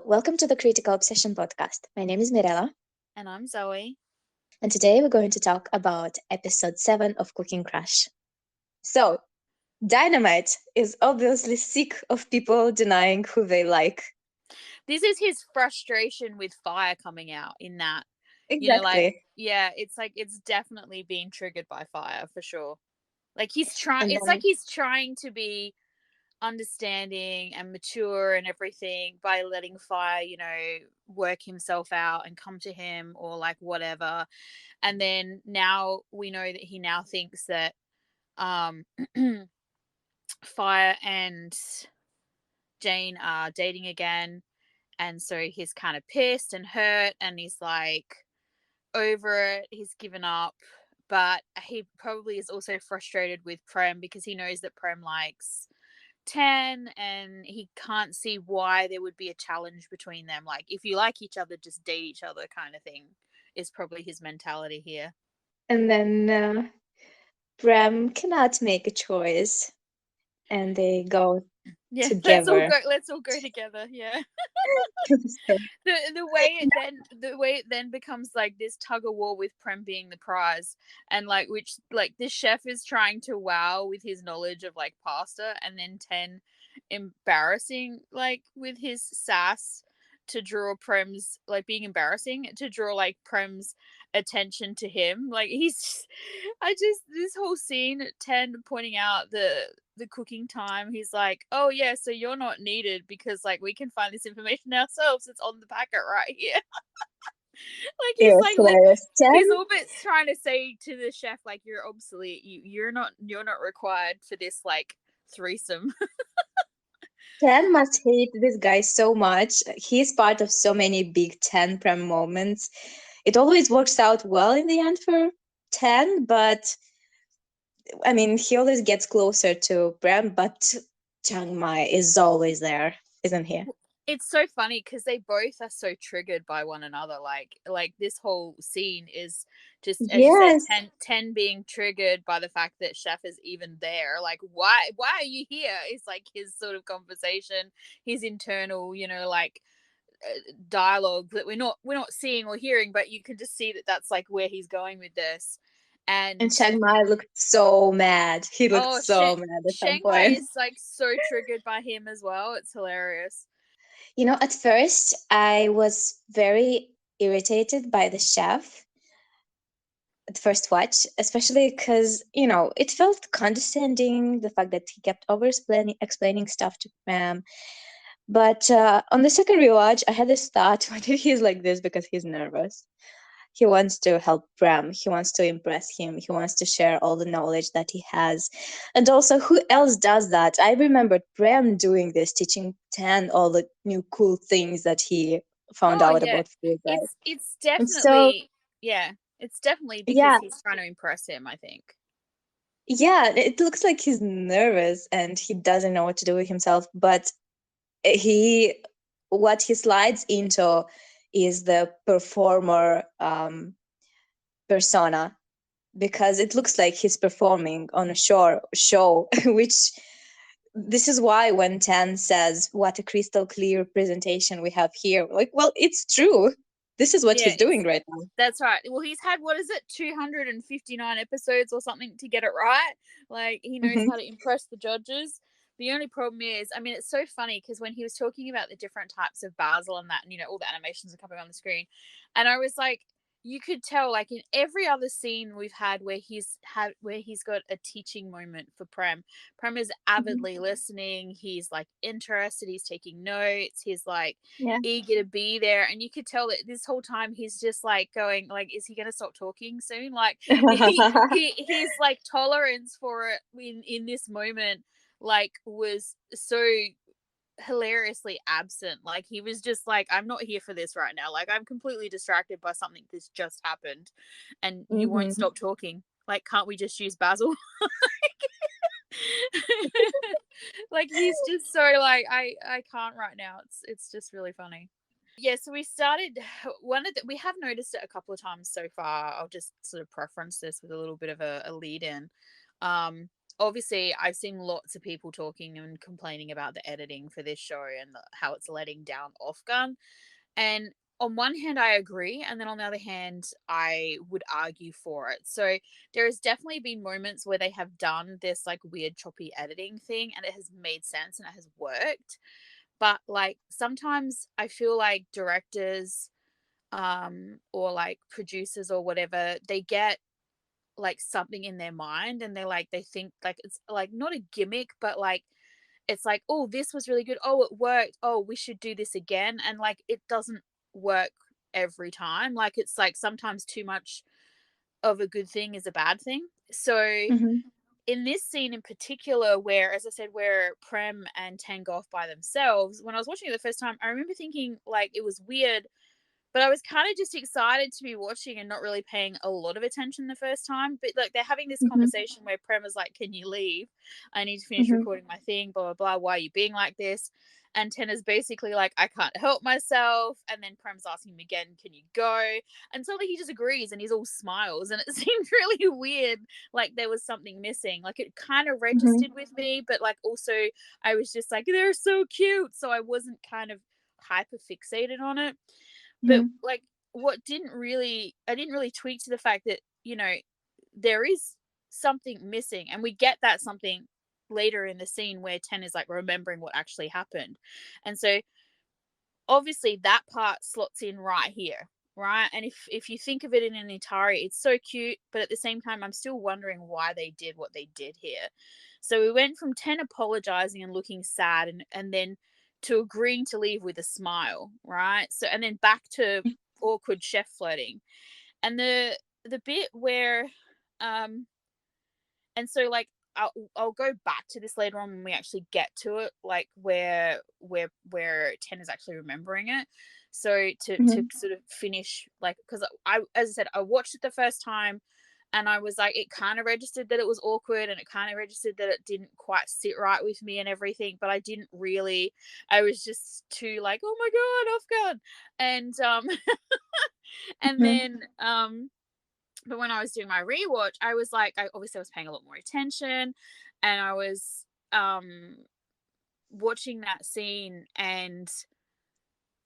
welcome to the Critical Obsession podcast. My name is Mirella, And I'm Zoe. and today we're going to talk about episode 7 of Cooking Crush. So, Dynamite is obviously sick of people denying who they like. This is his frustration with fire coming out in that. Exactly. It's like it's definitely being triggered by fire for sure. Like he's trying And it's like then, he's trying to be understanding and mature and everything by letting fire, work himself out and come to him or like whatever. And then now we know that he now thinks that um fire and Jane are dating again. And so he's kind of pissed and hurt and he's like over it. He's given up. But he probably is also frustrated with Prem because he knows that Prem likes 10 and he can't see why there would be a challenge between them. Like, if you like each other, just date each other kind of thing is probably his mentality here. and then Bram cannot make a choice, and they go Yeah, together. let's all go together. Yeah. So, The way it then becomes like this tug of war with Prem being the prize, and like which like this chef is trying to wow with his knowledge of like pasta, and then 10 embarrassing like with his sass to draw Prem's like being embarrassing to draw like Prem's attention to him. Like I just this whole scene 10 pointing out the cooking time, he's like, oh yeah, so you're not needed because like we can find this information ourselves, it's on the packet right here. Like it was hilarious. he's 10, all bit trying to say to the chef like, you're obsolete, you're not required for this like threesome. 10 must hate this guy so much. He's part of so many big 10 Prem moments. It always works out well in the end for 10, but I mean, he always gets closer to Prem, but Chiang Mai is always there, isn't he? It's so funny because they both are so triggered by one another. Like this whole scene is just, as you said, Yes. 10 being triggered by the fact that chef is even there. Like, why are you here is like his sort of conversation, his internal, like dialogue that we're not seeing or hearing, but you can just see that that's like where he's going with this. And And Chiang Mai looked so mad. He looked oh, so mad at some Chiang Mai point. is like so triggered by him as well. It's hilarious. At first, I was very irritated by the chef at first watch, especially because, it felt condescending, the fact that he kept over explaining stuff to Pam. But on the second rewatch, I had this thought: why did he's like this? Because he's nervous. He wants to help Bram. He wants to impress him. He wants to share all the knowledge that he has. And also, who else does that? I remembered Bram doing this, teaching Tan all the new cool things that he found Oh out yeah. about food, right? It's And so, definitely, yeah, it's definitely because yeah, he's trying to impress him, I think. yeah, it looks like he's nervous and he doesn't know what to do with himself. But he, what he slides into is the performer persona, because it looks like he's performing on a show which this is why when Tan says what a crystal clear presentation we have here, like, well, it's true. This is what Yeah, he's doing it's right now. that's right. Well, he's had, what is it, 259 episodes or something to get it right. Like he knows Hmm. how to impress the judges. The only problem is, I mean, it's so funny because when he was talking about the different types of basil and that, and all the animations are coming on the screen, and I was like, you could tell, like in every other scene we've had where he's got a teaching moment for Prem is Hmm. avidly listening. He's like interested. He's taking notes. He's like Yeah. eager to be there, and you could tell that this whole time he's just like going like, is he going to stop talking soon? Like his like tolerance for it in this moment like was so hilariously absent. Like he was just like, I'm not here for this right now, like I'm completely distracted by something that's just happened and you won't Hmm. stop talking. Like, can't we just use basil? Like he's just so like, I can't right now. It's just really funny. Yeah, so we started one of the, we have noticed it a couple of times so far. I'll just sort of preference this with a little bit of a lead in. obviously I've seen lots of people talking and complaining about the editing for this show and how it's letting down OffGun. And on one hand, I agree, and then on the other hand, I would argue for it. So there has definitely been moments where they have done this like weird choppy editing thing, and it has made sense and it has worked. But like sometimes I feel like directors, or like producers or whatever, they get like something in their mind and they're like they think like it's like not a gimmick, but like it's like, oh, this was really good, oh, it worked, oh, we should do this again, and like it doesn't work every time. Like it's like sometimes too much of a good thing is a bad thing. So Mm-hmm. in this scene in particular, where, as I said, where Prem and Ten go off by themselves, when I was watching it the first time, I remember thinking like it was weird, but I was kind of just excited to be watching and not really paying a lot of attention the first time. But like they're having this Mm-hmm. conversation where Prem is like, "Can you leave? I need to finish Mm-hmm. recording my thing." Blah blah blah. Why are you being like this? And Tenna's basically like, "I can't help myself." And then Prem's asking him again, "Can you go?" And suddenly he just agrees and he's all smiles. And it seemed really weird, like there was something missing. Like it kind of Mm-hmm. registered with me, but like also I was just like, "They're so cute," so I wasn't kind of hyper fixated on it. But Mm-hmm. like what didn't really I didn't really tweak to the fact that, there is something missing, and we get that something later in the scene where Ten is like remembering what actually happened. And so obviously that part slots in right here, right? And if you think of it in an entirety, it's so cute, but at the same time I'm still wondering why they did what they did here. So we went from Ten apologizing and looking sad, and then to agreeing to leave with a smile, right? So and then back to awkward chef flirting. And the bit where um and so like I'll go back to this later on when we actually get to it, like where Ten is actually remembering it. So to Mm-hmm. sort of finish, like, because I, as I said, I watched it the first time and I was like, it kind of registered that it was awkward and it kind of registered that it didn't quite sit right with me and everything, but I didn't really. I was just too like, oh my god, off guard, and and Mm-hmm. then but when I was doing my rewatch, I was like, I obviously was paying a lot more attention, and I was watching that scene, and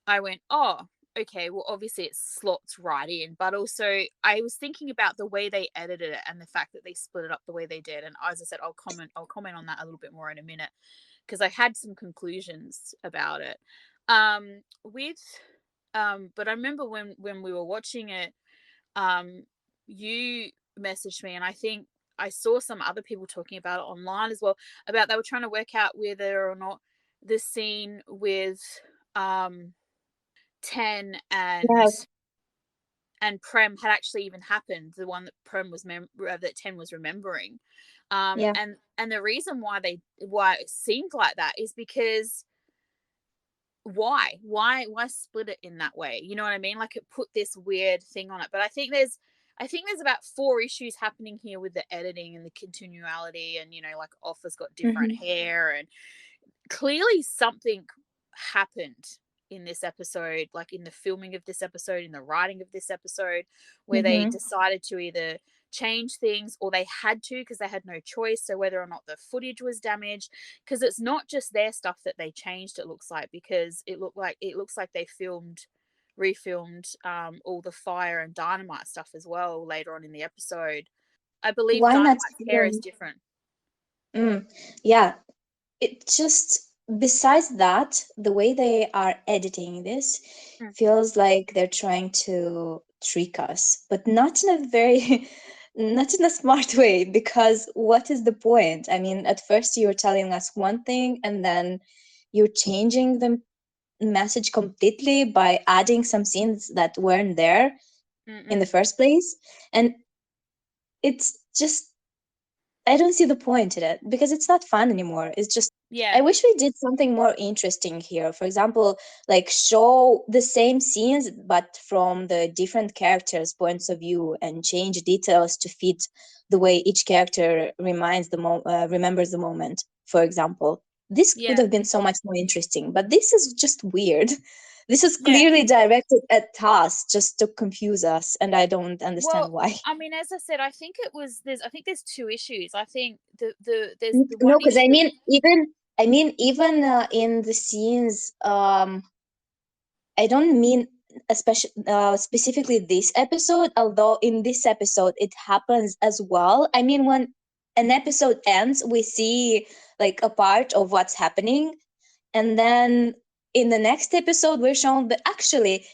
I went, oh, okay, well, obviously it slots right in, but also I was thinking about the way they edited it and the fact that they split it up the way they did, and as I said, I'll comment on that a little bit more in a minute because I had some conclusions about it. With but I remember when we were watching it, um, you messaged me, and I think I saw some other people talking about it online as well. About they were trying to work out whether or not the scene with um, Ten Yes. and Prem had actually even happened. The one that Prem was that Ten was remembering, Yeah. and the reason why it seemed like that is because why split it in that way, you know what I mean? Like it put this weird thing on it, but I think there's about four issues happening here with the editing and the continuality, and like Offa's got different Mm-hmm. hair, and clearly something happened in this episode, like in the filming of this episode, in the writing of this episode, where they Mm-hmm. decided to either change things or they had to because they had no choice. So whether or not the footage was damaged, because it's not just their stuff that they changed, it looks like, because it looks like they refilmed all the fire and dynamite stuff as well later on in the episode. I believe Why not dynamite's hair is film? different. Yeah, it just, besides that, the way they are editing this Mm, feels like they're trying to trick us, but not in a very not in a smart way, because what is the point? I mean, at first you're telling us one thing and then you're changing the message completely by adding some scenes that weren't there mm, in the mm. first place. And it's just, I don't see the point in it because it's not fun anymore. It's just, Yeah, I wish we did something more interesting here. For example, like show the same scenes but from the different characters' points of view and change details to fit the way each character remembers the moment. For example, this could yeah. have been so much more interesting, but this is just weird. This is Yeah. clearly directed at us just to confuse us, and I don't understand Well, why. I mean, as I said, I think there's two issues. I think there's the one No, because issue. even in the scenes, I don't mean especially specifically this episode, although in this episode it happens as well. I mean, when an episode ends, we see like a part of what's happening, and then in the next episode we're shown that actually,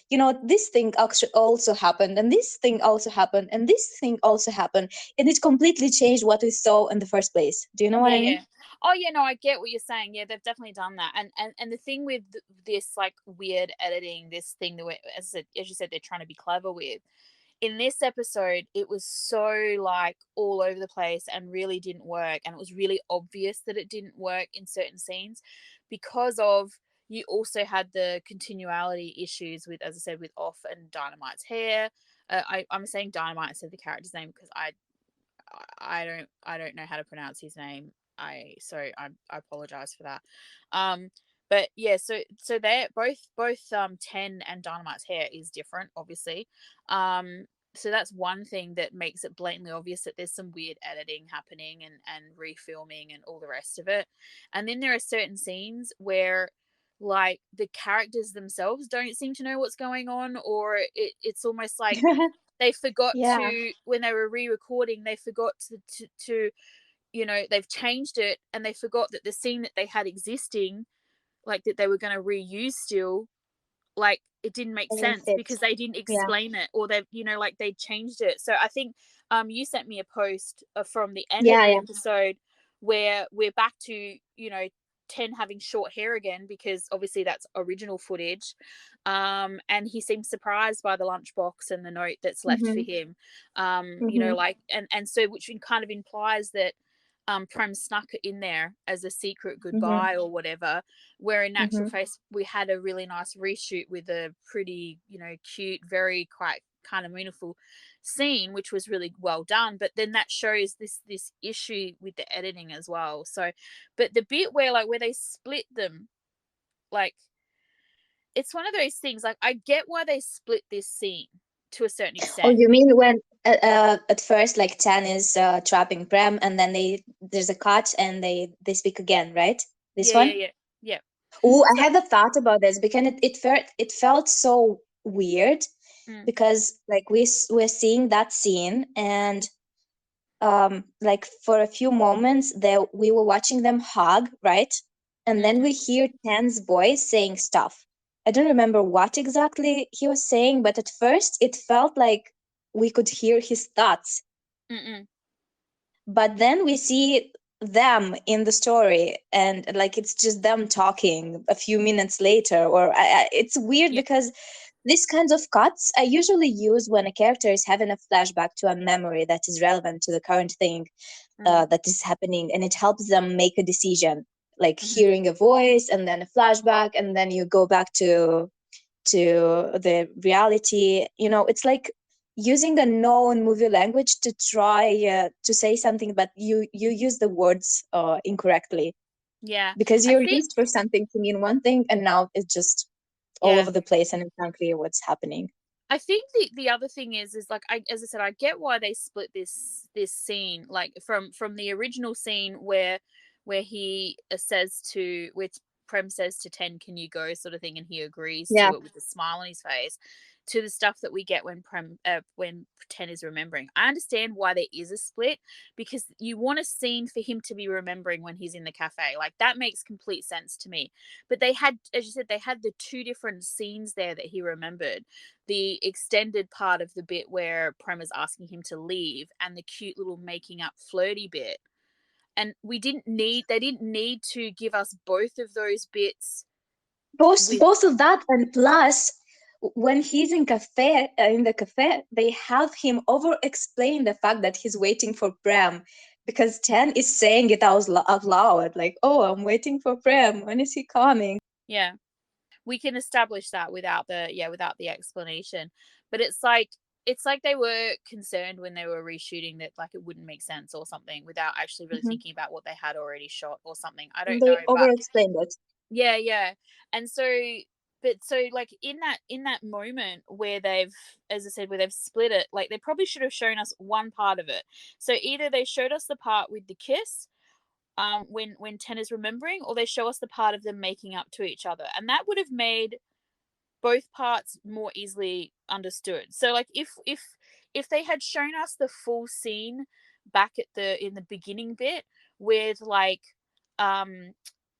this thing actually also happened, and this thing also happened, and this thing also happened, and it completely changed what we saw in the first place. Do you know what Yeah, I mean? yeah. Oh, yeah, no, I get what you're saying. Yeah, they've definitely done that. And the thing with this like weird editing, this thing that as you said, they're trying to be clever with. In this episode, it was so like all over the place and really didn't work, and it was really obvious that it didn't work in certain scenes because of you also had the continuality issues with, as I said, with Off and Dynamite's hair. I'm saying Dynamite instead of the character's name because I don't know how to pronounce his name. I apologize for that. Um, but yeah, so they're both 10 and Dynamite's hair is different, obviously. So that's one thing that makes it blatantly obvious that there's some weird editing happening and refilming and all the rest of it. And then there are certain scenes where like the characters themselves don't seem to know what's going on, or it's almost like they forgot Yeah, to, when they were re-recording, they forgot to they've changed it, and they forgot that the scene that they had existing, like that they were going to reuse still, like it didn't make doesn't sense fit. because they didn't Yeah. explain it, or they've like they changed it. So I think you sent me a post from the end of Yeah, the yeah. episode where we're back to 10 having short hair again, because obviously that's original footage. And he seems surprised by the lunchbox and the note that's left for Mm-hmm. him. Mm-hmm. Like, and so which kind of implies that Prem snuck it in there as a secret Mm-hmm. goodbye or whatever, where in actual Mm-hmm. face we had a really nice reshoot with a pretty cute, very quite kind of meaningful scene, which was really well done. But then that shows this issue with the editing as well. So but the bit where they split them, like, it's one of those things, like I get why they split this scene to a certain Oh, extent. you mean when at first like Tan is trapping Prem, and then there's a cut and they speak again, right? This Yeah, yeah, one? yeah, yeah. Oh, I So had a thought about this because it felt so weird, mm, because like we're seeing that scene, and like for a few moments there we were watching them hug, right? And then mm-hmm, we hear Tan's voice saying stuff. I don't remember what exactly he was saying, but at first it felt like we could hear his thoughts. mm-mm, But then we see them in the story, and like it's just them talking a few minutes later, or it's weird yeah, because these kinds of cuts I usually use when a character is having a flashback to a memory that is relevant to the current thing mm, that is happening, and it helps them make a decision, like mm-hmm, hearing a voice and then a flashback, and then you go back to the reality. It's like using a known movie language to try to say something, but you use the words incorrectly, yeah. because I you're think, used for something to mean one thing, and now it's just all yeah. over the place and it's unclear what's happening. I think the other thing is like, as I said, I get why they split this scene, like from the original scene where he says to which Prem says to Ten, "Can you go?" sort of thing, and he agrees Yeah. to it with a smile on his face, to the stuff that we get when Ten is remembering. I understand why there is a split, because you want a scene for him to be remembering when he's in the cafe. Like that makes complete sense to me. But they had, as you said, they had the two different scenes there that he remembered, the extended part of the bit where Prem is asking him to leave, and the cute little making up flirty bit. And they didn't need to give us both of those bits both with, both of that, and plus when he's in the cafe, they have him over explain the fact that he's waiting for Prem, because Ten is saying it out loud, like, oh, I'm waiting for Prem, when is he coming? yeah. We can establish that without the explanation. But it's like they were concerned when they were reshooting that like it wouldn't make sense or something, without actually really Hmm. thinking about what they had already shot or something. I don't know, They over but explained it. yeah, yeah. And so but so like in that moment where they've, as I said, where they've split it, like they probably should have shown us one part of it. So either they showed us the part with the kiss, when Ten is remembering, or they show us the part of them making up to each other, and that would have made both parts more easily understood. So like if they had shown us the full scene back at the in the beginning bit with like um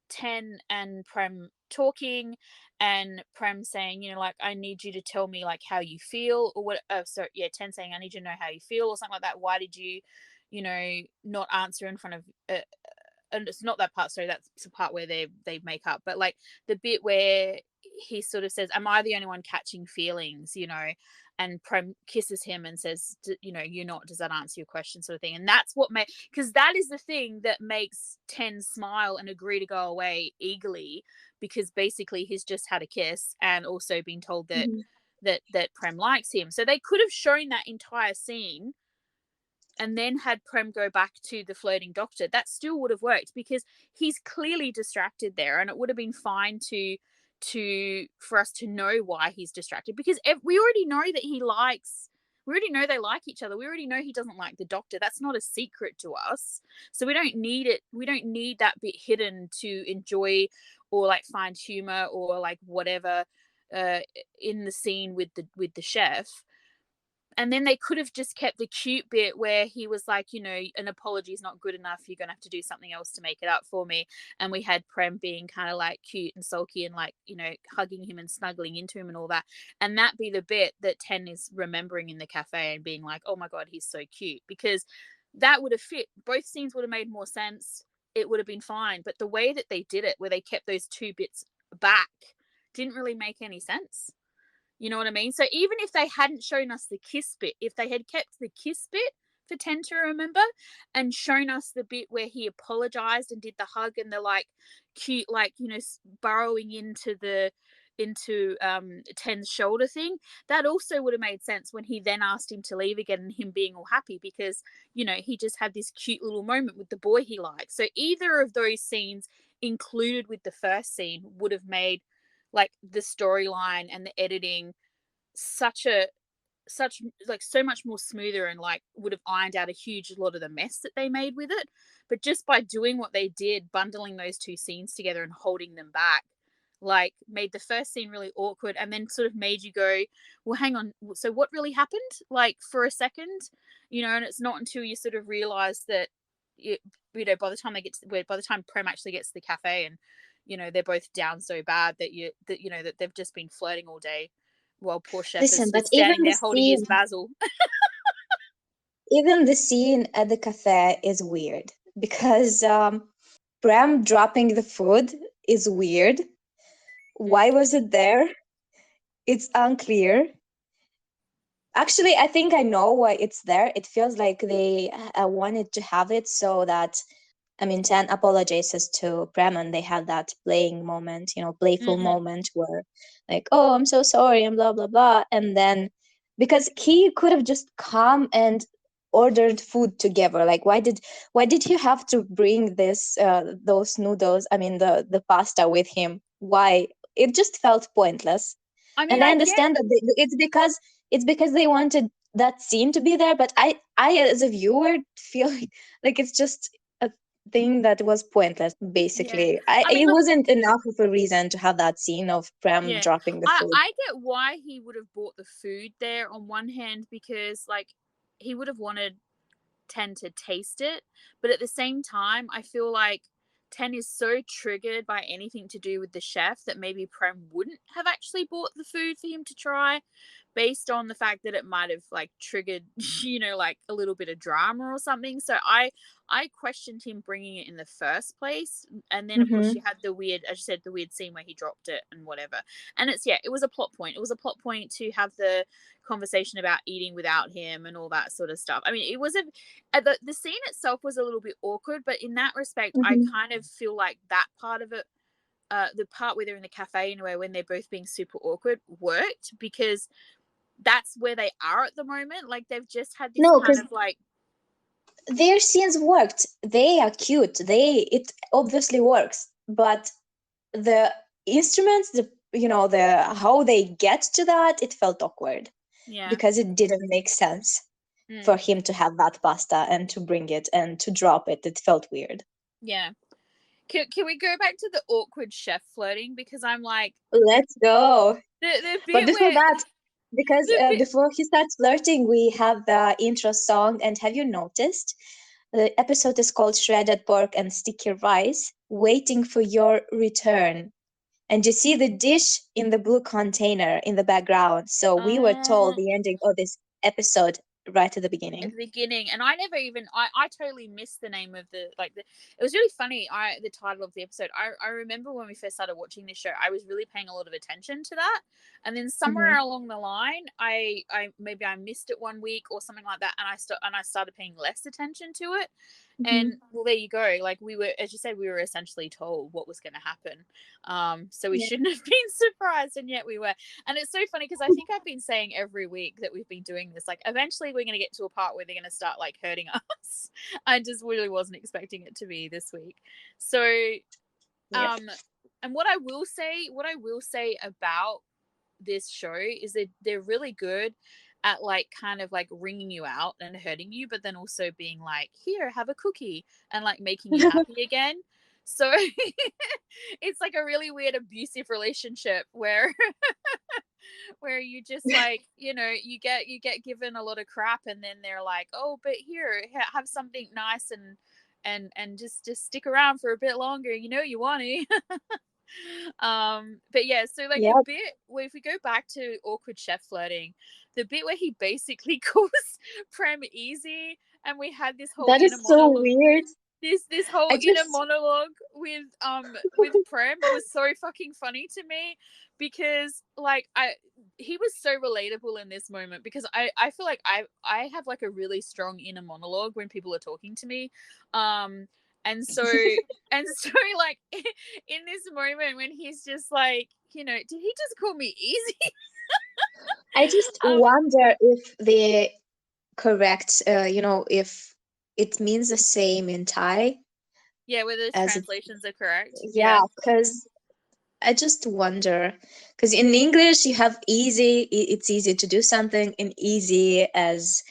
Ten and Prem talking, and Prem saying, like, I need you to tell me like how you feel, or what, so yeah, Ten saying, I need you to know how you feel, or something like that. Why did you, not answer in front of and it's not that part, sorry, that's the part where they make up, but like the bit where he sort of says, am I the only one catching feelings, and Prem kisses him and says, you're not, does that answer your question, sort of thing. And that's what because that is the thing that makes Ten smile and agree to go away eagerly, because basically he's just had a kiss and also been told that Mhm. that Prem likes him. So they could have shown that entire scene and then had Prem go back to the flirting doctor. That still would have worked, because he's clearly distracted there, and it would have been fine for us to know why he's distracted, because we already know that we already know they like each other. We already know he doesn't like the doctor. That's not a secret to us. So we don't need it. We don't need that bit hidden to enjoy or like find humor or like whatever in the scene with the chef. And then they could have just kept the cute bit where he was like, an apology is not good enough. You're going to have to do something else to make it up for me. And we had Prem being kind of like cute and sulky and like, hugging him and snuggling into him and all that. And that be the bit that Ten is remembering in the cafe and being like, oh my God, he's so cute. Because that would have fit. Both scenes would have made more sense. It would have been fine. But the way that they did it, where they kept those two bits back, didn't really make any sense. You know what I mean? So even if they hadn't shown us the kiss bit, if they had kept the kiss bit for Ten to remember and shown us the bit where he apologized and did the hug and the like cute, like, burrowing into Ten's shoulder thing, that also would have made sense when he then asked him to leave again and him being all happy, because, he just had this cute little moment with the boy he likes. So either of those scenes included with the first scene would have made like the storyline and the editing such so much more smoother, and like would have ironed out a huge lot of the mess that they made with it. But just by doing what they did, bundling those two scenes together and holding them back, like made the first scene really awkward, and then sort of made you go, well, hang on, so what really happened, like for a second, and it's not until you sort of realize that by the time by the time Prem actually gets to the cafe and they're both down so bad that that they've just been flirting all day while poor chef Listen, is but even standing the there holding his scene, basil. even the scene at the cafe is weird because Bram dropping the food is weird. Why was it there? It's unclear. Actually, I think I know why it's there. It feels like they wanted to have it so that, I mean, Tan apologizes to Bremen. They had that playing moment, playful Mm-hmm. moment where, like, oh, I'm so sorry, and blah, blah, blah. And then, because he could have just come and ordered food together. Like, why did he have to bring those noodles, I mean, the pasta with him? Why? It just felt pointless. I mean, And I I get. understand that it's because they wanted that scene to be there, but I as a viewer feel like it's just a thing that was pointless, Yeah, basically. I mean, It look. wasn't enough of a reason to have that scene of Prem Yeah, dropping the food. I get why he would have bought the food there on one hand, because like he would have wanted Ten to taste it, but at the same time, I feel like Ten is so triggered by anything to do with the chef that maybe Prem wouldn't have actually bought the food for him to try, based on the fact that it might have like triggered like a little bit of drama or something. So I questioned him bringing it in the first place. And then of course Mm-hmm. you had the weird, as you said, the weird scene where he dropped it and whatever. And it was a plot point. It was a plot point to have the conversation about eating without him and all that sort of stuff. I mean, it was the scene itself was a little bit awkward, but in that respect I Mm-hmm. kind of feel like that part of it, the part where they're in the cafe anyway, when they're both being super awkward, worked, because that's where they are at the moment. Like they've just had this No, kind because of like. their scenes worked. They are cute. It obviously works, but the instruments, the the how they get to that, it felt awkward Yeah. because it didn't make sense for Mm. him to have that pasta and to bring it and to drop it. It felt weird. Yeah. Can we go back to the awkward chef flirting? Because I'm like Let's go. the But bit before where that, because the bit before he starts flirting, we have the intro song. And have you noticed? The episode is called Shredded Pork and Sticky Rice, Waiting for Your Return. And you see the dish in the blue container in the background. So we were told uh, the ending of this episode right at the at beginning. the beginning, and I never even I totally missed the name of the it was really funny. The title of the episode, I remember when we first started watching this show, I was really paying a lot of attention to that, and then somewhere Hmm. along the line, I maybe I missed it one week or something like that, and I started paying less attention to it. And Hmm. well, there you go. Like, we were, as you said, we were essentially told what was going to happen, so we Yeah. shouldn't have been surprised, and yet we were. And it's so funny because I think I've been saying every week that we've been doing this, like, eventually we're going to get to a part where they're going to start, like, hurting us. I just really wasn't expecting it to be this week. So, Yep. um, and what I will say about this show is that they're really good at, like, kind of like wringing you out and hurting you, but then also being like, here, have a cookie, and like making you happy again. So it's like a really weird abusive relationship where where you just, like, you get given a lot of crap, and then they're like, oh, but here, have something nice, and just stick around for a bit longer, you want to. But yeah, so like the Yep. bit where, if we go back to awkward chef flirting, the bit where he basically calls Prem easy, and we had this whole That inner is so monologue, weird. this whole I inner just monologue with Prem was so fucking funny to me, because like he was so relatable in this moment, because I feel like I have like a really strong inner monologue when people are talking to me, um and so like in this moment when he's just like, did he just call me easy? I just um wonder if the correct, if it means the same in Thai yeah, whether those as it, translations are correct. yeah, Yeah. because I just wonder, because in English you have easy, it's easy to do something, and easy as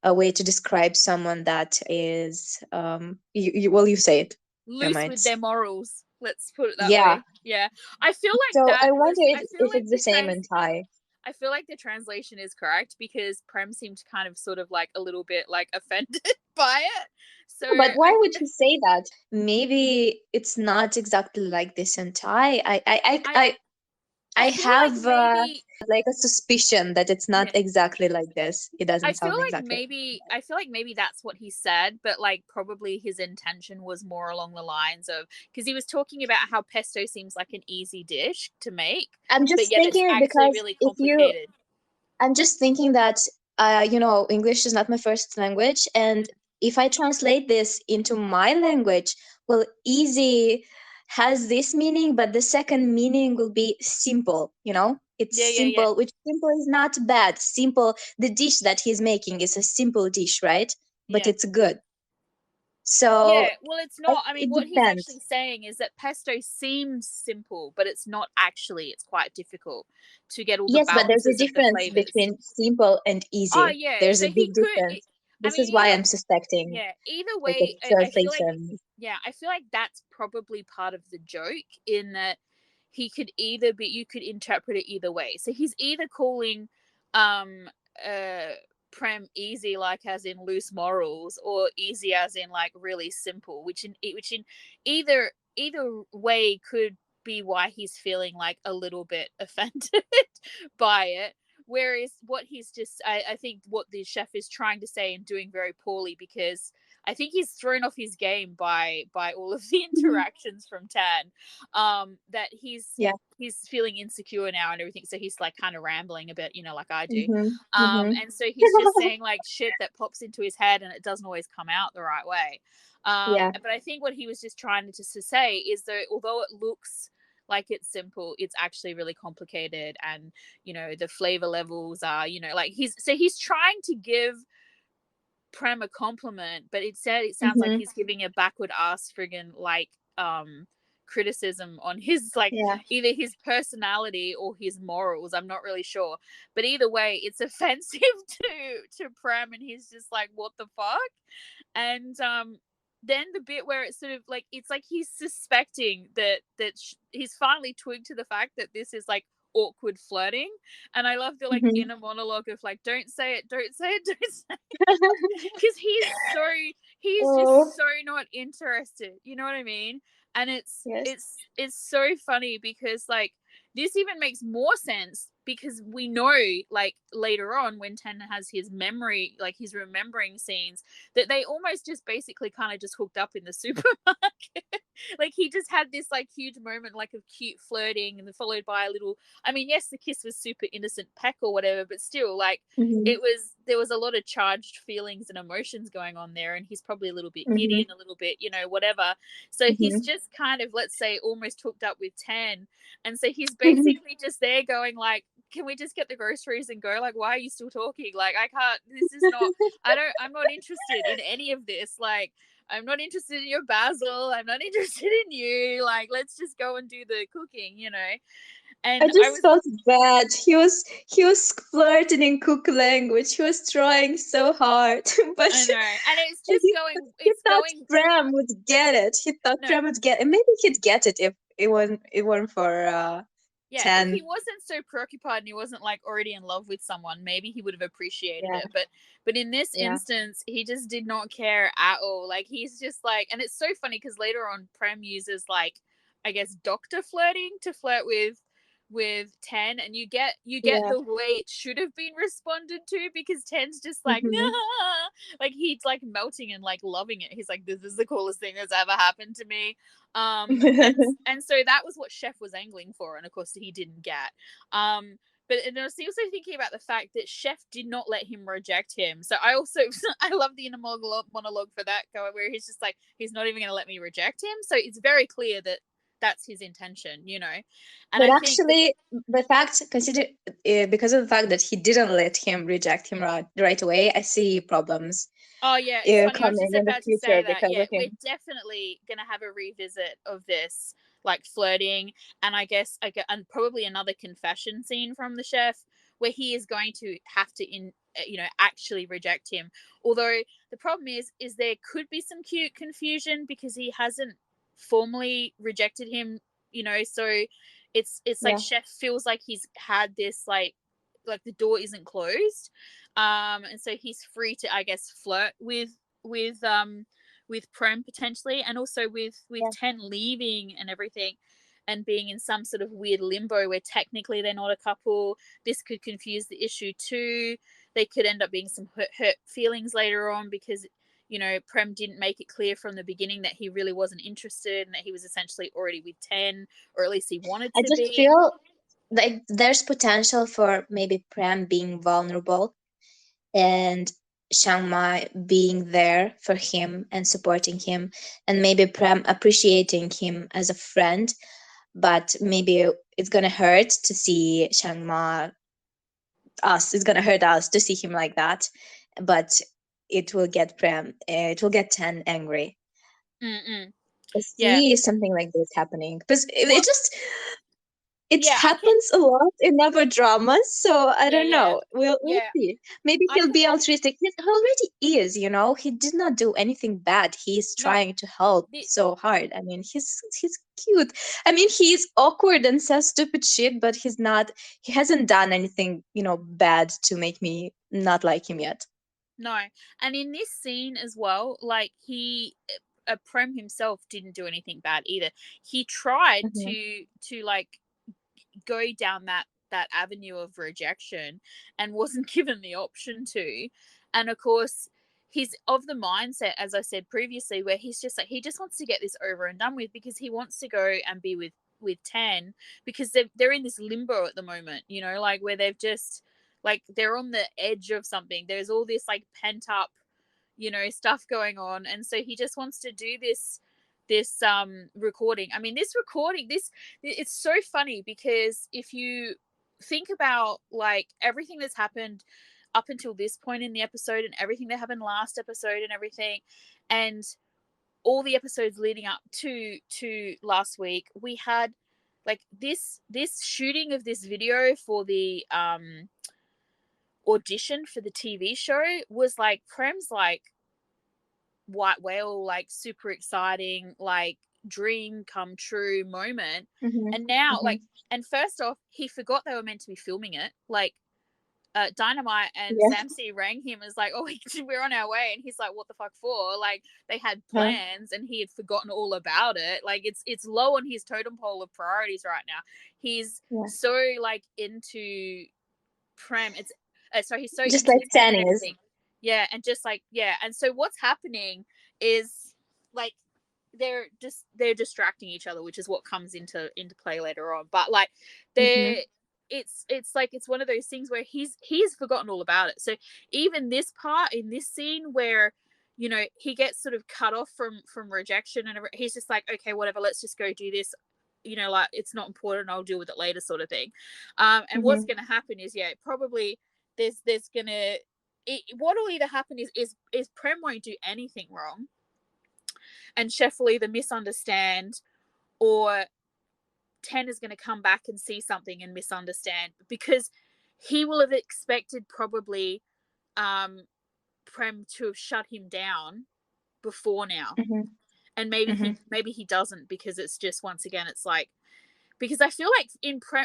a way to describe someone that is, well, you say it. Never Loose mind. with their morals, let's put it that Yeah. way. Yeah. I feel like So that I wonder was if, I feel if like it's the the same in Thai. I feel like the translation is correct, because Prem seemed kind of sort of like a little bit like offended by it. So But why would you say that? Maybe it's not exactly like this in Thai. I I I feel like have maybe like a suspicion that it's not yeah. exactly like this. It I doesn't feel sound like exactly. maybe I feel like maybe that's what he said, but like probably his intention was more along the lines of, because he was talking about how pesto seems like an easy dish to make, I'm but just yet it's thinking it actually because really if you, complicated. I'm just thinking that, English is not my first language, and Mm. if I translate this into my language, well, easy has this meaning, but the second meaning will be simple. It's Yeah, yeah, yeah, simple, which simple is not bad. Simple, the dish that he's making is a simple dish, right? But yeah. it's good. So Yeah, well, it's not. I mean, it what he's actually depends. saying is that pesto seems simple, but it's not actually. It's quite difficult to get all the Yes, but there's a balances of the difference flavors. between simple and Oh, easy. yeah. There's So a he big could. difference. I This mean, is why I'm suspecting either like a way, I feel like, translation. yeah, I feel like that's probably part of the joke, in that he could either be, you could interpret it either way. So he's either calling, um, uh, Prem easy, like as in loose morals, or easy as in like really simple, which in either way could be why he's feeling like a little bit offended by it. Whereas what he's just, I think what the chef is trying to say, and doing very poorly, because I think he's thrown off his game by all of the Mhm. interactions from Tan. That Yeah. he's feeling insecure now and everything, so he's like kind of rambling a bit, like I do. Mm-hmm. Mm-hmm. And so he's just saying like shit that pops into his head, and it doesn't always come out the right way. Yeah. But I think what he was just trying to say is that although it looks like it's simple, it's actually really complicated, and the flavor levels are, like, he's trying to give Prem a compliment, but it sounds like Mm-hmm. he's giving a backward ass friggin' like criticism on his like Yeah. either his personality or his morals. I'm not really sure, but either way, it's offensive to Prem, and he's just like, "What the fuck?" And then the bit where it's sort of like it's like he's suspecting that he's finally twigged to the fact that this is like awkward flirting, and I love the like Mhm. inner monologue of like, don't say it, don't say it, don't say it, because he's Oh, just so not interested, you know what I mean? And it's yes. it's it's so funny because like this even makes more sense because we know like later on when Ten has his memory, like his remembering scenes, that they almost just basically kind of just hooked up in the supermarket. Like he just had this like huge moment like of cute flirting and then followed by a little, I mean, yes, the kiss was super innocent peck or whatever, but still like Mhm. it was, there was a lot of charged feelings and emotions going on there, and he's probably a little bit giddy Mhm. and a little bit, you know, whatever. So he's Mhm. just kind of, let's say, almost hooked up with Ten, and so he's basically just there going like, can we just get the groceries and go? Like, why are you still talking? Like, I can't, this is not, I'm not interested in any of this. Like, I'm not interested in your basil. I'm not interested in you. Like, let's just go and do the cooking, you know? I And I just was, felt bad. He was flirting in cook language. He was trying so hard, but I know. And it's just he, going, he it's thought going, Bram would get it. He thought no, Bram would get it. Maybe he'd get it if it weren't for yeah, if he 10. wasn't so preoccupied and he wasn't like already in love with someone, maybe he would have appreciated Yeah, it. But in this yeah, instance, he just did not care at all. Like he's just like, and it's so funny because later on Prem uses like, I guess, doctor flirting to flirt with Ten, and you get yeah. the way it should have been responded to, because Ten's just like, Hmm. nah, like he's like melting and like loving it. He's like, this is the coolest thing that's ever happened to me. And so that was what Chef was angling for, and of course he didn't get. But and I was also thinking about the fact that Chef did not let him reject him. So I also I love the inner monologue for that, going where he's just like, he's not even going to let me reject him. So it's very clear that that's his intention, you know. And But I think that, actually, the fact, consider because of the fact that he didn't let him reject him right away, I see problems oh yeah, it's funny. I was coming just in the about to say future that. because Yeah, of we're him. definitely gonna have a revisit of this, like flirting, and I guess and probably another confession scene from the chef where he is going to have to actually reject him. Although the problem is there could be some cute confusion because he hasn't formally rejected him. So it's like Yeah, chef feels like he's had this like the door isn't closed, and so he's free to, I guess, flirt with with Prem potentially, and also with yeah. Ten leaving and everything, and being in some sort of weird limbo where technically they're not a couple. This could confuse the issue too. They could end up being some hurt feelings later on because Prem didn't make it clear from the beginning that he really wasn't interested and that he was essentially already with Ten, or at least he wanted I to just be. feel like there's potential for maybe Prem being vulnerable and Chiang Mai being there for him and supporting him, and maybe Prem appreciating him as a friend. But maybe it's gonna hurt to see Chiang Mai us. It's gonna hurt us to see him like that. But it will get Ten angry. Mm-mm. I Yeah. see something like this happening because it, Well, it just it yeah, I can. happens a lot in our dramas, so I Yeah, don't yeah, know. We'll yeah. see. Maybe I he'll can. be altruistic. He already is. He did not do anything bad. He's No, trying to help the, so hard. I mean, he's cute. I mean, he's awkward and says stupid shit, but he hasn't done anything bad to make me not like him yet. no, and in this scene as well, like Prem himself didn't do anything bad either. He tried Hmm. to like go down that avenue of rejection and wasn't given the option to, and of course he's of the mindset, as I said previously, where he's just like, he just wants to get this over and done with because he wants to go and be with Tan, because they're in this limbo at the moment, like where they've just, like, they're on the edge of something. There's all this like pent up stuff going on, and so he just wants to do this recording. I mean, this recording, this it's so funny because if you think about like everything that's happened up until this point in the episode and everything that happened last episode and everything, and all the episodes leading up to last week, we had like this shooting of this video for the audition for the TV show was like Prem's like white whale, like super exciting, like dream come true moment. Mm-hmm. And now Mm-hmm. like, and first off, he forgot they were meant to be filming it. Like Dynamite and Yeah. Samsey rang him and was like, oh, we're on our way. And he's like, what the fuck for? Like, they had Huh. plans and he had forgotten all about it. Like, it's low on his totem pole of priorities right now. He's Yeah. so, like, into Prem. So he's so Just into like 10 and tennis. everything. Yeah, and just, like, yeah. And so what's happening is, like, they're distracting each other, which is what comes into play later on. But, like, they're... Mm-hmm. It's like it's one of those things where he's forgotten all about it. So even this part in this scene where he gets sort of cut off from rejection and he's just like, okay, whatever, let's just go do this, like it's not important, I'll deal with it later, sort of thing. And what's Mm-hmm. going to happen is, yeah, probably there's gonna what will either happen is Prem won't do anything wrong and Chef will either misunderstand, or 10 is going to come back and see something and misunderstand, because he will have expected probably Prem to have shut him down before now. Mm-hmm. And maybe Mm-hmm. he doesn't, because it's just, once again, it's like, because I feel like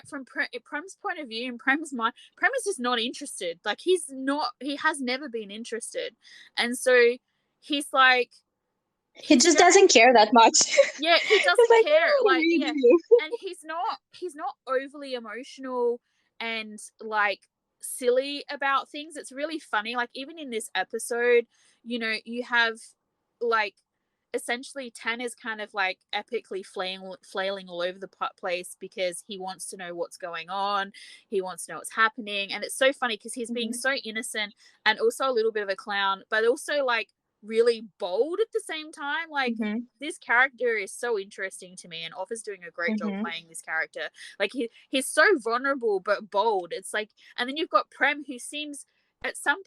from Prem's point of view, in Prem's mind, Prem is just not interested. Like, he has never been interested. And so he's like, He he's just very... doesn't care that much. Yeah, he He's doesn't like, care. what do Like, we yeah, do? and he's not overly emotional and like silly about things. It's really funny. Like, even in this episode, you have like essentially Tan is kind of like epically flailing all over the place because he wants to know what's going on. He wants to know what's happening, and it's so funny because he's being Mm-hmm. so innocent and also a little bit of a clown, but also like really bold at the same time. Like, Mm-hmm. this character is so interesting to me, and Offa's doing a great job Mm-hmm. playing this character. Like, he's so vulnerable but bold. It's like, and then you've got Prem, who seems at some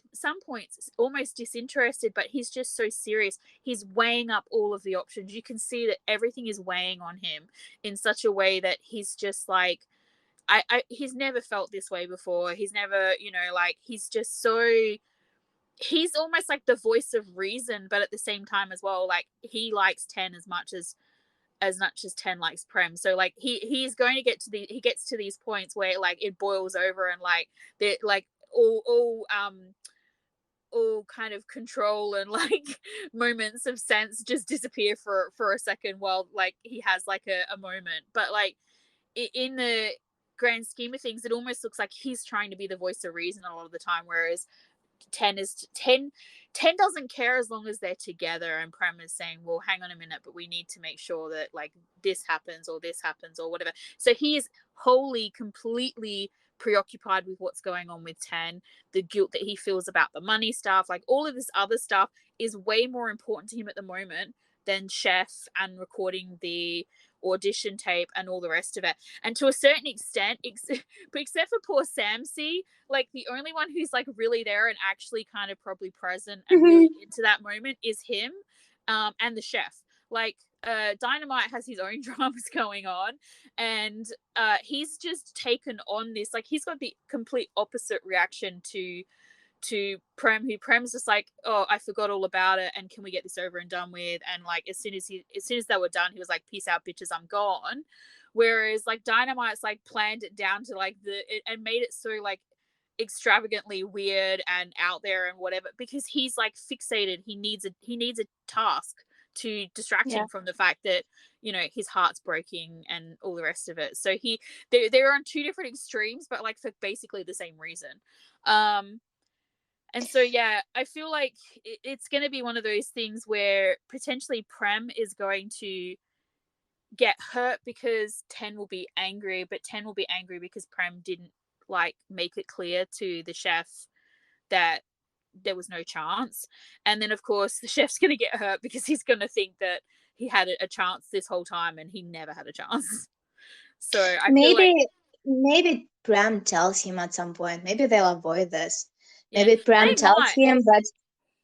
points almost disinterested, but he's just so serious. He's weighing up all of the options. You can see that everything is weighing on him in such a way that he's just like, he's never felt this way before. He's never, like, he's just so... he's almost like the voice of reason, but at the same time as well, like, he likes 10 as much as 10 likes Prem. So like, he's going to he gets to these points where like it boils over, and like they're like all kind of control and like moments of sense just disappear for a second, while like he has like a moment. But like, in the grand scheme of things, it almost looks like he's trying to be the voice of reason a lot of the time, whereas 10 doesn't care as long as they're together, and Prem is saying, well, hang on a minute, but we need to make sure that like this happens or whatever. So he is wholly, completely preoccupied with what's going on with 10. The guilt that he feels about the money stuff, like all of this other stuff, is way more important to him at the moment than Chef and recording the audition tape and all the rest of it. And to a certain extent, but except for poor Samsey, like the only one who's like really there and actually kind of probably present and really Mm-hmm. into that moment is him, and the chef. Like, Dynamite has his own dramas going on, and he's just taken on this. Like, he's got the complete opposite reaction to who Prem's just like, oh, I forgot all about it, and can we get this over and done with? And like, as soon as they were done, he was like, peace out, bitches, I'm gone. Whereas like Dynamite's like planned it down to like and made it so like extravagantly weird and out there and whatever, because he's like fixated. He needs a task to distract Yeah. him from the fact that his heart's breaking and all the rest of it. So they're on two different extremes, but like for basically the same reason. And so, yeah, I feel like it's going to be one of those things where potentially Prem is going to get hurt because 10 will be angry, but 10 will be angry because Prem didn't like make it clear to the chef that there was no chance. And then, of course, the chef's going to get hurt because he's going to think that he had a chance this whole time and he never had a chance. So I feel like, Maybe Bram tells him at some point. Maybe they'll avoid this. yeah, Maybe Bram they tells might. him,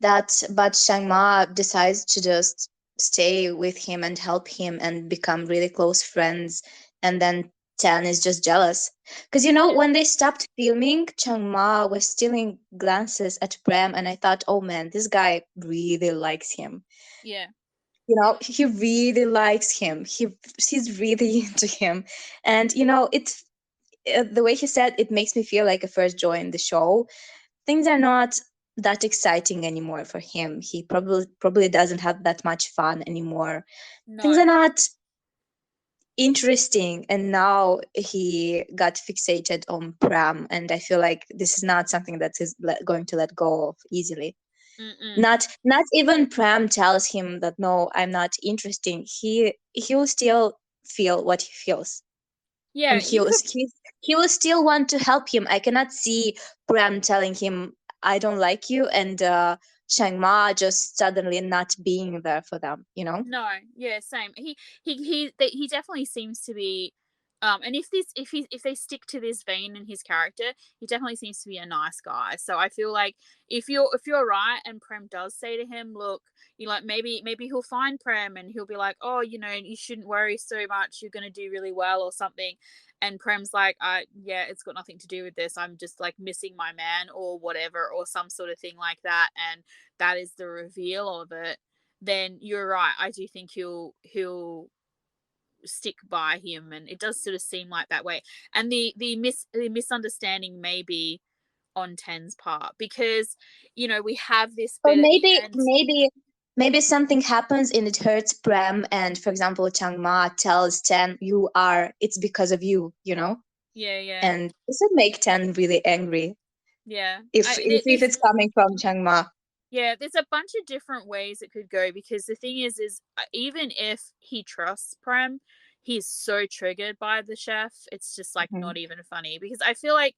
but Shangma decides to just stay with him and help him and become really close friends, and then Tan is just jealous. Because when they stopped filming, Chang Ma was stealing glances at Prem, and I thought, oh man, this guy really likes him. Yeah. He really likes him. He's really into him. And it's the way he said it makes me feel like I first joined the show. Things are not that exciting anymore for him. He probably doesn't have that much fun anymore. Things No. are not interesting, and now he got fixated on Pram, and I feel like this is not something that is going to let go of easily. Mm-mm. Not even Pram tells him that no, I'm not interesting. He will still feel what he feels, Yeah, and you could. he will still want to help him. I cannot see Pram telling him I don't like you, and Shang Ma just suddenly not being there for them. No, yeah, same. He definitely seems to be, and if they stick to this vein in his character, he definitely seems to be a nice guy. So I feel like if you're right, and Prem does say to him, look, you like maybe he'll find Prem and he'll be like, oh, you shouldn't worry so much, you're gonna do really well or something. And Prem's like, yeah, it's got nothing to do with this. I'm just like missing my man or whatever, or some sort of thing like that. And that is the reveal of it. Then you're right. I do think he'll stick by him, and it does sort of seem like that way. And the misunderstanding may be on Ten's part, because we have this Or bit at the end. maybe something happens and it hurts Prem, and for example, Chang Ma tells Ten, it's because of you. Yeah, yeah, And this would make Ten really angry yeah. if it's coming from Chang Ma. Yeah, there's a bunch of different ways it could go, because the thing is even if he trusts Prem, he's so triggered by the chef. It's just like Mhm. not even funny, because I feel like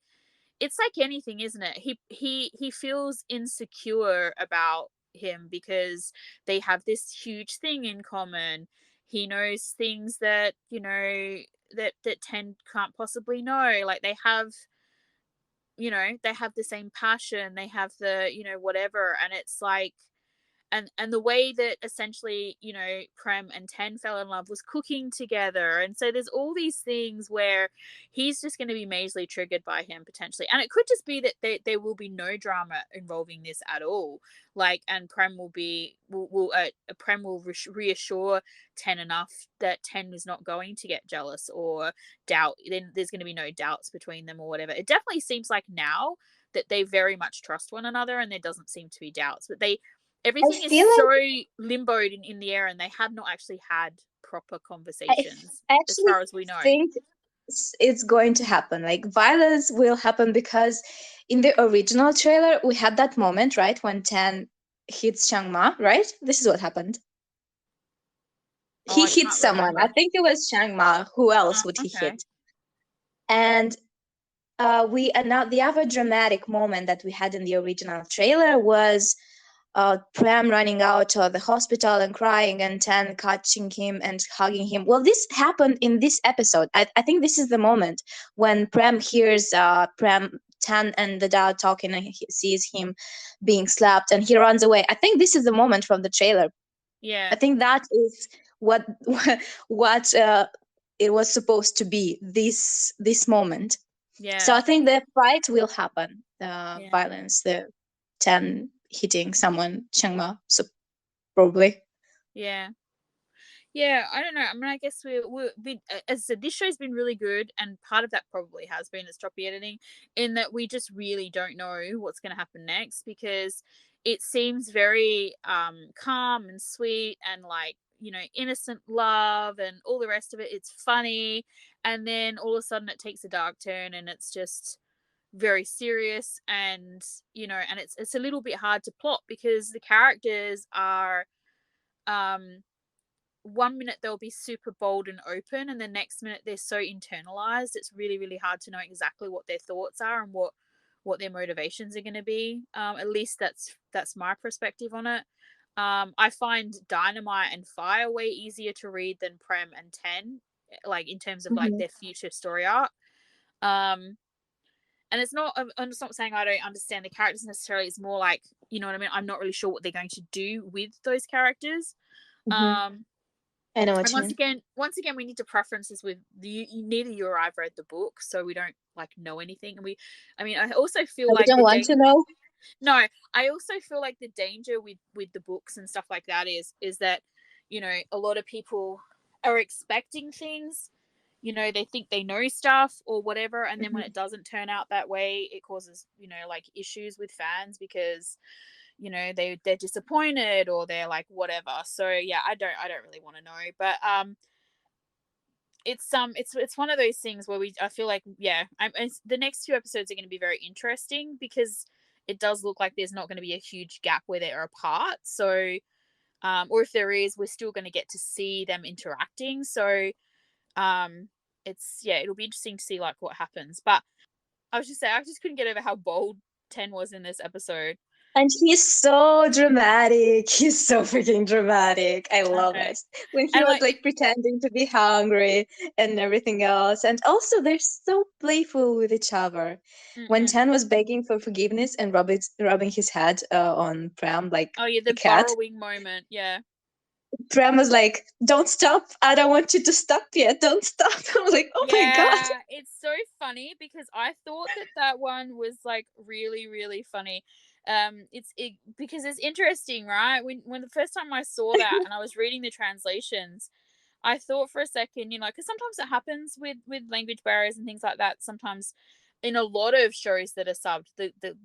it's like anything, isn't it? He feels insecure about him because they have this huge thing in common. He knows things that that Ten can't possibly know. Like they have the same passion, they have the whatever, and it's like, and the way that essentially Prem and Ten fell in love was cooking together, and so there's all these things where he's just going to be majorly triggered by him potentially. And it could just be that there will be no drama involving this at all, like, and Prem will reassure Ten enough that Ten is not going to get jealous or doubt. Then there's going to be no doubts between them or whatever. It definitely seems like now that they very much trust one another, and there doesn't seem to be doubts, but I everything is feel so like limboed in the air, and they have not actually had proper I conversations as actually far as we know. think it's going to happen. Like violence will happen because in the original trailer we had that moment, right, when Tan hits Chang Ma, right? This is what happened. Oh, He I hit can't someone. I remember. think it was Chang Ma. Who else would he Okay. hit? And we and now the other dramatic moment that we had in the original trailer was Prem running out of the hospital and crying, and Tan catching him and hugging him. Well, this happened in this episode. I think this is the moment when Prem hears Tan and the dad talking, and he sees him being slapped, and he runs away. I think this is the moment from the trailer. I Yeah. think that is what what it was supposed to be. This moment. So Yeah. I think the fight will happen. The Yeah. violence, the Ten hitting someone, Changma, so probably. Yeah. Yeah, I don't know. I mean, I guess as I said, this show's been really good, and part of that probably has been its choppy editing, in that we just really don't know what's going to happen next, because it seems very calm and sweet and like innocent love and all the rest of it. It's funny, and then all of a sudden it takes a dark turn, and it's just very serious, and and it's a little bit hard to plot, because the characters are um one minute they'll be super bold and open, and the next minute they're so internalized, it's really really hard to know exactly what their thoughts are and what their motivations are going to be. At least that's my perspective on it. I find Dynamite and Fire way easier to read than Prem and Ten, like in terms of like Mhm. their future story arc. um and it's not, I'm just not saying I don't understand the characters necessarily. It's more like, you know what I mean, I'm not really sure what they're going to do with those characters. Hmm. I know And what you mean. once again, we need to preference this with neither you or I've read the book, so we don't like know anything. And I mean, I also feel We like don't want to know. no, I also feel like the danger with the books and stuff like that is that, a lot of people are expecting things, they think they know stuff or whatever, and then when Hmm. it doesn't turn out that way, it causes, like issues with fans because, they're disappointed or they're like whatever. So yeah, I don't really want to know. But it's one of those things where I feel like, yeah, the next two episodes are going to be very interesting because it does look like there's not going to be a huge gap where they're apart. So or if there is, we're still going to get to see them interacting. So it'll be interesting to see like what happens. But I was just saying, I just couldn't get over how bold Ten was in this episode. And he's so dramatic. He's so freaking dramatic. I I love know. it. When he And was like, like pretending to be hungry and everything else. And also, they're so playful with each other. When mm-mm. Tan was begging for forgiveness and rubbing his head on Pram like Oh yeah, a the cat, burrowing moment. Yeah. Pram was like, "Don't stop. I don't want you to stop yet. Don't stop." I was like, "Oh my God." Yeah, it's so funny because I thought that one was like really really funny. Because it's interesting, right? When the first time I saw that and I was reading the translations, I thought for a second, because sometimes it happens with language barriers and things like that. Sometimes in a lot of shows that are subbed,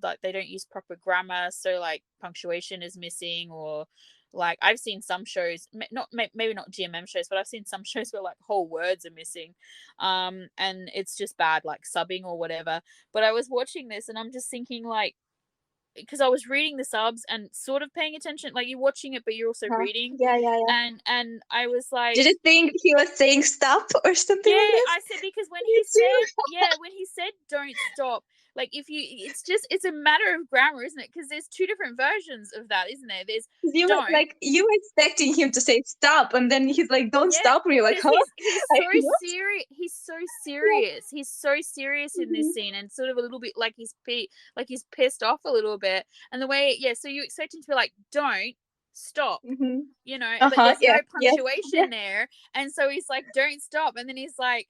like they don't use proper grammar, so like punctuation is missing, or like I've seen some shows, not maybe not GMM shows, but I've seen some shows where like whole words are missing, and it's just bad like subbing or whatever. But I was watching this and I'm just thinking like, because I was reading the subs and sort of paying attention, like you're watching it but you're also Huh? reading, Yeah, yeah, yeah. and I was like, Did you think he was saying stop or something yeah, like this? I said because Me too. when he said don't stop, like if you, it's a matter of grammar, isn't it? Because there's two different versions of that, isn't there? There's don't, You were expecting him to say stop, and then he's like, "Don't yeah, stop!" And you're like, because "Huh? he's Like so what?" serious. Yeah. He's so serious in this Mhm. scene, and sort of a little bit like like he's pissed off a little bit, and the way, yeah. So you expect him to be like, don't stop, Mhm. but Uh-huh. there's no Yeah. Yes. Yeah. punctuation there, and so he's like, don't stop, and then he's like,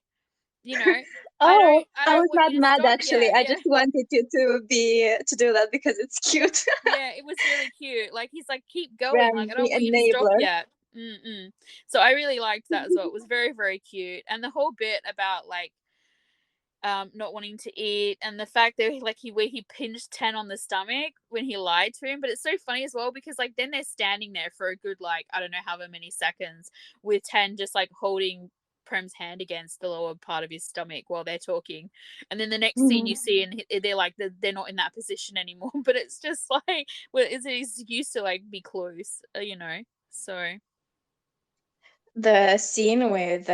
you know, Oh, I I don't was want not you to mad stop actually. yet. I Yeah. just wanted you to do that because it's cute. Yeah, it was really cute. Like he's like, keep going. Like Ram, I the don't want you to stop enabler. yet. Mm-mm. So I really liked that as well. It was very, very cute. And the whole bit about like not wanting to eat, and the fact that like where he pinched Ten on the stomach when he lied to him. But it's so funny as well because like then they're standing there for a good like, I don't know however many seconds, with Ten just like holding Prem's hand against the lower part of his stomach while they're talking, and then the next scene you Mhm. see and they're like they're not in that position anymore. But it's just like, well, it's used to like be close, so The scene with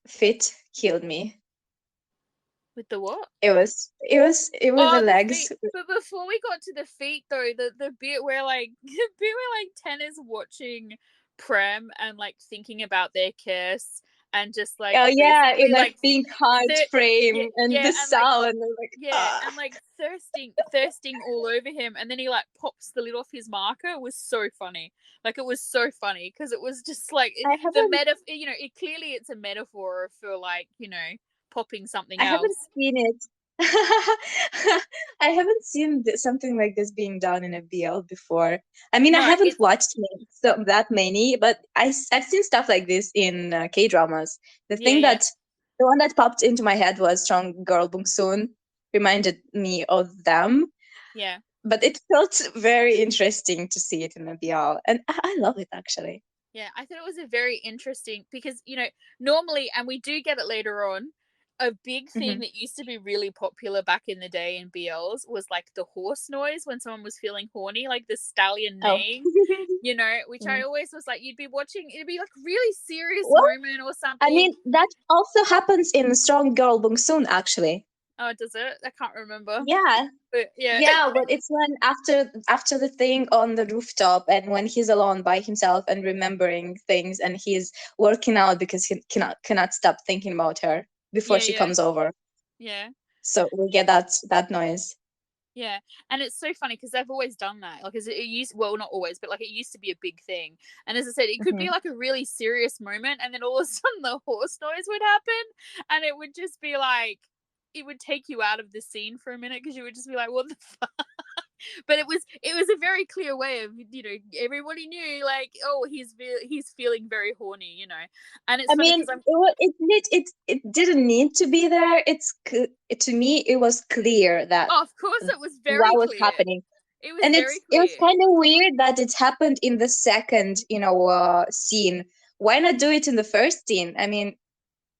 Fit killed me. with the what. It was the Oh, the legs. feet. But before we got to the feet, though, the bit where like the bit where like Ten is watching Prem and like thinking about their kiss and just like Oh yeah, basically in a like pink heart yeah, frame and yeah, the and like sound. I'm like, yeah, ah. and like thirsting all over him, and then he like pops the lid off his marker. It was so funny. Like it was so funny because it was just like I the haven't meta. Clearly it's a metaphor for like popping something I haven't else. seen it. I haven't seen something like this being done in a BL before. I mean, I No, haven't it's watched that many, but I've seen stuff like this in K dramas. yeah, yeah. The one that popped into my head was Strong Girl Bong Soon, reminded me of them, Yeah. but it felt very interesting to see it in a BL, and I love it actually. Yeah, I thought it was a very interesting because, normally, and we do get it later on, a big thing Hmm. that used to be really popular back in the day in BLs was like the horse noise when someone was feeling horny, like the stallion Oh. neighing, which I Mm. always was like, you'd be watching, it'd be like really serious Well, moment or I something. mean, that also happens in Strong Girl Bong Soon, actually. Oh, does it? I can't remember. Yeah, But yeah. yeah, but it's when after the thing on the rooftop and when he's alone by himself and remembering things and he's working out because he cannot stop thinking about her before Yeah, she yeah, comes over. yeah. So we get that noise. Yeah, and it's so funny because they've always done that. Like, as it used, well, not always, but like it used to be a big thing. And as I said, it could be Mhm. like a really serious moment, and then all of a sudden the horse noise would happen, and it would just be like, it would take you out of the scene for a minute because you would just be like, "What the fuck?" But it was a very clear way of, everybody knew, like, oh, he's feeling very horny, and it's I funny mean, because I'm it didn't need to be there. To me, it was clear that oh, of course it was very what was clear. happening. It was And very it was clear. kind of weird that it happened in the second, scene. Why not do it in the first scene? I mean,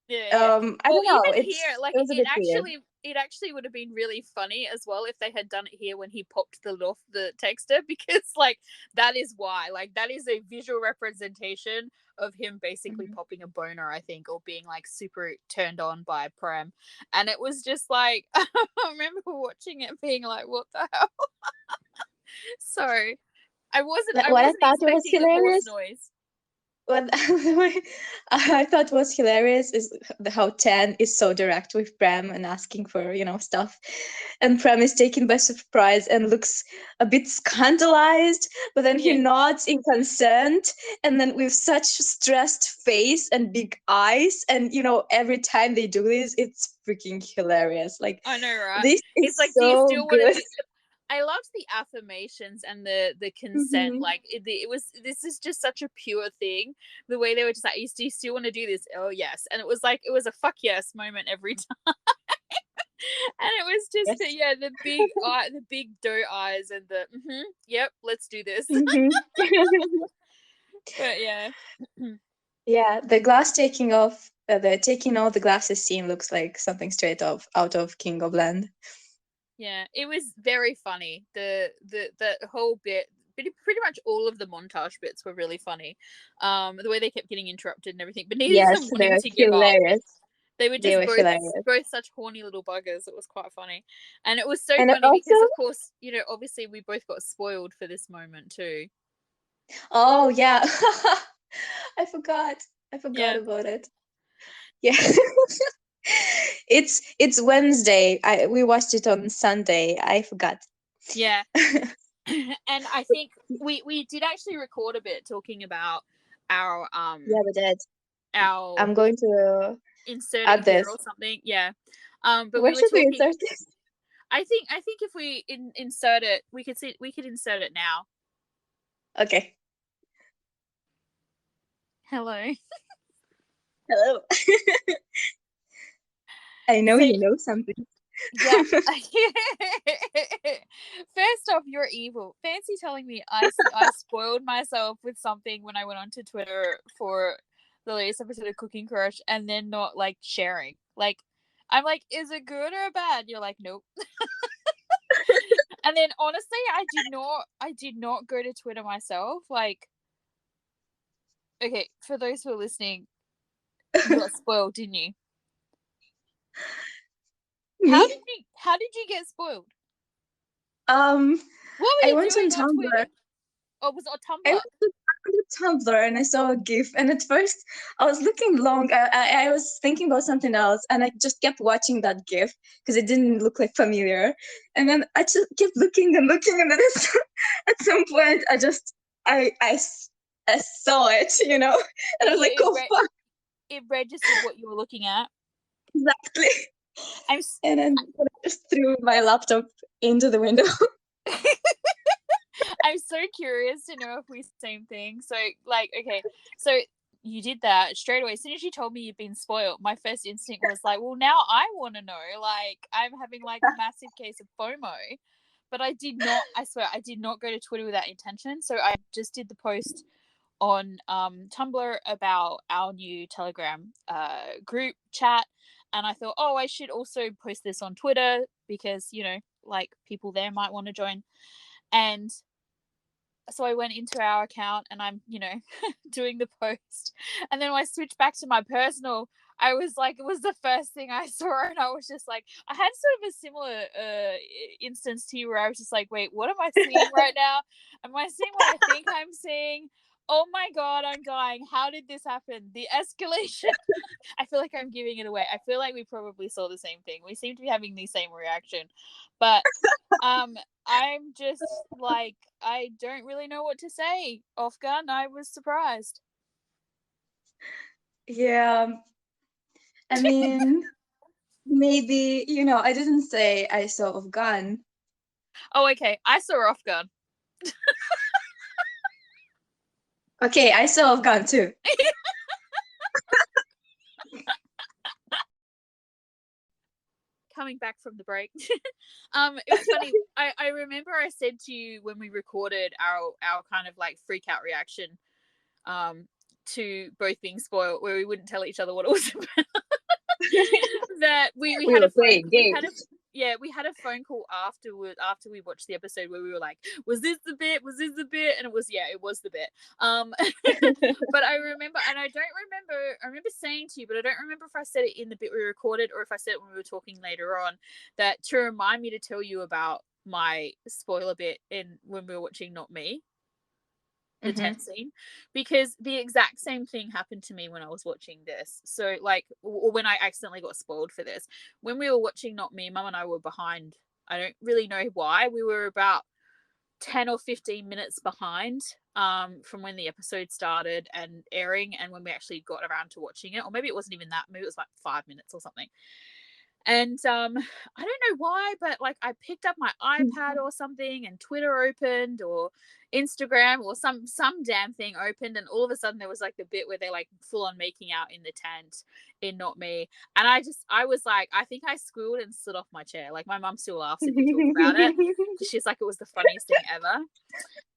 Yeah, yeah. I Well, don't know. even here, like It was a bit weird. it actually would have been really funny as well if they had done it here when he popped the lid off the texter, because like that is why, like that is a visual representation of him basically Mhm. popping a boner, I think, or being like super turned on by Prem. And it was just like I remember watching it being like, what the hell? So I wasn't I What I wasn't thought it was expecting the horse hilarious, noise. what I thought was hilarious is how Tan is so direct with Prem and asking for, stuff. And Prem is taken by surprise and looks a bit scandalized, but then he Yeah, nods in consent, and then with such stressed face and big eyes. And, every time they do this, it's freaking hilarious. Like, I know, right? this It's is like, do you so still want to good. do? I loved the affirmations and the consent. Mhm. Like it was. This is just such a pure thing. The way they were just like, do you still want to do this? Oh yes, and it was like it was a fuck yes moment every time. And it was just Yes. yeah, the big doe eyes, and the yep, let's do this. Mhm. But yeah, Yeah, the glass taking off, the taking all the glasses scene looks like something straight off out of King of Land. yeah, it was very funny. The whole bit. Pretty much all of the montage bits were really funny. The way they kept getting interrupted and everything, but neither of them Yes, wanting they're to give up. hilarious. They were They just were hilarious. both such horny little buggers. It was quite funny. And it was so And funny also, because of course, obviously we both got spoiled for this moment too. oh yeah, I forgot. I forgot Yeah. about it. Yeah. It's Wednesday. We watched it on Sunday. I forgot. Yeah. Yeah, And I think we did actually record a bit talking about our we did. our I'm going to insert it add here this. or something. Yeah. But we Where were should we talking insert this? I think if we insert it, we could insert it now. Okay. Hello. Hello. I know So you know something. yeah. First off, you're evil. Fancy telling me I spoiled myself with something when I went onto Twitter for the latest episode of Cooking Crush, and then not like sharing. Like, I'm like, is it good or bad? You're like, nope. And then honestly, I did not go to Twitter myself. Like, okay, for those who are listening, you got spoiled, didn't you? How Me? did you get spoiled? Um, What were I you went on doing on Tumblr. Twitter? Or was it on I went Tumblr? to Tumblr and I saw a GIF. And at first, I was looking long. I was thinking about something else, and I just kept watching that GIF because it didn't look like familiar. And then I just kept looking and looking, and then at some point, I saw it, and I was like, It, "Oh fuck, it registered what you were looking at. exactly!" I'm And then I just threw my laptop into the window. I'm so curious to know if we same thing. So like, okay, so you did that straight away. As soon as you told me you'd been spoiled, my first instinct was like, well, now I want to know. Like, I'm having like a massive case of FOMO. But I did not. I swear, I did not go to Twitter with that intention. So I just did the post on Tumblr about our new Telegram group chat, and I thought, oh, I should also post this on Twitter because like people there might want to join. And so I went into our account and I'm, doing the post. And then when I switched back to my personal, I was like, it was the first thing I saw. And I was just like, I had sort of a similar instance to you where I was just like, wait, what am I seeing right now? Am I seeing what I think I'm seeing? Oh my god, I'm dying. How did this happen? The escalation. I feel like I'm giving it away. I feel like we probably saw the same thing. We seem to be having the same reaction. But I'm just like, I don't really know what to say. Off gun, I was surprised. Yeah, I mean, maybe, I didn't say I saw of gun. Oh, okay. I saw off gun. Okay, I saw of gun too. Coming back from the break. It was funny. I remember I said to you when we recorded our kind of like freak out reaction to both being spoiled, where we wouldn't tell each other what it was about. That we We had were a phone playing games. we had a phone call after we watched the episode where we were like, was this the bit, and it was the bit. But I remember, and I remember saying to you, but I don't remember if I said it in the bit we recorded or if I said it when we were talking later on, that to remind me to tell you about my spoiler bit in when we were watching Not Me, the tent scene, because the exact same thing happened to me when I was watching this. So like, or when I accidentally got spoiled for this, when we were watching Not Me, Mum and I were behind. I don't really know why. We were about 10 or 15 minutes behind from when the episode started and airing and when we actually got around to watching it, or maybe it wasn't even that, maybe it was like 5 minutes or something. And I don't know why, but like I picked up my iPad or something and Twitter opened or Instagram or some damn thing opened, and all of a sudden there was like the bit where they're like full on making out in the tent in Not Me. And I was like, I think I squealed and slid off my chair. Like my mum still laughs if we talk about it because she's like, it was the funniest thing ever.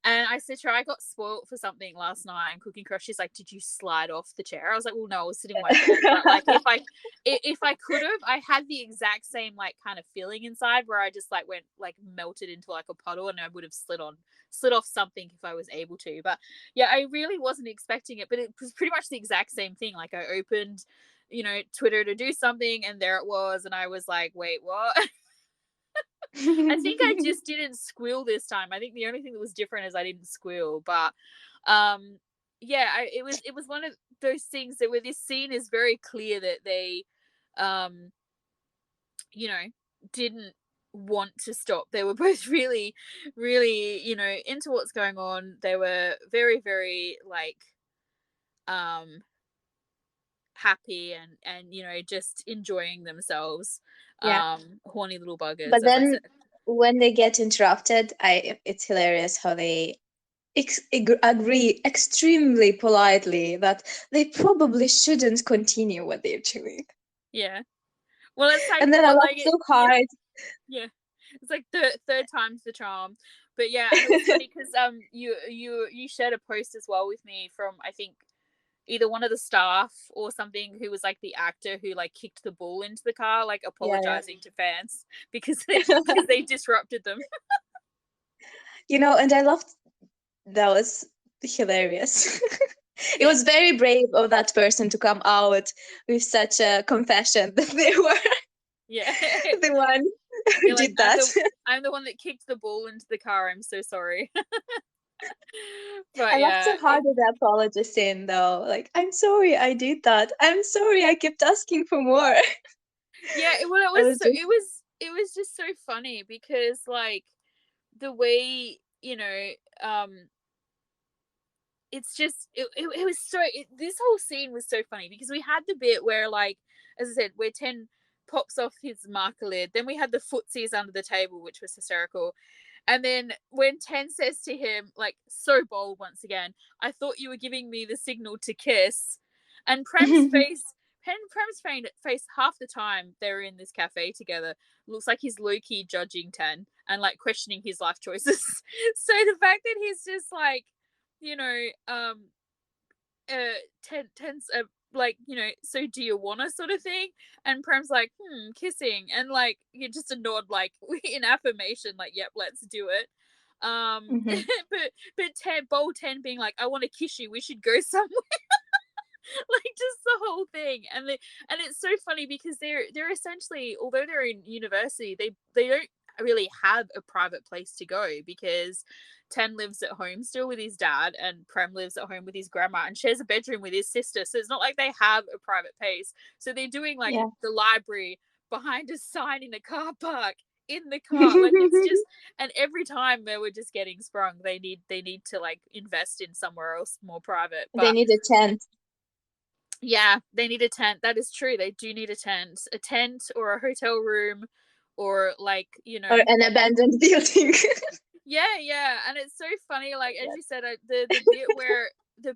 And I said to her, I got spoiled for something last night in Cooking Crush. She's like, did you slide off the chair? I was like, well, no, I was sitting on my bed. But like, if I could have, I had the exact same like kind of feeling inside where I just like went like melted into like a puddle, and I would have slid off something if I was able to. But yeah, I really wasn't expecting it. But it was pretty much the exact same thing. Like I opened, Twitter to do something, and there it was, and I was like, wait, what? I think I just didn't squeal this time. I think the only thing that was different is I didn't squeal. But it was one of those things that where this scene is very clear that they you know didn't want to stop. They were both really, really, into what's going on. They were very, very like happy and just enjoying themselves. Yeah. Horny little buggers, But as I then said. when they get interrupted, it's hilarious how they agree extremely politely that they probably shouldn't continue what they're doing. Yeah. Well, it's like, And then I laughed so yeah, hard. yeah. It's like third time's the charm. But yeah, and it was funny because you shared a post as well with me from, I think, either one of the staff or something, who was like the actor who like kicked the ball into the car, like Yeah, apologizing to fans because yeah. they disrupted them. And I loved that was hilarious. It Yeah. was very brave of that person to come out with such a confession that they were Yeah. the one who You're like, did that. I'm the one that kicked the ball into the car. I'm so sorry. But I laughed yeah, so hard at the apology scene though. Like, I'm sorry I did that. I'm sorry I kept asking for more. yeah, it I was was so just it was just so funny because like the way, it's just it was so this whole scene was so funny because we had the bit where, like, as I said, where 10 pops off his marker lid, then we had the footsies under the table, which was hysterical, and then when 10 says to him, like, so bold once again, I thought you were giving me the signal to kiss. And Prem's face half the time they're in this cafe together looks like he's low-key judging 10 and like questioning his life choices. So the fact that he's just like, you know, 10's like, so do you wanna sort of thing? And Prem's like, kissing, and like you just a nod, like in affirmation, like, yep, let's do it. Mhm. But 10 being like, I want to kiss you, we should go somewhere. Like just the whole thing. And it's so funny because they're essentially, although they're in university, they don't really have a private place to go, because Ten lives at home still with his dad, and Prem lives at home with his grandma and shares a bedroom with his sister. So it's not like they have a private place. So they're doing like Yeah. the library behind a sign in a car park, in the car. Like, it's just, and every time they were just getting sprung, they need to like invest in somewhere else more private. They But need a tent. yeah, they need a tent. That is true. They do need a tent or a hotel room, or like, Or an abandoned building. yeah. And it's so funny, like, as you said, the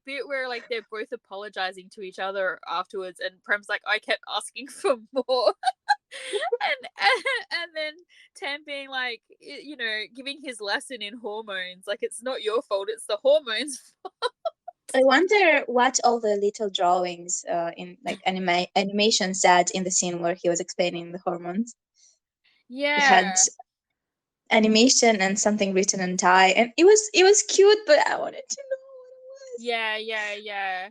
bit where like they're both apologizing to each other afterwards, and Prem's like, I kept asking for more. and then Ten being like, giving his lesson in hormones, like, it's not your fault, it's the hormones fault. I wonder what all the little drawings in like animation said in the scene where he was explaining the hormones. It had Yeah. animation and something written in Thai, and it was cute, but I wanted to know what it was. Yeah.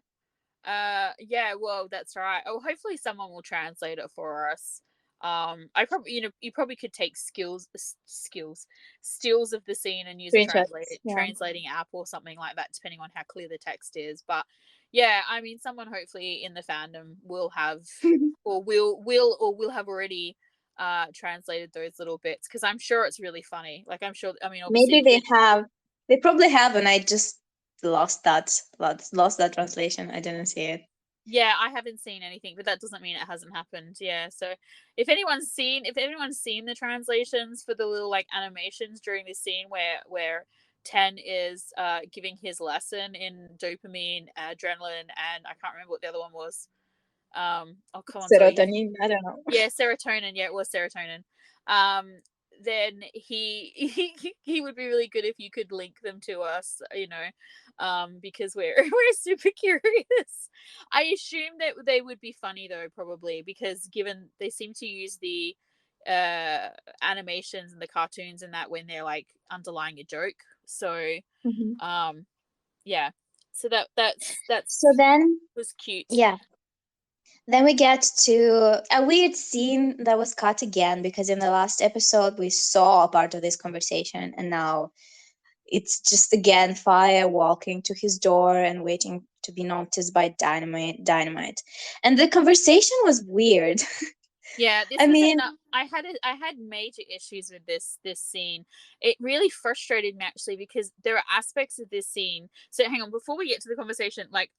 Yeah, well, that's right. Oh, hopefully someone will translate it for us. I probably, you probably could take stills of the scene and use a Screenshots. Yeah. translating app or something like that, depending on how clear the text is. But yeah, I mean, someone hopefully in the fandom will have, or will have already translated those little bits, because I'm sure it's really funny. Like, I'm sure, I mean, obviously Maybe they have. They probably have, and I just lost that translation. I didn't see it. yeah, I haven't seen anything, but that doesn't mean it hasn't happened. Yeah, so if anyone's seen the translations for the little like animations during this scene where Ten is giving his lesson in dopamine, adrenaline, and I can't remember what the other one was. Oh, come on, Zoe. Serotonin. I don't know. Yeah, serotonin. Yeah, it was serotonin. Then he would be really good if you could link them to us, because we're super curious. I assume that they would be funny though, probably, because given they seem to use the animations and the cartoons and that when they're like underlying a joke. So yeah. So that's So then, was cute. yeah. Then we get to a weird scene that was cut again, because in the last episode we saw a part of this conversation, and now it's just again Fire walking to his door and waiting to be noticed by Dynamite. And the conversation was weird. Yeah, this I was mean, I had major issues with this scene. It really frustrated me, actually, because there are aspects of this scene. So hang on, before we get to the conversation, like,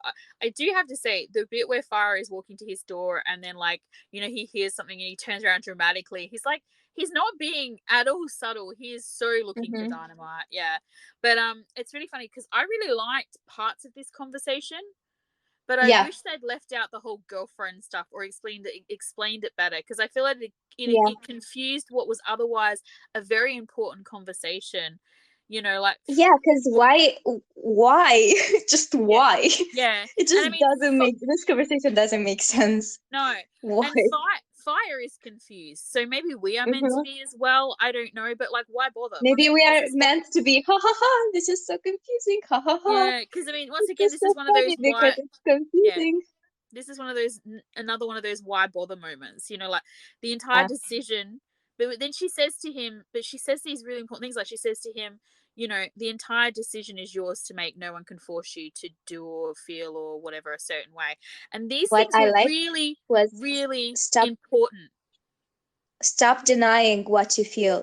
I do have to say, the bit where Fire is walking to his door and then, like, he hears something and he turns around dramatically. He's not being at all subtle. He is so looking for Dynamite. Yeah. But it's really funny because I really liked parts of this conversation. But I wish they'd left out the whole girlfriend stuff, or explained it better, because I feel like it confused what was otherwise a very important conversation. Like, because why? Just why? Yeah. It just doesn't make this conversation doesn't make sense. No. Why? And Fire is confused, so maybe we are meant to be as well. I don't know, but like, why bother? Maybe we are meant to be. Ha ha ha! This is so confusing. Ha ha ha! Yeah, because I mean, once again, this is one of those because it's confusing. This is another one of those why bother moments. Like the entire decision. But then she says to him, she says these really important things. Like, she says to him, the entire decision is yours to make. No one can force you to do or feel or whatever a certain way. And these things were really, really important. Stop denying what you feel.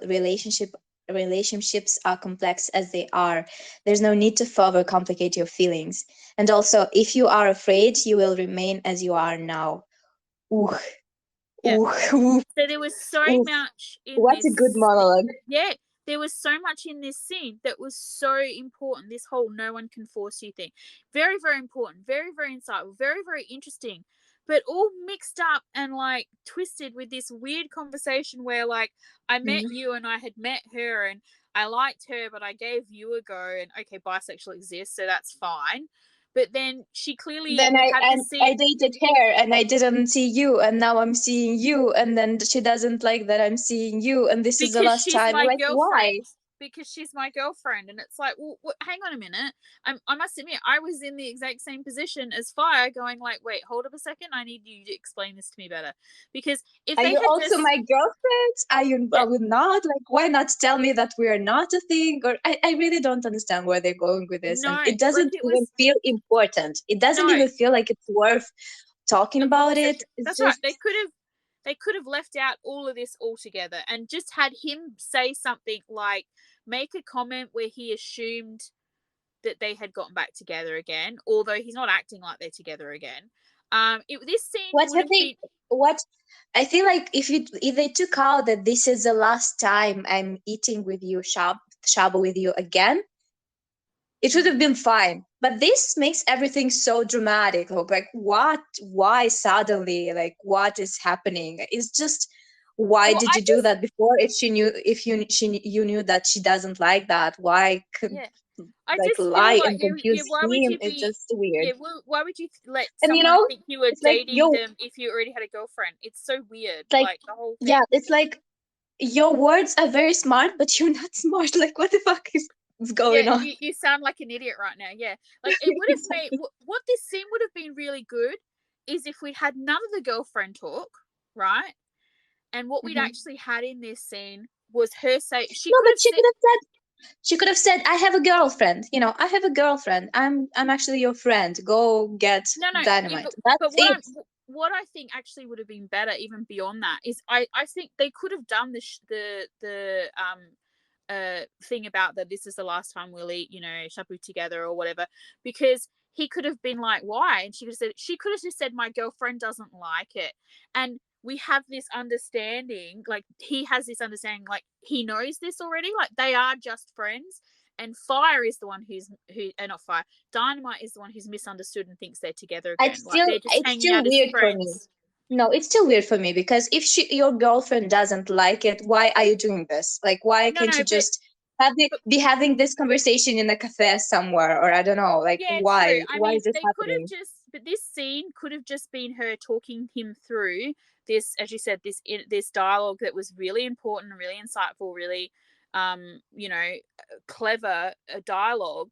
Relationships are complex as they are. There's no need to further complicate your feelings. And also, if you are afraid, you will remain as you are now. Ooh. Yeah. Ooh. So there was so much in What's this. A good monologue. Yeah, there was so much in this scene that was so important. This whole no one can force you thing. Very, very important. Very, very insightful. Very, very interesting. But all mixed up and like twisted with this weird conversation where, like, I met you and I had met her and I liked her, but I gave you a go, and okay, bisexual exists, so that's fine. But then she clearly I dated her and I didn't see you, and now I'm seeing you, and then she doesn't like that I'm seeing you, and this is the last time. Like, why? because she's my girlfriend. And it's like, well, hang on a minute. I must admit, I was in the exact same position as Fire, going like, wait, hold up a second, I need you to explain this to me better. Because if Are they you had also just, my girlfriend? Are you? yeah, Are we not? Like, why not tell me that we are not a thing? Or I really don't understand where they're going with this, no, and it like doesn't it even was, feel important. It doesn't no, even feel like it's worth talking a about it. conversation. It's That's right. just They could have left out all of this altogether and just had him say something like, make a comment where he assumed that they had gotten back together again, although he's not acting like they're together again. This scene what would have have they? been, What I feel like if they took out that this is the last time I'm eating with you, shaba with you again, it would have been fine. But this makes everything so dramatic. Like what? Why suddenly? Like what is happening? It's just why well, did I you do just, that before? If she knew, if you knew that she doesn't like that, why could yeah, I like just feel lie like and confuse why would him? you It's be, just weird. yeah, why would you let And someone think you were it's like dating them if you already had a girlfriend? It's so weird, like like the whole yeah, thing. it's like your words are very smart, but you're not smart. Like what the fuck is Yeah, going on? you sound like an idiot right now. Yeah, like it would have made, Exactly. what this scene would have been really good is if we had none of the girlfriend talk, right? And what we'd Mhm. actually had in this scene was her say, she No, could but have said, she could have said, "I have a girlfriend. You know, I have a girlfriend. I'm actually your friend. Go get no, yeah, dynamite." but That's it. what I think actually would have been better, even beyond that, is I think they could have done the thing about that this is the last time we'll eat, shabu together or whatever, because he could have been like, why? And she could have just said, my girlfriend doesn't like it. And we have this understanding, like he has this understanding, like he knows this already, like they are just friends. And Fire is the one not Fire, Dynamite is the one who's misunderstood and thinks they're together again. Like they're just It's hanging still out as weird for me. friends. No, it's still weird for me because if your girlfriend doesn't like it, why are you doing this? Like, why No, can't no, you just have but be having this conversation in a cafe somewhere, or I don't know, like yeah, true. why? I Why mean, is this they could have happening? just, but this scene could have just been her talking him through this, as you said, this dialogue that was really important, really insightful, really, clever dialogue.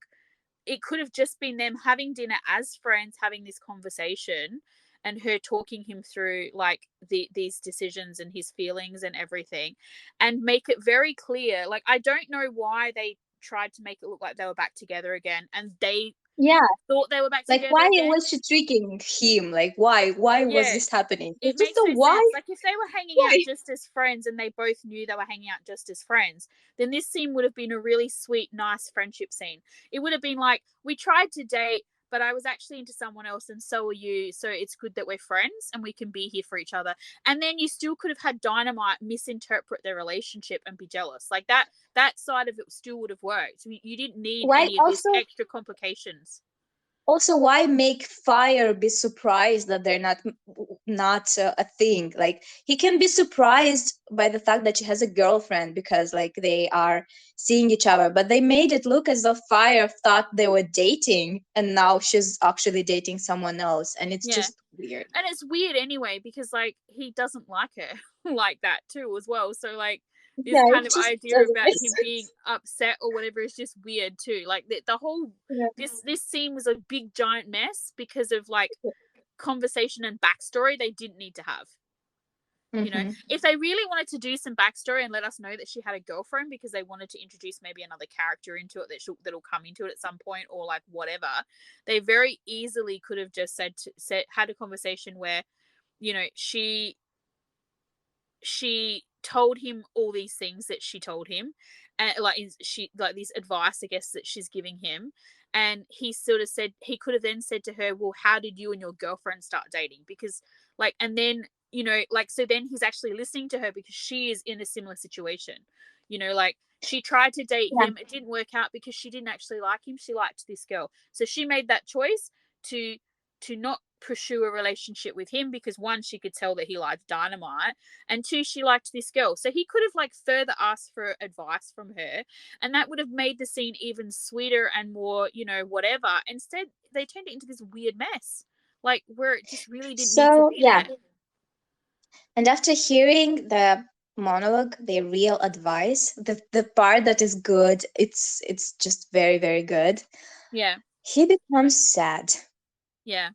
It could have just been them having dinner as friends, having this conversation, and her talking him through like these decisions and his feelings and everything, and make it very clear. Like I don't know why they tried to make it look like they were back together again, and they Yeah, thought they were back like together why again. was she tricking him? Like why? Why was Yeah, this happening? it It's just makes a no why? sense. Like if they were hanging Why? out just as friends and they both knew they were hanging out just as friends, then this scene would have been a really sweet, nice friendship scene. It would have been like, we tried to date, but I was actually into someone else and so are you. So it's good that we're friends and we can be here for each other. And then you still could have had Dynamite misinterpret their relationship and be jealous. Like that side of it still would have worked. You didn't need Why any of this also extra complications. also why make Fire be surprised that they're not a thing? Like he can be surprised by the fact that she has a girlfriend because like they are seeing each other, but they made it look as though Fire thought they were dating and now she's actually dating someone else, and it's Yeah. just weird. And it's weird anyway because like he doesn't like her like that too as well. So like this Yeah, kind it of just idea doesn't about make him being sense. upset or whatever is just weird too. Like the whole Yeah. this scene was a big giant mess because of like conversation and backstory they didn't need to have. Hmm. If they really wanted to do some backstory and let us know that she had a girlfriend because they wanted to introduce maybe another character into it that'll come into it at some point or like whatever, they very easily could have just had a conversation where she told him all these things that she told him, and like she like this advice I guess that she's giving him, and he sort of said he could have then said to her, well, how did you and your girlfriend start dating? Because like, and then like, so then he's actually listening to her because she is in a similar situation. Like she tried to date Yeah. him, it didn't work out because she didn't actually like him, she liked this girl, so she made that choice to not pursue a relationship with him because one, she could tell that he liked Dynamite, and two, she liked this girl. So he could have like further asked for advice from her, and that would have made the scene even sweeter and more, whatever. Instead, they turned it into this weird mess, like where it just really didn't need to So be yeah, there. and after hearing the monologue, their real advice, the part that is good, it's just very, very good. Yeah. He becomes sad. Yeah.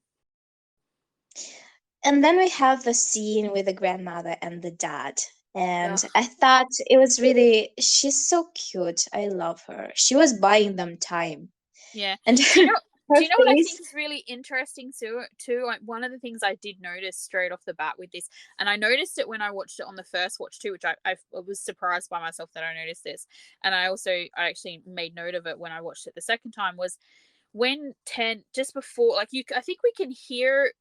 And then we have the scene with the grandmother and the dad. And Ugh. I thought it was really, she's so cute. I love her. She was buying them time. Yeah. And Do you know her what I think face, is really interesting too? Like, one of the things I did notice straight off the bat with this, and I noticed it when I watched it on the first watch too, which I was surprised by myself that I noticed this, and I actually made note of it when I watched it the second time, was when Ten, just before, like, you, I think we can hear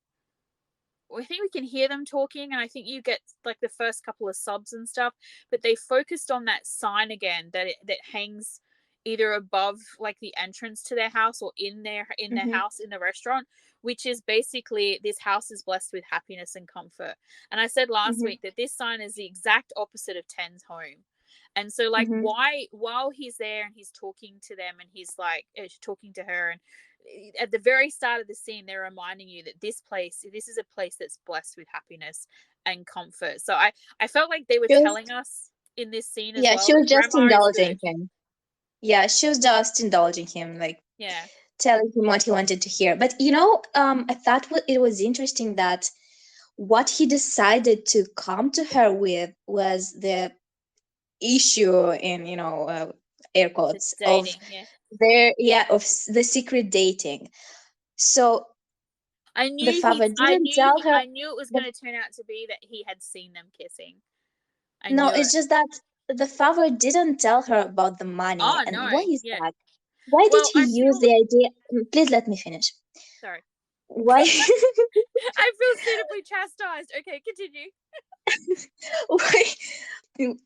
them talking, and I think you get like the first couple of subs and stuff, but they focused on that sign again that hangs either above like the entrance to their house or in their mhm, house in the restaurant, which is basically, this house is blessed with happiness and comfort. And I said last mhm, week that this sign is the exact opposite of Ten's home. And so, like, mhm. why, while he's there and he's talking to them and he's like talking to her, and at the very start of the scene they're reminding you that this is a place that's blessed with happiness and comfort. So I felt like they were She was, telling us in this scene as yeah, well she was that just grandma is indulging good. him. Yeah, she was just indulging him, like Yeah. telling him what he wanted to hear. But I thought it was interesting that what he decided to come to her with was the issue in, air The quotes, of dating, yeah. the secret dating. So I the knew father didn't tell her. I knew it was The, going to turn out to be that he had seen them kissing. I no, knew it's it. just that the father didn't tell her about the money. Oh And no. why is Yeah. that? Why did Well, he I use feel, the idea? Please let me finish. sorry. Why? I feel suitably chastised. Okay, continue. why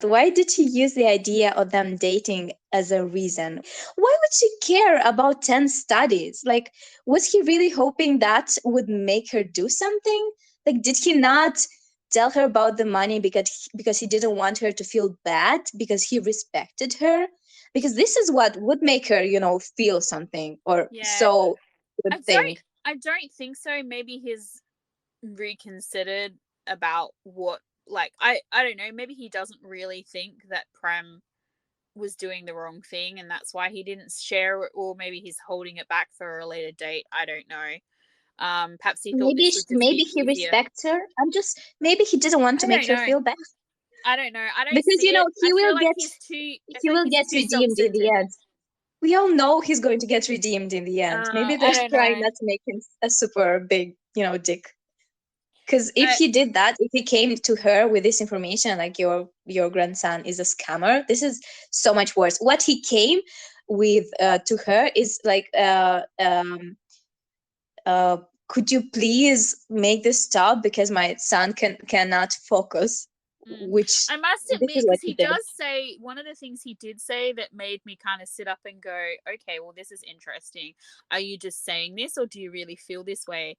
why did he use the idea of them dating as a reason? Why would she care about 10 studies? Like, was he really hoping that would make her do something? Like, did he not tell her about the money because he didn't want her to feel bad, because he respected her? Because this is what would make her, feel something, or Yeah. so would I don't think. I don't think so. Maybe he's reconsidered about what, like, I don't know, maybe he doesn't really think that Prem was doing the wrong thing and that's why he didn't share it, or maybe he's holding it back for a later date. I don't know. Perhaps he thought Maybe this would just maybe be he easier. respects her. Maybe he didn't want I to make don't her know. feel bad, I don't know. I don't because see it. he will get I he feel like will he's get too redeemed in the self-centered. end. We all know he's going to get redeemed in the end. Maybe they're I don't trying know. not to make him a super big, dick. Because if I he did that, if he came to her with this information, like your grandson is a scammer, this is so much worse. What he came with to her is like, uh, could you please make this stop because my son cannot focus, Mm. which I must this admit, is what because he he did. does say, one of the things he did say that made me kind of sit up and go, okay, well, this is interesting. Are you just saying this, or do you really feel this way?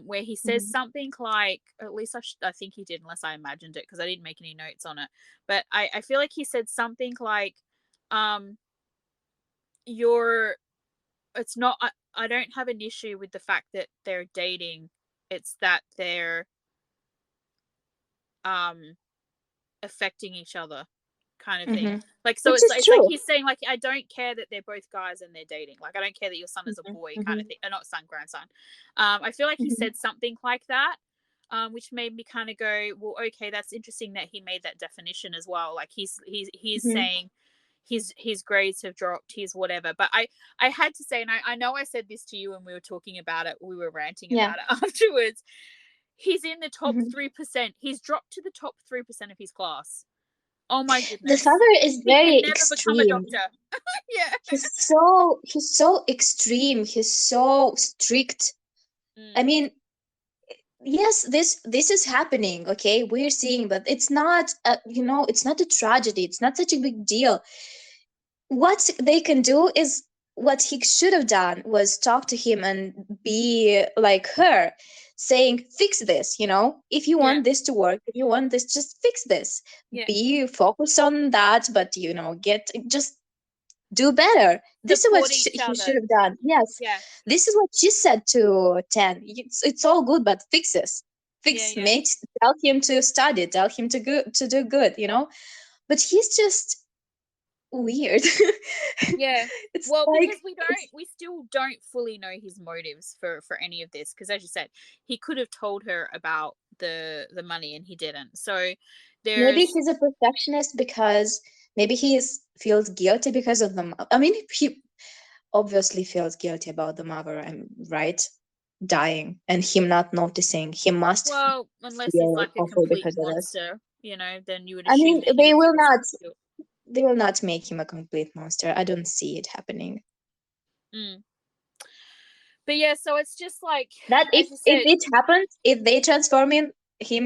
Where he says Mhm. something like, at least I think he did, unless I imagined it because I didn't make any notes on it. But I feel like he said something like, um, you're, it's not, I don't have an issue with the fact that they're dating. It's that they're um affecting each other, kind of thing. Mhm. Like, so Which is it's like true. he's saying, like, I don't care that they're both guys and they're dating. Like, I don't care that your son is a Mhm. boy, kind of Mhm. thing. Not son, grandson. I feel like he Mhm. said something like that, which made me kind of go, well, okay, that's interesting that he made that definition as well. Like, he's Mhm. saying his grades have dropped, his whatever. But I had to say, and I know I said this to you when we were talking about it, we were ranting Yeah. about it afterwards. He's in the top Mhm. 3%. He's dropped to the top 3% of his class. Oh my The goodness. father is He can very never become a extreme. doctor. Yeah. He's so extreme. He's so strict. I Mm, mean, yes, this is happening. Okay, we're seeing, but it's not. It's not a tragedy. It's not such a big deal. What they can do is, what he should have done was talk to him and be like her, saying, fix this. If you yeah. want this to work, if you want this, just fix this. Yeah. Be focused on that, but get just do better. This is what Support each he should other. have done. Yes, Yeah. this is what she said to 10. It's all good, but fix this. fix me, tell him to study, tell him to do good, but he's just weird. Yeah. It's Well, like because we still don't fully know his motives for any of this. Because as you said, he could have told her about the money and he didn't. So maybe there's he's a perfectionist because maybe feels guilty because of I mean, he obviously feels guilty about the mother, right, dying, and him not noticing. He must well, unless he's feel like a awful complete because of this. monster, then you would I assume mean, that he would feel guilt. they will not make him a complete monster. I don't see it happening. Mm. But yeah, so it's just like, That as you if said, it happens, if they transform him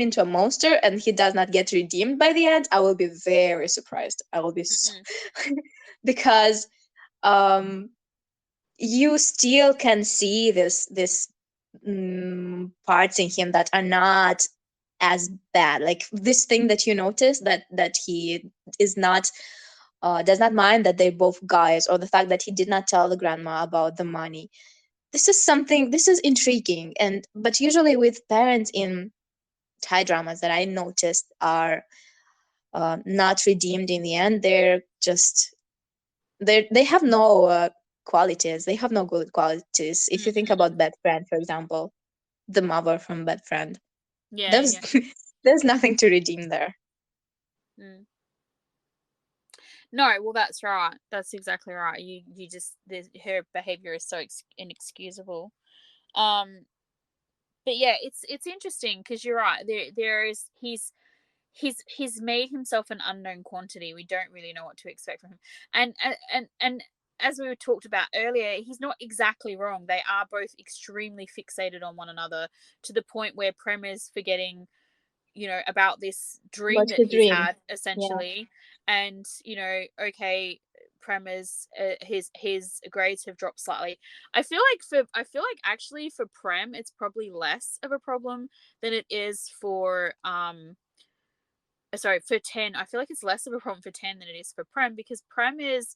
into a monster and he does not get redeemed by the end, I will be very surprised. I will be so mm-mm, because um you still can see this parts in him that are not as bad, like this thing that you notice, that he is not does not mind that they're both guys, or the fact that he did not tell the grandma about the money. This is intriguing. And but usually with parents in Thai dramas that I noticed are not redeemed in the end. They're just they have no qualities. They have no good qualities. If you think mm-mm. about Bad Friend, for example, the mother from Bad Friend, Yeah, there's yeah. there's nothing to redeem there. Mm. No, well, that's right. That's exactly right. You just her behavior is so inexcusable. Um, but yeah, it's interesting because you're right. There is he's made himself an unknown quantity. We don't really know what to expect from him, and as we were talked about earlier, he's not exactly wrong. They are both extremely fixated on one another to the point where Prem is forgetting about this dream But that his he's dream, had yeah. essentially. And okay, Prem's his grades have dropped slightly. I feel like actually for Prem it's probably less of a problem than it is for sorry, for 10. I feel like it's less of a problem for 10 than it is for Prem, because Prem has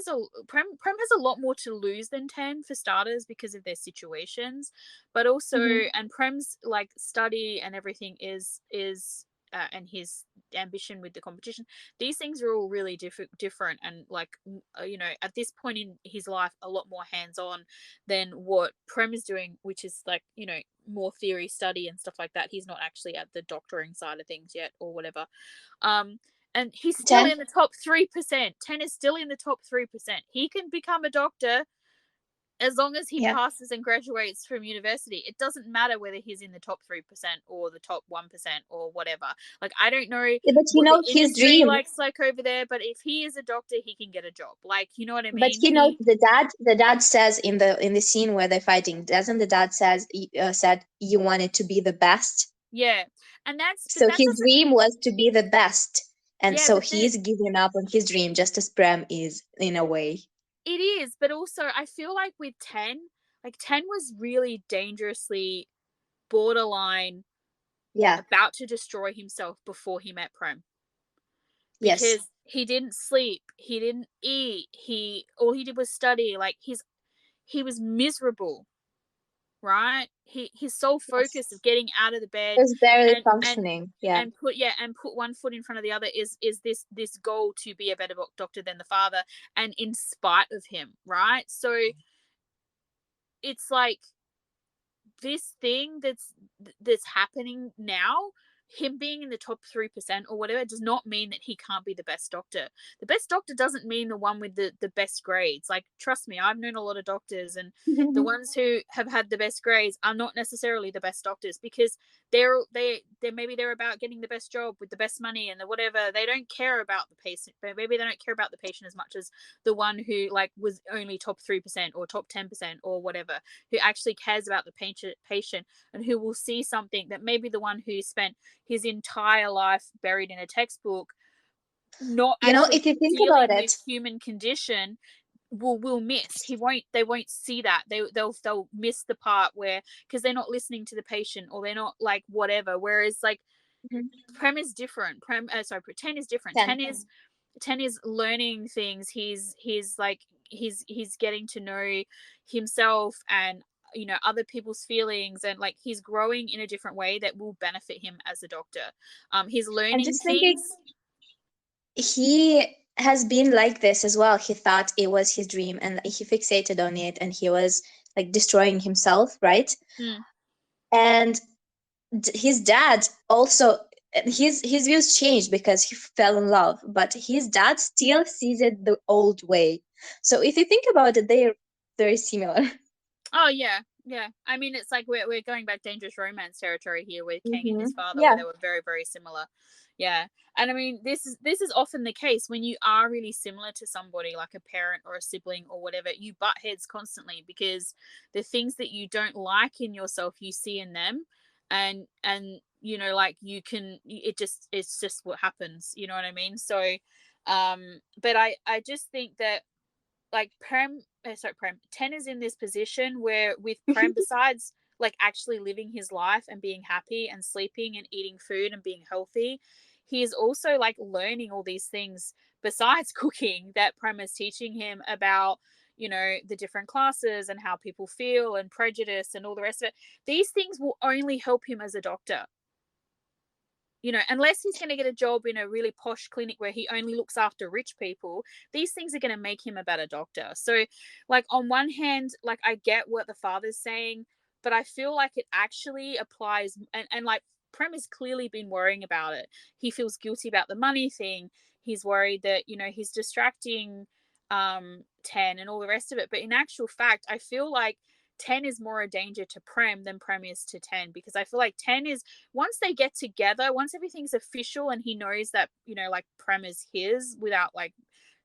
a lot more to lose than 10, for starters, because of their situations, but also, Hmm. and Prem's like study and everything is and his ambition with the competition, these things are all really different, and like at this point in his life a lot more hands on than what Prem is doing, which is like more theory study and stuff like that. He's not actually at the doctoring side of things yet, or whatever. um and he's still 10. in the top 3%. 10 is still in the top 3%. He can become a doctor as long as he Yeah. passes and graduates from university. It doesn't matter whether he's in the top 3% or the top 1% or whatever. Like, I don't know Yeah, but what the his industry dream. likes like over there, but if he is a doctor, he can get a job. Like, you know what I But mean? the dad says in the scene where they're fighting, doesn't the dad said you wanted to be the best? Yeah. But So that his doesn't, dream was to be the best. And yeah, so but then he's giving up on his dream just as Prem is, in a way. it is, but also I feel like with 10, like 10 was really dangerously borderline Yeah. about to destroy himself before he met Prem, Yes. because he didn't sleep, he didn't eat, he all he did was study. Like, he was miserable, right? His sole focus of Yes. getting out of the bed It's barely and functioning. Yeah. put one foot in front of the other is this goal to be a better doctor than the father, and in spite of him, right? So it's like, this thing that's happening now, him being in the top 3% or whatever, does not mean that he can't be the best doctor. The best doctor doesn't mean the one with the best grades. Like, trust me, I've known a lot of doctors, and the ones who have had the best grades are not necessarily the best doctors, because they maybe they're about getting the best job with the best money and the whatever. They don't care about the patient. Maybe they don't care about the patient as much as the one who like was only top 3% or top 10% or whatever, who actually cares about the patient, and who will see something that maybe the one who spent his entire life buried in a textbook, not actually If you think about dealing with it, human condition, will miss. They won't see that. They'll miss the part where, because they're not listening to the patient, or they're not like whatever. Whereas like mhm, Prem is different. 10 is different. 10. 10 is learning things. He's getting to know himself, and other people's feelings, and like he's growing in a different way that will benefit him as a doctor. He's I'm learning just thinking things. he has been like this as well. He thought it was his dream and he fixated on it and he was like destroying himself, right? Mm. And his dad also, his views changed because he fell in love, but his dad still sees it the old way. So if you think about it, they're very similar. Oh yeah, yeah. I mean, it's like we're going back dangerous romance territory here with Kang and his father, where Yeah. they were very very similar. Yeah, and I mean, this is often the case when you are really similar to somebody, like a parent or a sibling or whatever. You butt heads constantly because the things that you don't like in yourself, you see in them, and like it's just what happens. You know what I mean? So, but I just think that like Prem 10 is in this position where with Prem, besides like actually living his life and being happy and sleeping and eating food and being healthy, he is also like learning all these things besides cooking that Prem is teaching him about, the different classes and how people feel and prejudice and all the rest of it. These things will only help him as a doctor. Unless he's going to get a job in a really posh clinic where he only looks after rich people, these things are going to make him a better doctor. So, like, on one hand, like, I get what the father's saying, but I feel like it actually applies. And like, Prem has clearly been worrying about it. He feels guilty about the money thing. He's worried that, he's distracting 10 and all the rest of it. But in actual fact, I feel like 10 is more a danger to Prem than Prem is to 10, because I feel like 10 is, once they get together, once everything's official and he knows that, like Prem is his without like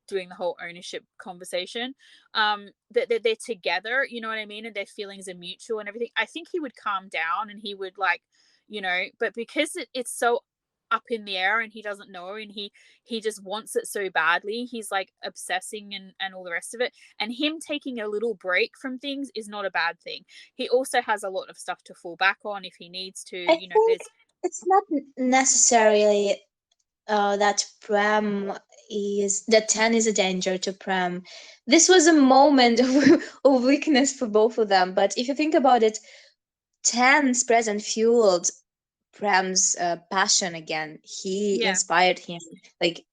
doing the whole ownership conversation, that they're together, you know what I mean? And their feelings are mutual and everything. I think he would calm down and he would like, but because it's so up in the air and he doesn't know, and he just wants it so badly, he's like obsessing and all the rest of it. And him taking a little break from things is not a bad thing. He also has a lot of stuff to fall back on if he needs to, I think there's it's not necessarily that Prem is that 10 is a danger to Prem. This was a moment of weakness for both of them. But if you think about it, 10's present fueled Prem's passion again. He yeah. inspired him. Like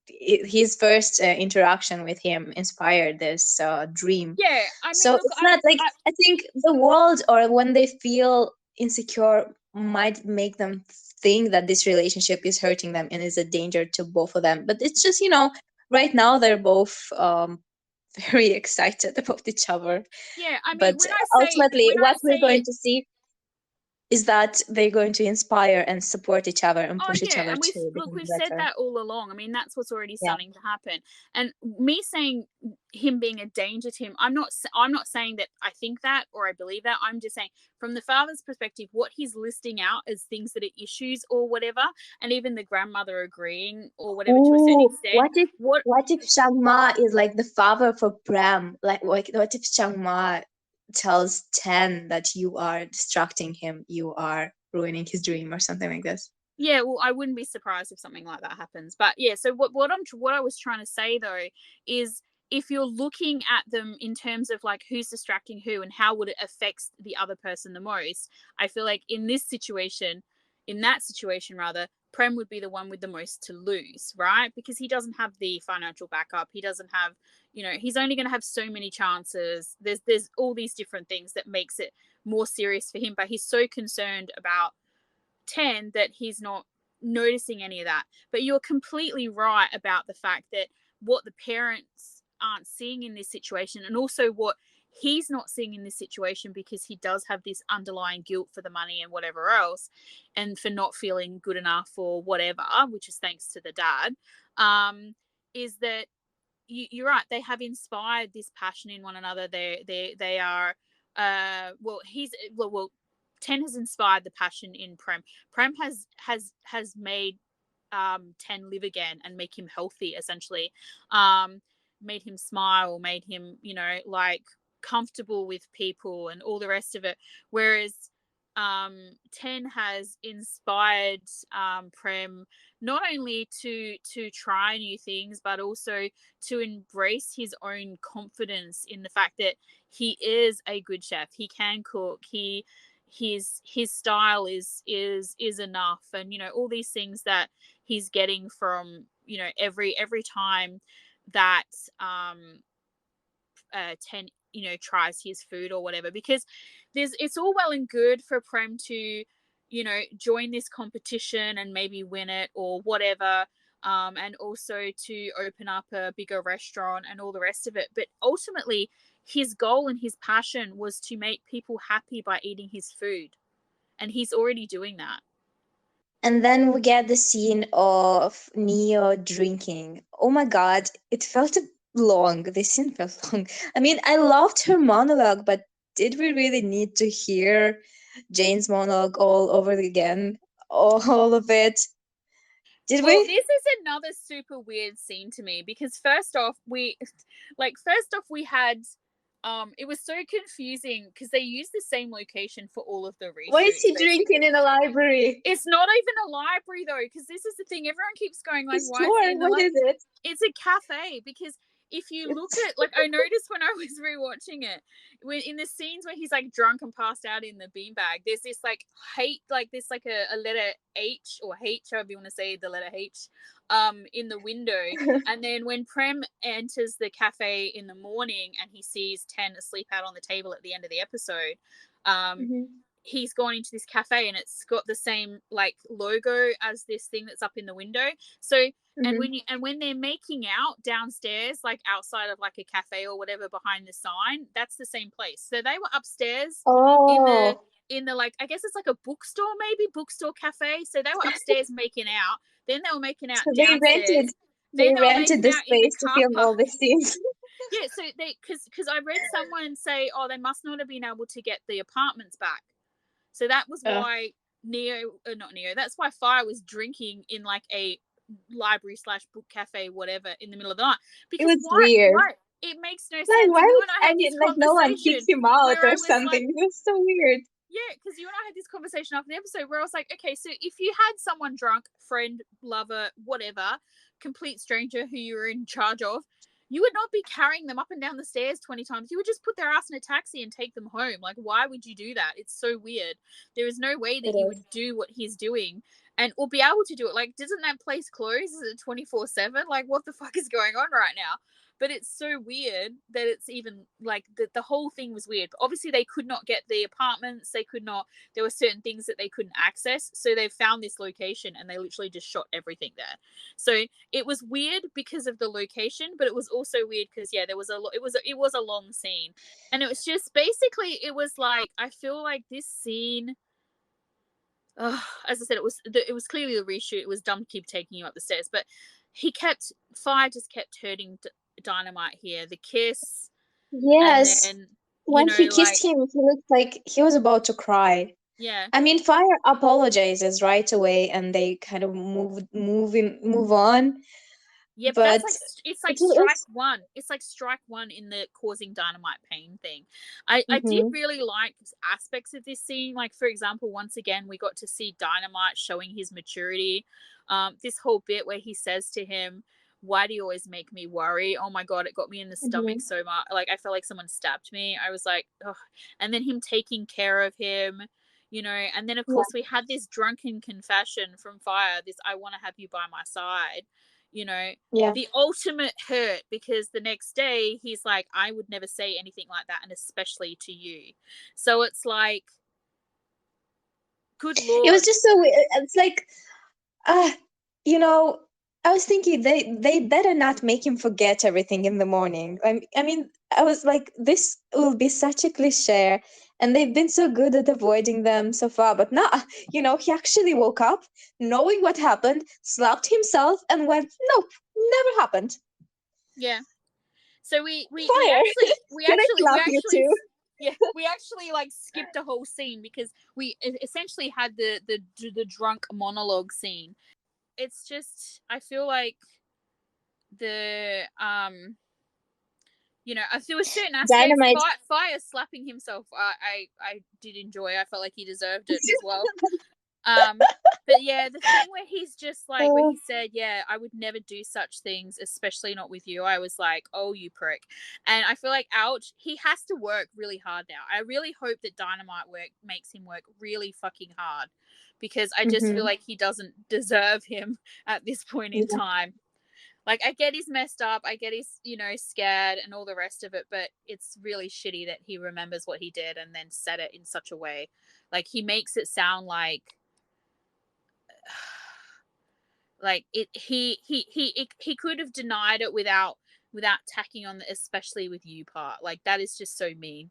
his first interaction with him inspired this dream. Yeah, I mean, So look, it's not like, I think the world, or when they feel insecure, might make them think that this relationship is hurting them and is a danger to both of them. But it's just, right now they're both very excited about each other. yeah, I mean, But ultimately, when I what say we're going it, to see is that they're going to inspire and support each other and oh push each yeah, other and to we've become said better. that all along. I mean, that's what's already Yeah. starting to happen. And me saying him being a danger to him, I'm not saying that I think that or I believe that. I'm just saying from the father's perspective, what he's listing out as things that are issues or whatever, and even the grandmother agreeing or whatever to a certain Ooh, extent. What what if Shangma is like the father for Prem? Like what if Shangma tells Ten that you are distracting him, you are ruining his dream or something like this? Yeah, well, I wouldn't be surprised if something like that happens. But yeah, so what I was trying to say though is, if you're looking at them in terms of like who's distracting who and how would it affect the other person the most, I feel like in that situation rather, Prem would be the one with the most to lose, right? Because he doesn't have the financial backup. He doesn't have, he's only going to have so many chances. There's all these different things that makes it more serious for him, but he's so concerned about 10 that he's not noticing any of that. But you're completely right about the fact that what the parents aren't seeing in this situation, and also what he's not seeing in this situation, because he does have this underlying guilt for the money and whatever else, and for not feeling good enough or whatever, which is thanks to the dad, is that you're right, they have inspired this passion in one another. They are well 10 has inspired the passion in Prem has made 10 live again and make him healthy, essentially. Made him smile, made him, like, comfortable with people and all the rest of it. Whereas Ten has inspired Prem not only to try new things, but also to embrace his own confidence in the fact that he is a good chef. He can cook. His style is enough, and all these things that he's getting from every time that um 10 tries his food or whatever, because it's all well and good for Prem to join this competition and maybe win it or whatever, and also to open up a bigger restaurant and all the rest of it, but ultimately his goal and his passion was to make people happy by eating his food, and he's already doing that. And then we get the scene of Neo drinking. Oh my god, it felt long. This scene felt long. I mean, I loved her monologue, but did we really need to hear Jane's monologue all over again? All of it? Did Well, we? this is another super weird scene to me, because first off we had it was so confusing because they used the same location for all of the Why is reshoots he drinking basically. in a library? It's not even a library though, because this is the thing. Everyone keeps going A like, why is it store? in the What is it? It's a cafe, because if you look It's at, like, I noticed when I was rewatching it, when in the scenes where he's like drunk and passed out in the beanbag, there's this like hate, like this like a letter H or H, however you want to say the letter H, in the window. And then when Prem enters the cafe in the morning and he sees 10 asleep out on the table at the end of the episode, um, Mhm. he's gone into this cafe and it's got the same like logo as this thing that's up in the window. So Mhm. when they're making out downstairs, like outside of like a cafe or whatever behind the sign, that's the same place. So they were upstairs in the Oh, like, I guess it's like a bookstore, maybe bookstore cafe. So they were upstairs making out, then they were making out so downstairs, they then they were rented making the out in the space to car film park. all these scenes. Yeah, so they, because I read someone say, oh, they must not have been able to get the apartments back, so that was why not Neo. That's why Fire was drinking in like a library slash book cafe, whatever, in the middle of the night. It Because was why? weird. Why? It makes no Like, sense. why And you would and I had this like no one kick conversation him out where or I was something? like, It was so weird. yeah, because you and I had this conversation after the episode where I was like, okay, so if you had someone drunk, friend, lover, whatever, complete stranger who you were in charge of, you would not be carrying them up and down the stairs 20 times. You would just put their ass in a taxi and take them home. Like, why would you do that? It's so weird. There is no way It that you is. would do what he's doing and or be able to do it. Like, doesn't that place close? Is it 24/7? Like, what the fuck is going on right now? But it's so weird that it's even like the whole thing was weird. But obviously they could not get the apartments, they could not, there were certain things that they couldn't access, so they found this location and they literally just shot everything there. So it was weird because of the location, but it was also weird because yeah, there was it was a long scene, and it was just basically, it was like, I feel like this scene, as I said, it was clearly a reshoot. It was dumb to keep taking you up the stairs, but Fire just kept hurting Dynamite here. The kiss, and Yes. then When he like, kissed him, he looked like he was about to cry. yeah, I mean, Fire apologizes right away, and they kind of move on. yeah, but that's But like, it's like it strike was. one. It's like strike one in the causing Dynamite pain thing. I did Mm-hmm. really like aspects of this scene. Like, for example, once again, we got to see Dynamite showing his maturity. This whole bit where he says to him, "Why do you always make me worry?" Oh my god, it got me in the stomach Mm-hmm. so much. Like, I felt like someone stabbed me. I was like, ugh. And then him taking care of him. And then of Yeah. course we had this drunken confession from Fire, this "I want to have you by my side," you know Yeah. the ultimate hurt, because the next day he's like, "I would never say anything like that, and especially to you." So it's like, good It was lord. just so. It's like, uh, you know, I was thinking they better not make him forget everything in the morning. I mean, I was like, this will be such a cliche, and they've been so good at avoiding them so far. But nah, he actually woke up knowing what happened, slapped himself, and went, "Nope, never happened." Yeah, so we Fire! actually Can I slap you too? yeah, we actually like skipped a whole scene because we essentially had the drunk monologue scene. It's just, I feel like the You know, there were certain aspects, Dynamite. Fire slapping himself, I did enjoy. I felt like he deserved it as well. But yeah, the thing where he's just like, where Uh, he said, yeah, I would never do such things, especially not with you. I was like, oh, you prick. And I feel like, ouch, he has to work really hard now. I really hope that Dynamite work makes him work really fucking hard, because I just feel mhm. like he doesn't deserve him at this point in Yeah. time. Like, I get he's messed up, I get he's, you know, scared and all the rest of it, but it's really shitty that he remembers what he did and then said it in such a way. Like, he makes it sound like it he could have denied it without tacking on the especially with you part. Like, that is just so mean.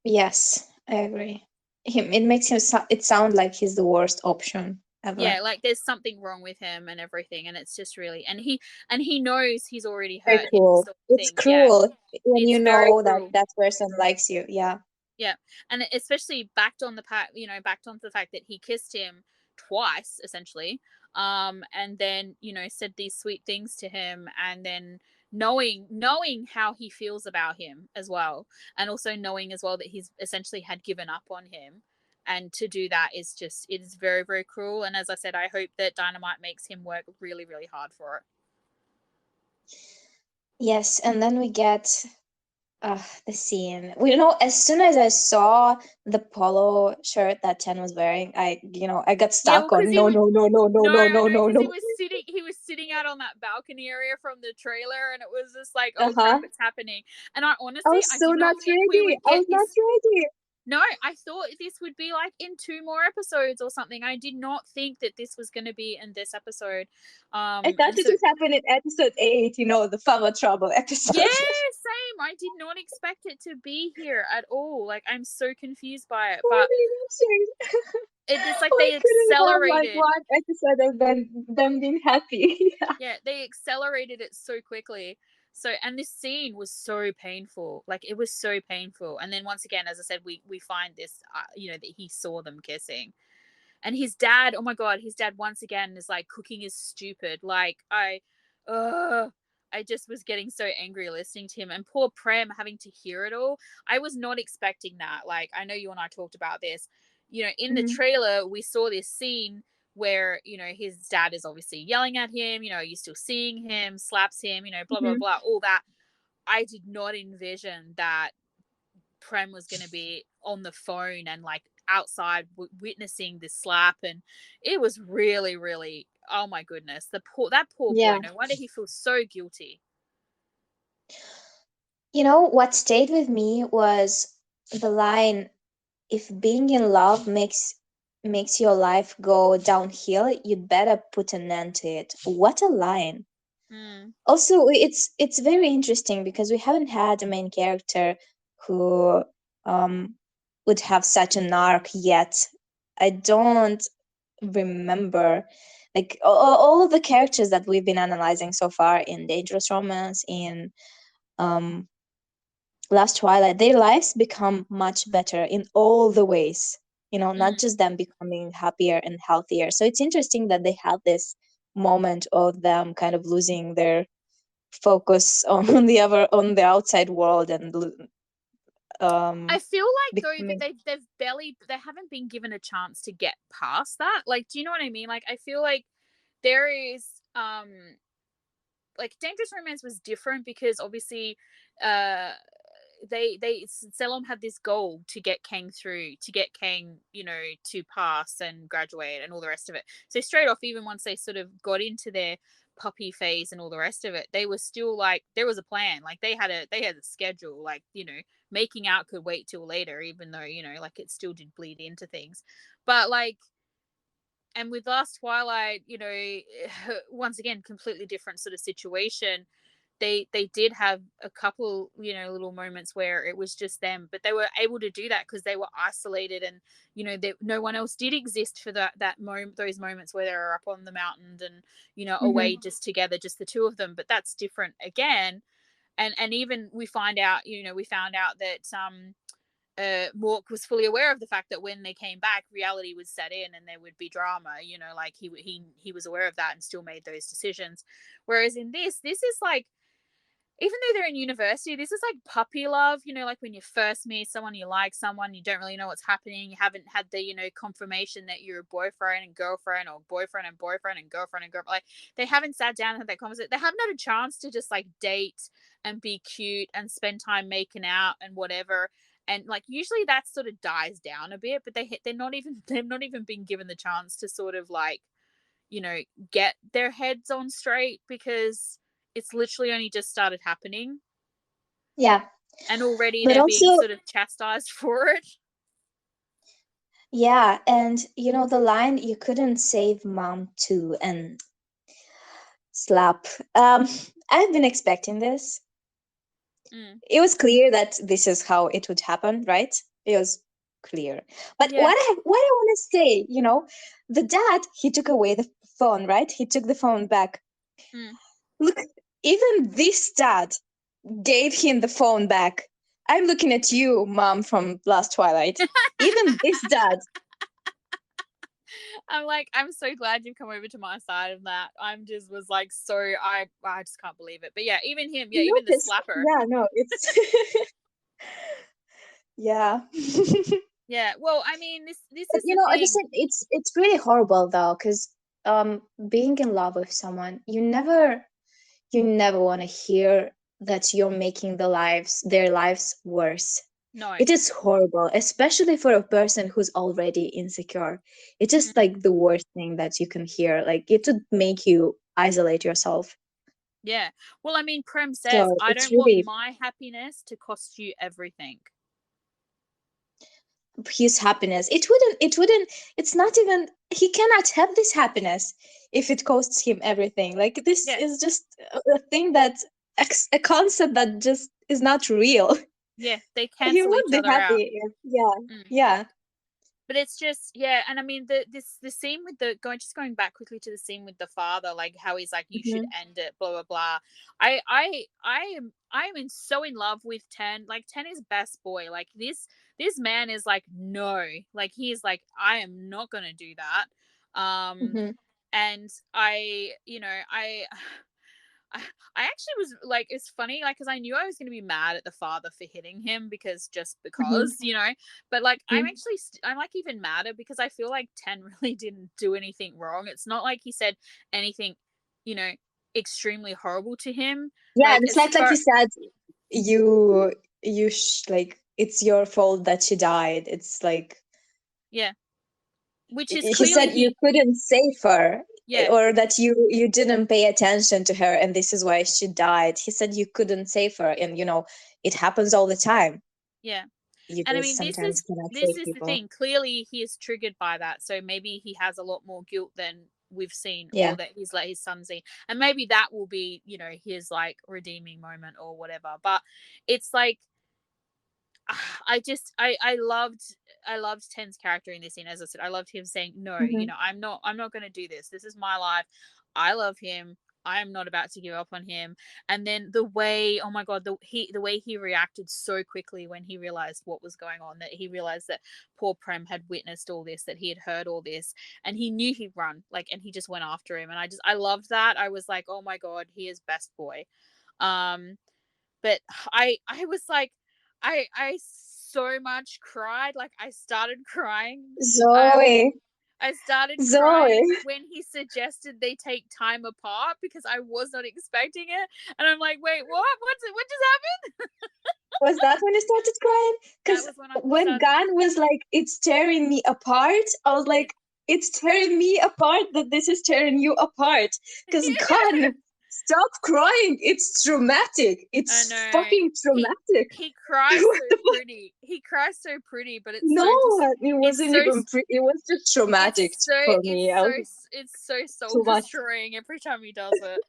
Yes, I agree. It makes him it sound like he's the worst option Yeah, ever. like there's something wrong with him and everything, and it's just really, and he knows he's already Very hurt him, cruel. sort of It's thing. Yeah, cruel when it's you very know that cruel. that person likes you. Yeah. Yeah, and especially backed on the fact, you know, backed onto the fact that he kissed him twice, essentially, and then, you know, said these sweet things to him, and then knowing how he feels about him as well, and also knowing as well that he's essentially had given up on him, and to do that is just, it is very, very cruel. And as I said, I hope that Dynamite makes him work really, really hard for it. Yes, and then we get the scene. We know as soon as I saw the polo shirt that Chen was wearing, I got Yeah, well, stuck because on he no, was, no, no, no, no, no, no, I no, know, no, because no. he was sitting out on that balcony area from the trailer, and it was just like, oh Uh-huh. crap, it's happening. And I I honestly, was I so did not not think we ready. would I get was not this. ready. No, I thought this would be like in 2 more episodes or something. I did not think that this was going to be in this episode. I thought And it so, would happen in episode 8, the Fama Trouble yeah, episode. same. I did not expect it to be here at all. Like, I'm so confused by it, Oh but my goodness. it's like Why they couldn't have like accelerated. one episode of them being happy? Yeah. Yeah, they accelerated it so quickly. So, and this scene was so painful. Like, it was so painful. And then once again, as I said, we find this, you know, that he saw them kissing. And his dad, oh my god, his dad once again is like, cooking is stupid. Like, I just was getting so angry listening to him, and poor Prem having to hear it all. I was not expecting that. Like, I know you and I talked about this. You know, in the Mhm. trailer, we saw this scene where, you know, his dad is obviously yelling at him, you know, you're still seeing him, slaps him, you know, blah, blah, Mhm. blah, all that. I did not envision that Prem was going to be on the phone and like outside witnessing this slap. And it was really, really, oh my goodness, that poor boy. Yeah. No wonder he feels so guilty. What stayed with me was the line, if being in love makes your life go downhill, you'd better put an end to it. What a line. Mm, Also, it's very interesting because we haven't had a main character who um would have such an arc yet. I don't remember, like, all of the characters that we've been analyzing so far in Dangerous Romance, in um Last Twilight, their lives become much better in all the ways, not mm. just them becoming happier and healthier. So it's interesting that they had this moment of them kind of losing their focus on the outside world, and I feel like though becoming. they haven't been given a chance to get past that. Like, do you know what I mean? Like, I feel like there is like Dangerous Romance was different because obviously uh they Selom had this goal to get Kang through, to get Kang, you know, to pass and graduate and all the rest of it. So straight off, even once they sort of got into their puppy phase and all the rest of it, they were still like, there was a plan. Like, they had a schedule. Like, you know, making out could wait till later, even though, you know, like, it still did bleed into things. But like, and with Last Twilight, you know, once again, completely different sort of situation. They did have a couple, you know, little moments where it was just them, but they were able to do that because they were isolated, and you know, no one else did exist for that moment, those moments where they were up on the mountain and, you know, Mhm. away just together, just the two of them. But that's different again. And even we found out that Mork was fully aware of the fact that when they came back, reality would set in and there would be drama. You know, like he was aware of that and still made those decisions. Whereas in this is like, even though they're in university, this is like puppy love, you know, like when you first meet someone, you like someone, you don't really know what's happening, you haven't had the, you know, confirmation that you're a boyfriend and girlfriend, or boyfriend and boyfriend and girlfriend and girlfriend. Like, they haven't sat down and had that conversation. They haven't had a chance to just like date and be cute and spend time making out and whatever. And like usually that sort of dies down a bit, but they're not even they've not even been given the chance to sort of like, you know, get their heads on straight, because it's literally only just started happening, Yeah. and already But they're being also, sort of chastised for it. yeah, and you know the line, "You couldn't save mom too," and slap. I've been expecting this. Mm. It was clear that this is how it would happen, right? It was clear. But Yeah. what I want to say, you know, the dad, he took away the phone, right? He took the phone back. Mm. Look, even this dad gave him the phone back. I'm looking at you, mom from last Twilight. Even this dad, I'm like, I'm so glad you've come over to my side of that. I'm just was like, so I just can't believe it. But yeah, even him, yeah, even the notice. slapper. Yeah, no, it's yeah. Yeah. Well, I mean, this But is you the know, at the thing. same, it's really horrible though, because being in love with someone, you never want to hear that you're making their lives worse. No. It is horrible, especially for a person who's already insecure. It's just Mm. like the worst thing that you can hear. Like it would make you isolate yourself. Yeah. Well, I mean, Prem says, So I it's don't want really my happiness to cost you everything. his happiness. It wouldn't, it's not even, he cannot have this happiness if it costs him everything. Like this Yeah. is just a thing that, a concept that just is not real. Yeah. They He cancel won't each be other out. happy if, yeah, Mm. yeah. But it's just, yeah, and I mean the scene with going back quickly to the scene with the father, like how he's like, you should Hmm. end it, blah blah blah. I am so in love with Ten. Like, Ten is best boy. Like, this man is like, no, like he's like, I am not gonna do that. Hmm. And I, you know, I I actually was like, it's funny, like, because I knew I was going to be mad at the father for hitting him, because just Hmm. because, you know, but like, I'm Hmm. actually, I'm like even madder because I feel like Ten really didn't do anything wrong. It's not like he said anything, you know, extremely horrible to him. Yeah, Like, and it's as not like he far, said, like it's your fault that she died. It's like yeah, which is he clearly said you he, couldn't save her, yeah, or that you didn't pay attention to her and this is why she died. He said you couldn't save her, and you know it happens all the time. yeah. You And I just mean, sometimes cannot this save is the people. thing. Clearly, he is triggered by that. So maybe he has a lot more guilt than we've seen, Yeah. or that he's let his son see. And maybe that will be, you know, his like redeeming moment or whatever. But it's like, I loved Ten's character in this scene. As I said, I loved him saying, no, you Hmm. know, I'm not going to do this. This is my life. I love him. I am not about to give up on him. And then the way, oh my god, the way he reacted so quickly when he realized what was going on, that he realized that poor Prem had witnessed all this, that he had heard all this, and he knew he'd run, like, and he just went after him. And I loved that. I was like, oh my god, he is best boy. Um, but I was like, I so much cried. Like, I started crying. Um, Zoe, I started Zoe, crying when he suggested they take time apart, because I was not expecting it. And I'm like, wait, what just happened? was that when you started crying? That Because was when I when started. Gan was like, it's tearing me apart, I was Yeah. like, it's tearing me apart that this is tearing you apart. Because Gan, stop crying. It's traumatic. I It's know. fucking He traumatic. he cries What so the fuck? pretty. He cries so pretty, but it's No, so just it it's wasn't so even it was just traumatic it's so for it's me. I so was it's so soul too much. destroying every time he does it.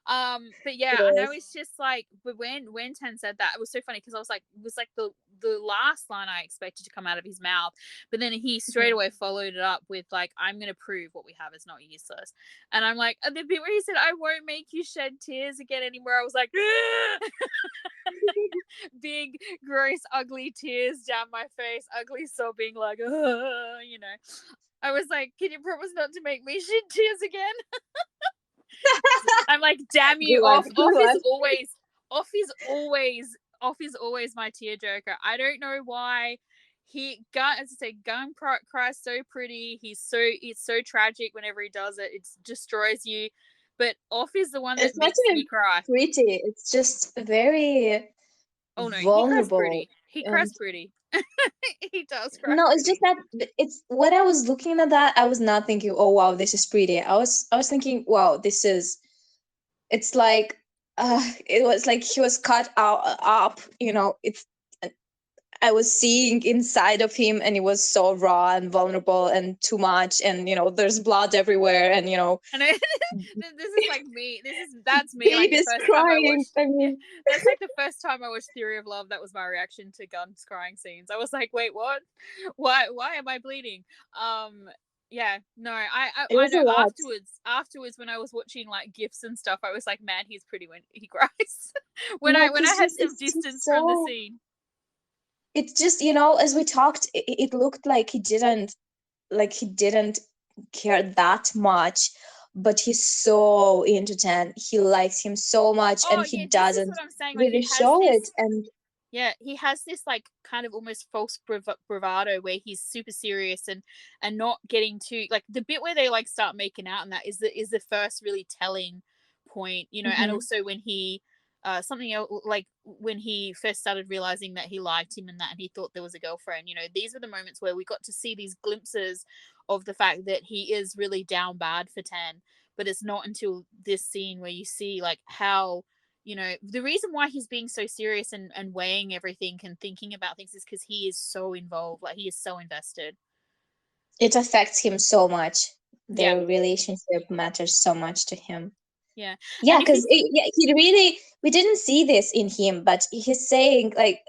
But It yeah, I know, is. it's just like, but when Ten said that, it was so funny, because I was like, it was like the last line I expected to come out of his mouth, but then he straight Mhm. away followed it up with like, I'm gonna prove what we have is not useless. And I'm like, and the bit where he said, I won't make you shed tears again anymore, I was like, big, gross, ugly tears down my face, ugly sobbing, like, you know. I was like, can you promise not to make me shed tears again? I'm like, damn Go you, on, off. go Off is on. always Off is always my tearjerker. I don't know why. Gun, as I say, Gun cries so pretty. It's so tragic whenever he does it. It destroys you. But Off is the one that It's not makes even me cry. pretty. It's just very Oh no, he cries vulnerable. pretty. He And cries pretty. He does cry no, it's just pretty. that it's when I was looking at that, I was not thinking, "Oh wow, this is pretty." I was thinking, "Wow, this is." It's like, it was like he was cut out up. It's I was seeing inside of him, and it was so raw and vulnerable and too much, and there's blood everywhere, and And this is like me. That's me. Like the babies first time I crying. watched, I yeah, mean, that's like the first time I watched Theory of Love. That was my reaction to Gun's crying scenes. I was like, wait, what? Why am I bleeding? Yeah, no, it I was a know. lot. Afterwards, when I was watching like gifs and stuff, I was like, man, he's pretty when he cries. when No, I because had just some it's just distance from the so. scene. It's just as we talked, it looked like he didn't care that much, but he's so into Tan. He likes him so much, Oh and he yeah, this is doesn't what I'm saying. Like really he has show it. this. And Yeah, he has this like kind of almost false bravado where he's super serious and not getting too like the bit where they like start making out, and that is the first really telling point, and Mhm. also when he something else like when he first started realizing that he liked him and that and he thought there was a girlfriend, these were the moments where we got to see these glimpses of the fact that he is really down bad for Tan. But it's not until this scene where you see like how the reason why he's being so serious and weighing everything and thinking about things is because he is so involved, like he is so invested. It affects him so much. Yeah, Their relationship matters so much to him. yeah. Yeah, And if you because yeah, we didn't see this in him, but he's saying like,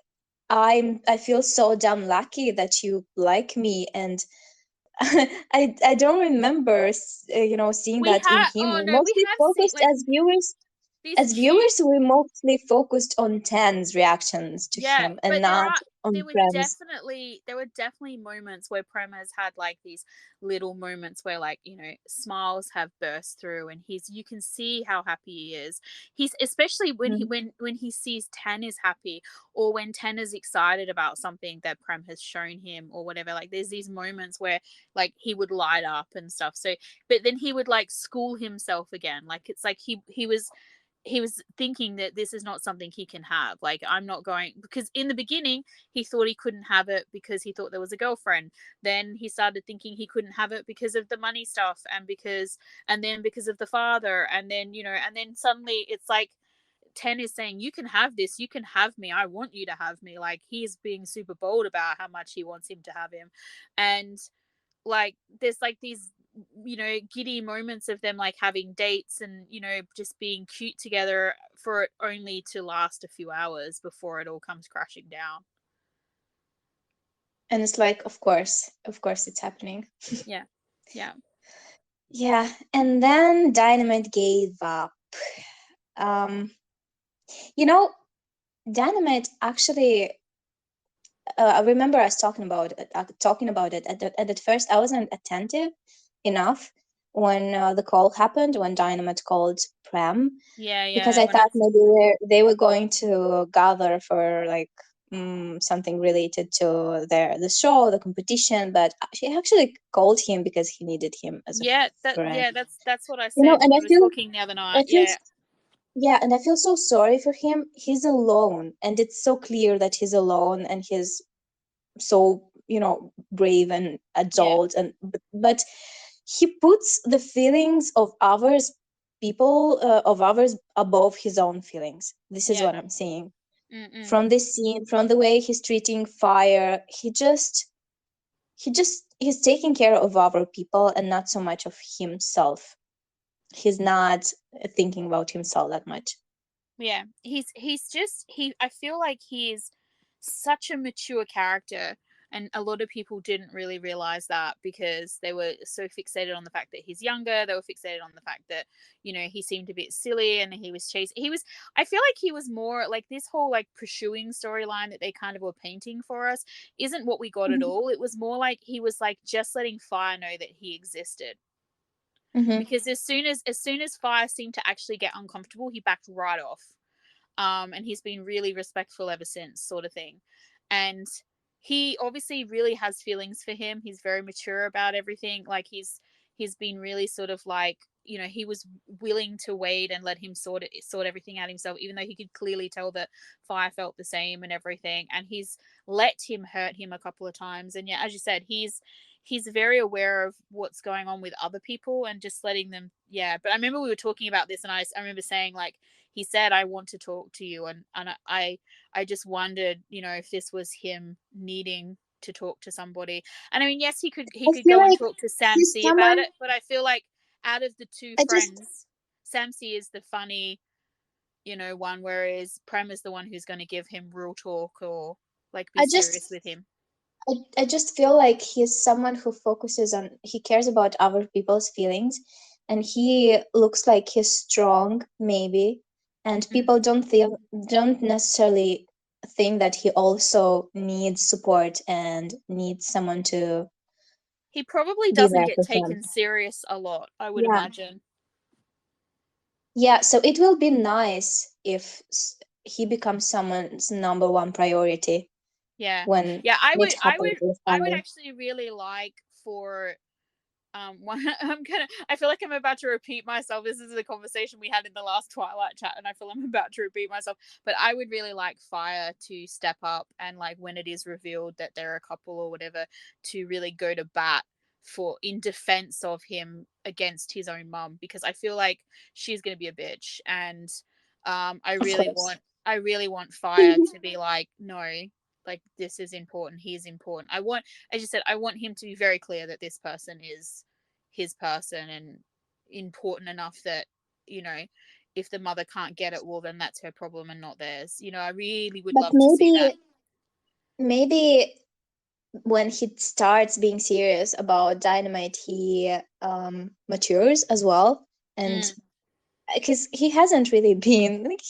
I feel so damn lucky that you like me, and I don't remember seeing we that in have him. oh We no we mostly have seen focused like as viewers. these As cute. viewers, we mostly focused on Tan's reactions to Yeah, him and but not on Prem's. there were definitely moments where Prem has had like these little moments where like, smiles have burst through and you can see how happy he is. He's especially when Mm. he sees Tan is happy or when Tan is excited about something that Prem has shown him or whatever. Like there's these moments where like he would light up and stuff. So but then he would like school himself again. Like it's like he was thinking that this is not something he can have. Like, I'm not going because in the beginning he thought he couldn't have it because he thought there was a girlfriend. Then he started thinking he couldn't have it because of the money stuff and then because of the father. And then suddenly it's like Ten is saying, you can have this, you can have me, I want you to have me. Like, he's being super bold about how much he wants him to have him. And like there's like these giddy moments of them like having dates and just being cute together for it only to last a few hours before it all comes crashing down. And it's like, of course, it's happening. Yeah, yeah, Yeah, and then Dynamite gave up. Um, you know, Dynamite actually. I remember us talking about it. At first, I wasn't attentive enough when the call happened, when Dynamite called Prem, yeah, because yeah. I When I thought maybe they were going to gather for like something related to the show, the competition. But she actually called him because he needed him as a yeah that friend. yeah that's what I said And when I we were feel, talking the other I night. feel, Yeah, yeah, and I feel so sorry for him. He's alone, and it's so clear that he's alone, and he's so brave and yeah, adult, and but he puts the feelings of others above his own feelings. This is yeah. what I'm saying. Mm-mm. From this scene, from the way he's treating Fire, he's taking care of other people and not so much of himself. He's not thinking about himself that much. Yeah, he's just I feel like he's such a mature character, and a lot of people didn't really realize that because they were so fixated on the fact that he's younger. They were fixated on the fact that he seemed a bit silly and he was chasing. He was. I feel like he was more like this whole like pursuing storyline that they kind of were painting for us isn't what we got at all. It was more like he was like just letting Fire know that he existed Hmm. because as soon as Fire seemed to actually get uncomfortable, he backed right off. And he's been really respectful ever since, sort of thing. And he obviously really has feelings for him. He's very mature about everything. Like he's been really sort of like, you know, he was willing to wait and let him sort everything out himself, even though he could clearly tell that Fire felt the same and everything. And he's let him hurt him a couple of times. And yeah, as you said, he's very aware of what's going on with other people and just letting them. Yeah, but I remember we were talking about this, and I remember saying, like, he said, I want to talk to you, and I just wondered, you know, if this was him needing to talk to somebody. And I mean, yes, he I could feel go and like talk to Sam he's C about someone. it, but I feel like out of the two I just friends, Sam C is the funny, you know, one, whereas Prem is the one who's going to give him real talk or like be I serious just with him. I just feel like he's someone who focuses on, he cares about other people's feelings, and he looks like he's strong maybe, and Mm. people don't necessarily think that he also needs support and needs someone to He probably be doesn't there get for him. taken serious a lot, I would Yeah. imagine. Yeah, so it will be nice if he becomes someone's number one priority Yeah. when Yeah, it happens with I would Fire. actually really like for one I feel like I'm about to repeat myself. This is a conversation we had in the last Twilight chat, and I feel I'm about to repeat myself. But I would really like Fire to step up and, like, when it is revealed that they're a couple or whatever, to really go to bat for in defense of him against his own mum, because I feel like she's gonna be a bitch. And Of course. I really want Fire to be like, no, like, this is important, he's important. I want, as you said, I want him to be very clear that this person is his person and important enough that, you know, if the mother can't get it, well, then that's her problem and not theirs. You know, I really would But love to see that. maybe when he starts being serious about Dynamite, he matures as well, and Mm. because he hasn't really been like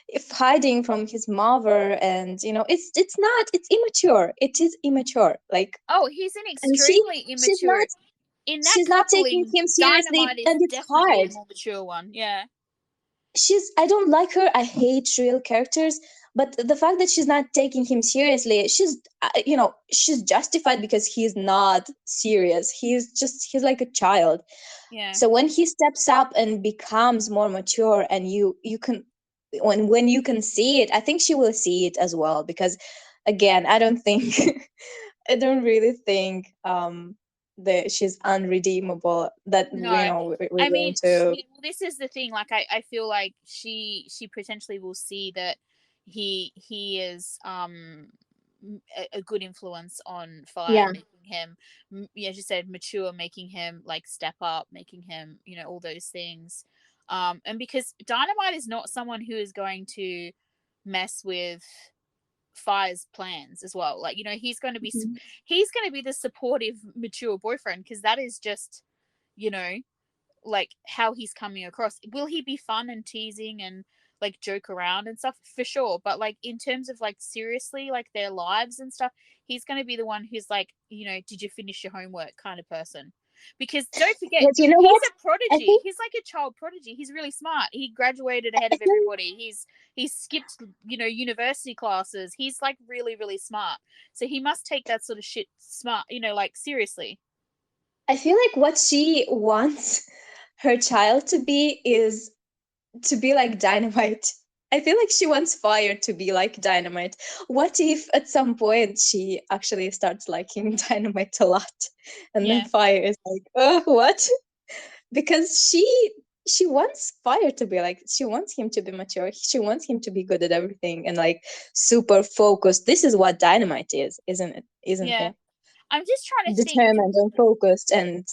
if hiding from his mother, and it's immature. It is immature. Like, Oh, he's an and extremely she's not immature. In that she's not taking coupling, him seriously, Dynamite is and it's definitely the hard. more mature one. Yeah. I don't like her. I hate real characters, but the fact that she's not taking him seriously, she's justified because he's not serious. He's like a child. Yeah. So when he steps up and becomes more mature, and you can when you can see it, I think she will see it as well, because again, I don't think I don't really think that she's unredeemable, that No, we're I going mean, to. yeah, well, this is the thing. Like, I feel like she potentially will see that he is a good influence on Fire, Yeah. making him, yeah, as you said, mature, making him like step up, making him, you know, all those things. And because Dynamite is not someone who is going to mess with Fire's plans as well. Like, you know, Mhm. he's going to be the supportive, mature boyfriend, because that is just, you know, like how he's coming across. Will he be fun and teasing and like joke around and stuff? For sure. But like in terms of like seriously, like their lives and stuff, he's going to be the one who's like, you know, did you finish your homework kind of person. Because don't forget, But you know he's what? a I prodigy. think He's like a child prodigy. He's really smart. He graduated ahead I of feel everybody. He's skipped, you know, university classes. He's like really, really smart. So he must take that sort of shit smart, you know, like seriously. I feel like what she wants her child to be is to be like Dynamite. I feel like she wants Fire to be like Dynamite. What if at some point she actually starts liking Dynamite a lot, and then Yeah. Fire is like, oh, what? Because she wants Fire to be like, she wants him to be mature. She wants him to be good at everything and like super focused. This is what Dynamite is, isn't it? Isn't Yeah. he? I'm just trying to think. Determined and focused and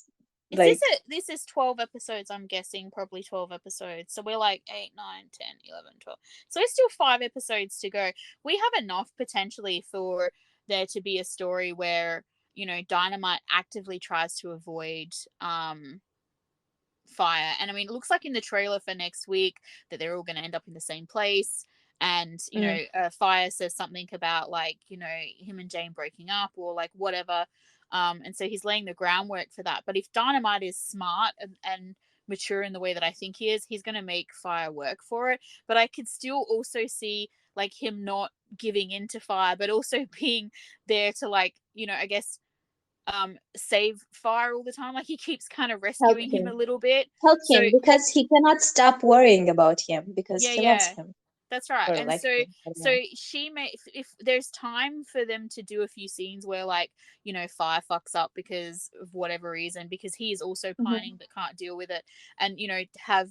like, This is 12 episodes, I'm guessing, probably 12 episodes. So we're like 8, 9, 10, 11, 12. So there's still 5 episodes to go. We have enough potentially for there to be a story where, you know, Dynamite actively tries to avoid Fire. And I mean, it looks like in the trailer for next week that they're all going to end up in the same place. And, you know, mm, Fire says something about like, you know, him and Jane breaking up or like whatever. And so he's laying the groundwork for that. But if Dynamite is smart and mature in the way that I think he is, he's going to make Fire work for it. But I could still also see like him not giving in to Fire, but also being there to like, you know, I guess save Fire all the time. Like he keeps kind of Help rescuing him a him. little bit. Help So him because he cannot stop worrying about him because yeah, he loves yeah. him That's right. or And like so him. I don't so know. she may, if there's time for them to do a few scenes where like, you know, Fire fucks up because of whatever reason, because he is also Mm-hmm. pining but can't deal with it, and you know, have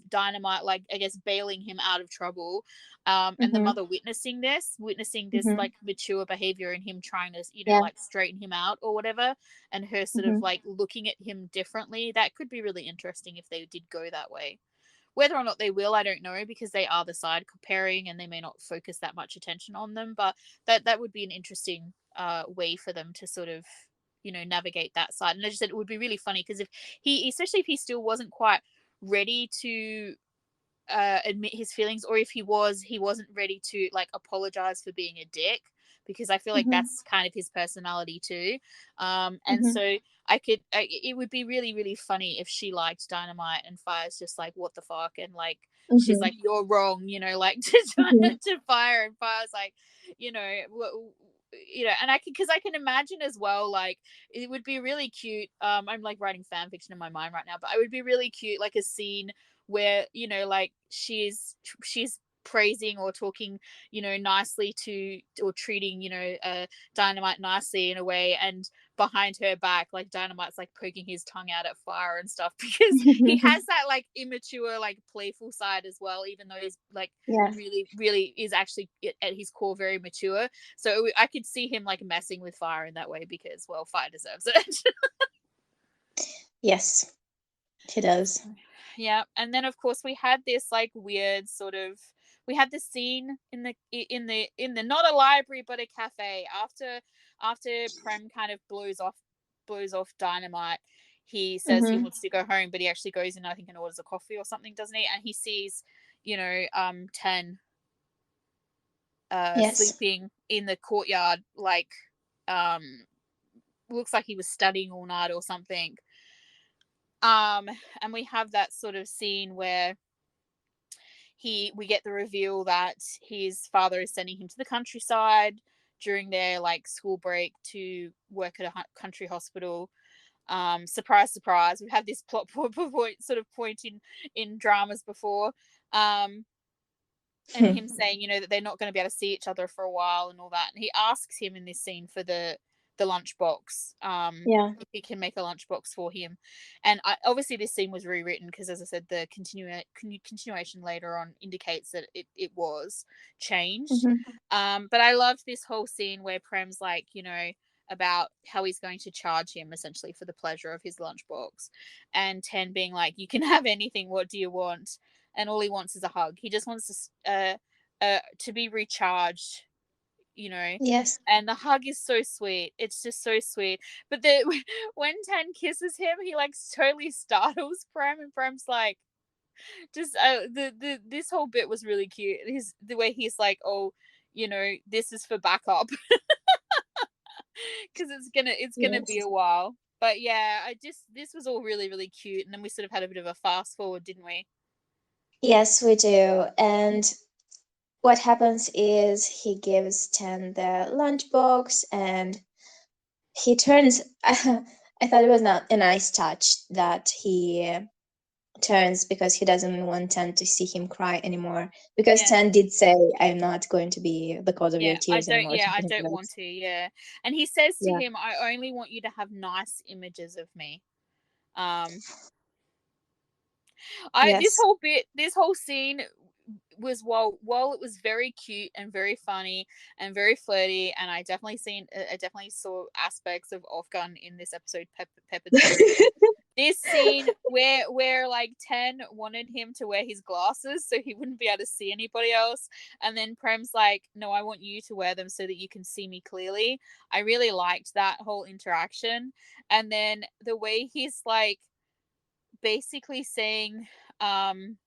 Dynamite like I guess bailing him out of trouble, and the Mm-hmm. mother witnessing this Mm-hmm. like mature behavior and him trying to, you know, Yeah. like straighten him out or whatever, and her sort of Mm-hmm. like looking at him differently. That could be really interesting if they did go that way. Whether or not they will, I don't know, because they are the side pairing and they may not focus that much attention on them. But that would be an interesting way for them to sort of, you know, navigate that side. And I just said it would be really funny because if he, especially if he still wasn't quite ready to admit his feelings, or if he wasn't ready to like apologize for being a dick, because I feel like Mm-hmm. that's kind of his personality too. And Mm-hmm. so it would be really really funny if she liked Dynamite and Fire's just like what the fuck, and like she's Mm-hmm. like you're wrong, you know, like to Fire, and Fire's like, you know, you know, and I can, because I can imagine as well, like it would be really cute. I'm like writing fan fiction in my mind right now, but it would be really cute, like a scene where, you know, like she's praising or talking, you know, nicely to, or treating, you know, Dynamite nicely in a way, and behind her back like Dynamite's like poking his tongue out at Fire and stuff because he has that like immature like playful side as well, even though he's like Yeah. really really is actually at his core very mature. So I could see him like messing with Fire in that way because, well, Fire deserves it. Yes, he does. Yeah, and then of course we had this like weird sort of, we had this scene in the not a library but a cafe after Prem kind of blows off Dynamite. He says he Mm-hmm. wants to go home, but he actually goes in, I think, and orders a coffee or something, doesn't he? And he sees, you know, Ten Yes. sleeping in the courtyard, like um looks like he was studying all night or something. um and we have that sort of scene where we get the reveal that his father is sending him to the countryside during their like school break to work at a country hospital. Surprise surprise, we've had this plot point sort of point in dramas before. um and him saying, you know, that they're not going to be able to see each other for a while and all that. And he asks him in this scene for the lunchbox, Yeah. if he can make a lunchbox for him. And obviously this scene was rewritten because, as I said, the continuation later on indicates that it was changed. Mm-hmm. But I loved this whole scene where Prem's like, you know, about how he's going to charge him essentially for the pleasure of his lunchbox, and Ten being like, you can have anything, what do you want? And all he wants is a hug. He just wants to be recharged, you know. Yes. And the hug is so sweet. It's just so sweet. But the when Ten kisses him, he like totally startles Prem, and Prem's like, just the this whole bit was really cute. His the way he's like, oh, you know, this is for backup because it's gonna be Yes. a while. But yeah, I just this was all really really cute, and then we sort of had a bit of a fast forward, didn't we? Yes, we do. And what happens is he gives Ten the lunchbox and he turns. I thought it was not a nice touch that he turns because he doesn't want Ten to see him cry anymore. Because Yeah. Ten did say, "I'm not going to be the cause of your Yeah, I tears don't. anymore," or Yeah, I something like don't that. want to. Yeah, and he says to Yeah. him, "I only want you to have nice images of me." Um, I Yes. this whole scene was, while it was very cute and very funny and very flirty, and I definitely saw aspects of Off Gun in this episode peppered through. This scene where like Ten wanted him to wear his glasses so he wouldn't be able to see anybody else, and then Prem's like, no, I want you to wear them so that you can see me clearly. I really liked that whole interaction. And then the way he's like basically saying, um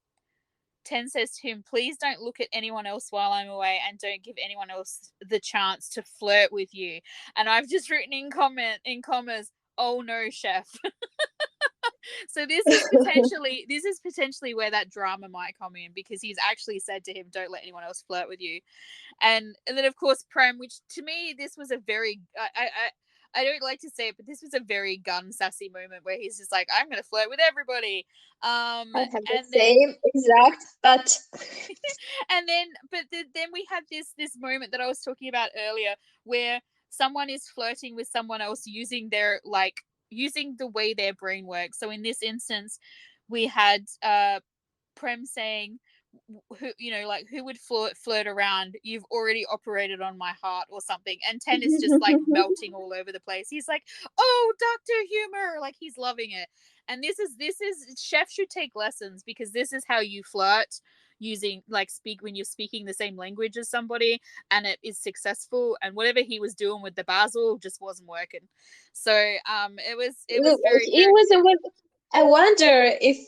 Ten says to him, please don't look at anyone else while I'm away, and don't give anyone else the chance to flirt with you. And I've just written in commas, oh no, chef. So this is potentially where that drama might come in, because he's actually said to him, "Don't let anyone else flirt with you." And then of course Prem, which to me this was a very I don't like to say it, but this was a very gun sassy moment where he's just like, "I'm gonna flirt with everybody," I have the and then same exact, but and then then we had this moment that I was talking about earlier, where someone is flirting with someone else using their using the way their brain works. So in this instance, we had Prem saying, who who would flirt around, "You've already operated on my heart," or something, and Ten is just like melting all over the place. He's like, "Oh, Dr. Humor," like he's loving it. And this is Chef should take lessons, because this is how you flirt, using speak when you're speaking the same language as somebody, and it is successful. And whatever he was doing with the basil just wasn't working. So it was very, it very. was a one. I wonder if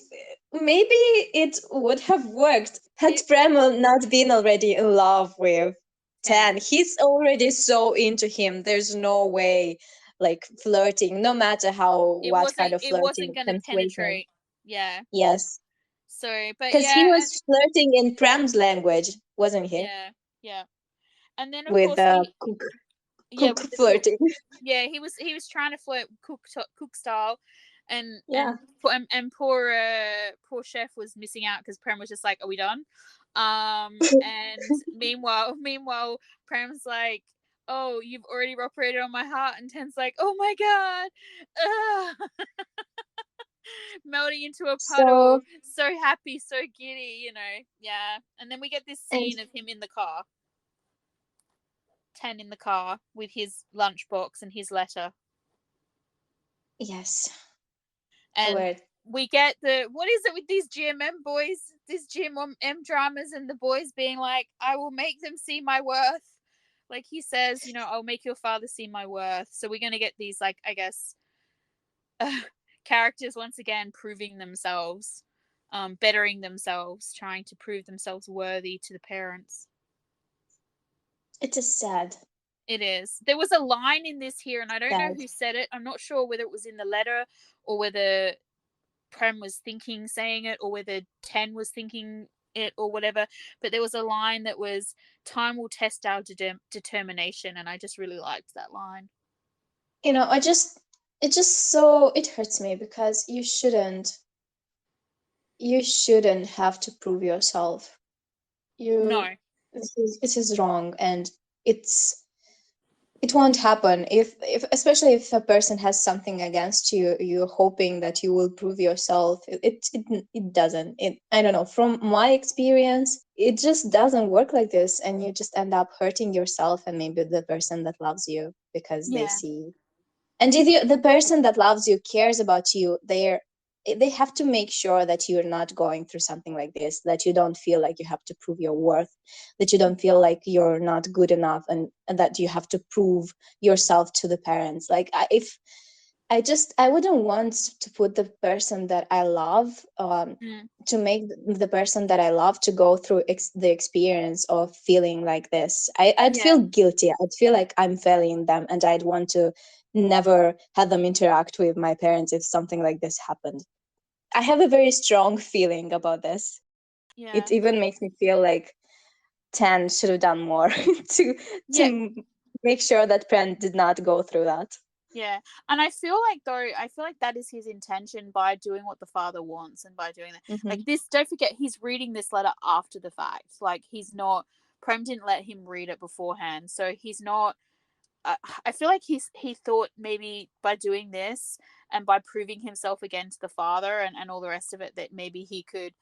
maybe it would have worked had It Premel not been already in love with Tan. 10. He's already so into him. There's no way, like flirting, no matter how it what kind wasn't of it wasn't flirting gonna can sway him. penetrate. Yeah. Yes, So, but because he yeah, was flirting in Prem's language, wasn't he? yeah, yeah. And then of With course we yeah, cook with the cook. flirting. Yeah, he was trying to flirt cook style, and Yeah. poor chef was missing out, because Prem was just like, "Are we done?" And meanwhile Prem's like, "Oh, you've already operated on my heart," and Ten's like, "Oh my god." Ugh. Melting into a puddle, So so happy, so giddy. Yeah. And then we get this and scene of him in the car, Ten in the car with his lunchbox and his letter. yes, the And word. we get what is it with these GMM boys, these GMM dramas, and the boys being like, "I will make them see my worth." Like he says, "I'll make your father see my worth." So we're going to get these, I guess, uh, characters once again proving themselves, bettering themselves, trying to prove themselves worthy to the parents. It is sad, It is. There was a line in this here, and I don't know sad. who said it. I'm not sure whether it was in the letter, or whether Prem was thinking saying it, or whether Ten was thinking it, or whatever. But there was a line that was, "Time will test our determination," and I just really liked that line. I just it just so it hurts me because you shouldn't have to prove yourself. You No. this is wrong, and it's it won't happen if especially if a person has something against you, you're hoping that you will prove yourself. It doesn't. I don't know, from my experience it just doesn't work like this, and you just end up hurting yourself and maybe the person that loves you, because they Yeah. see. And if the person that loves you cares about you, they have to make sure that you're not going through something like this, that you don't feel like you have to prove your worth, that you don't feel like you're not good enough, and that you have to prove yourself to the parents. Like if I wouldn't want to put the person that I love, Mm. to make the person that I love to go through the experience of feeling like this. I'd Yeah. feel guilty. I'd feel like I'm failing them, and I'd want to never have them interact with my parents if something like this happened. I have a very strong feeling about this. It Yeah. even makes me feel like Tan should have done more to Yeah. to make sure that Pren did not go through that. Yeah. And I feel like that is his intention by doing what the father wants, and by doing that. Hmm. Like this, don't forget, he's reading this letter after the fact. Like he's not, Prem didn't let him read it beforehand. So he's not, I feel like he thought maybe by doing this, and by proving himself again to the father, and all the rest of it, that maybe he could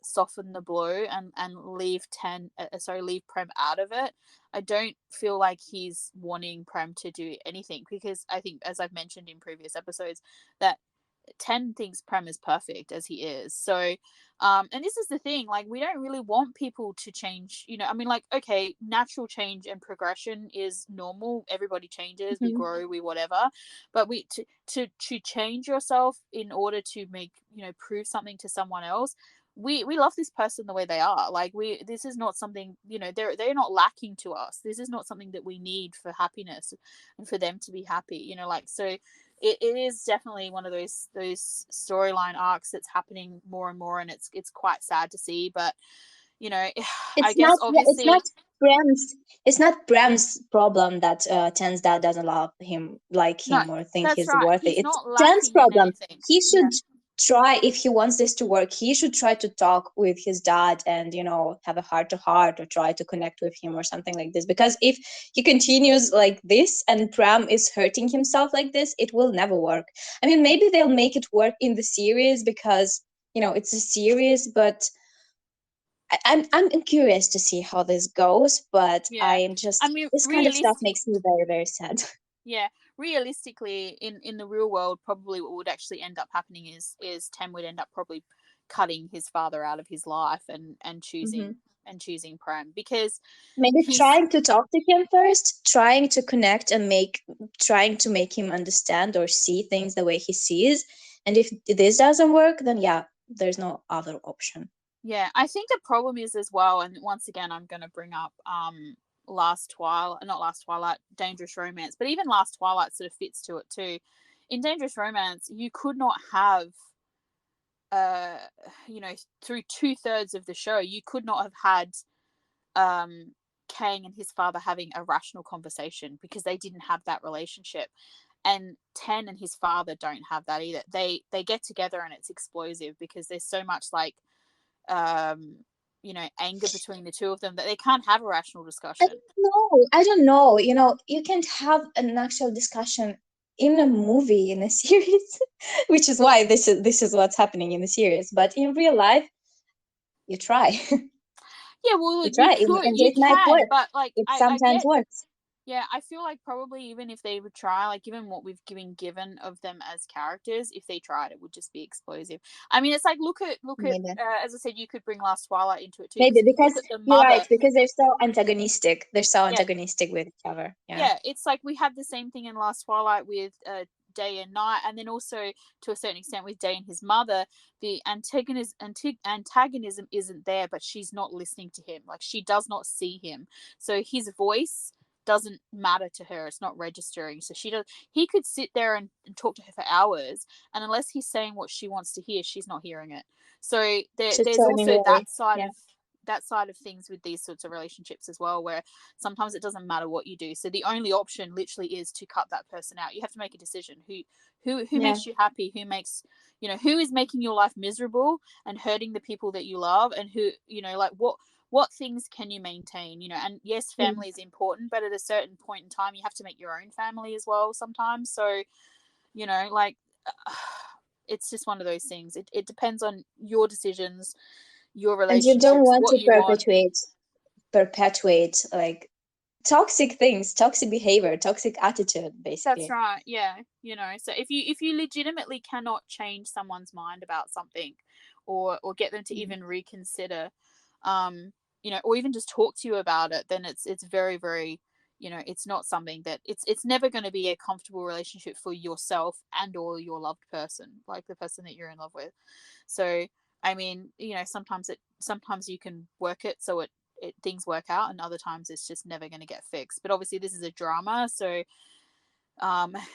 soften the blow, and leave Prem out of it. I don't feel like he's wanting Prem to do anything, because I think, as I've mentioned in previous episodes, that Ten thinks Prem is perfect as he is. So, and this is the thing, we don't really want people to change. I mean, okay, natural change and progression is normal. Everybody changes, we Hmm. grow, we whatever. But to change yourself in order to make, prove something to someone else. We love this person the way they are. This is not something, they're not lacking to us. This is not something that we need for happiness, and for them to be happy. So it is definitely one of those storyline arcs that's happening more and more, and it's quite sad to see. But you know, I guess obviously Bram's it's not Bram's problem that Ten's dad doesn't love him, like no, him, or think that's he's right. worthy. He's It's not Ten's lacking in problem. anything. He should try, if he wants this to work, he should try to talk with his dad and, you know, have a heart to heart, or try to connect with him or something like this. Because if he continues like this and Bram is hurting himself like this, it will never work. I mean, maybe they'll make it work in the series because, you know, it's a series, but I'm curious to see how this goes, but Yeah, I am just, I mean, this kind of stuff makes me very, very sad. yeah, realistically, in the real world, probably what would actually end up happening is Tem would end up probably cutting his father out of his life and Hmm. choosing Prem, because Maybe he's trying to talk to him first, trying to connect and trying to make him understand or see things the way he sees. And if this doesn't work, then yeah, there's no other option. yeah, I think the problem is as well, and once again, I'm going to bring up not Last Twilight, Dangerous Romance, but even Last Twilight sort of fits to it too. In Dangerous Romance, you could not have uh you know, through 2/3 of the show, you could not have had Kang and his father having a rational conversation, because they didn't have that relationship. And Ten and his father don't have that either. They get together and it's explosive, because there's so much like um you know, anger between the two of them that they can't have a rational discussion. I don't know. You know, you can't have an actual discussion in a movie, in a series, which is why this is what's happening in the series. But in real life, you try. Yeah, well, You you try, could, and you it might can, work. but like It I sometimes get. works. Yeah, I feel like probably even if they would try, like given what we've given of them as characters, if they tried, it would just be explosive. I mean, it's like look at Maybe. as I said, you could bring Last Twilight into it too, because Maybe if you because look at the you're right, mother, because they're so antagonistic. They're so yeah, antagonistic with each other. Yeah. yeah, it's like we had the same thing in Last Twilight with Day and Night, and then also to a certain extent with Day and his mother. The antagonism isn't there, but she's not listening to him. Like, she does not see him, so his voice doesn't matter to her. It's not registering. So he could sit there and talk to her for hours, and unless he's saying what she wants to hear, she's not hearing it. So She's there's turning also away. Yeah. that side of things with these sorts of relationships as well, where sometimes it doesn't matter what you do. So the only option literally is to cut that person out. You have to make a decision. Who Yeah. makes you happy? Who makes, you know, who is making your life miserable and hurting the people that you love, and who, you know, like what things can you maintain, you know? And yes, Mm. family is important, but at a certain point in time, you have to make your own family as well sometimes. So, you know, like it's just one of those things. It depends on your decisions, your And you don't relationships, want what to you want. perpetuate like toxic things, toxic behavior, toxic attitude, That's basically. right. Yeah, you know. So if you legitimately cannot change someone's mind about something, or get them to Mhm. even reconsider, um, you know, or even just talk to you about it, then it's very very, you know, it's not something that it's never going to be a comfortable relationship for yourself and or your loved person, like the person that you're in love with. So I mean, you know, sometimes you can work it so things work out, and other times it's just never going to get fixed. But obviously this is a drama, so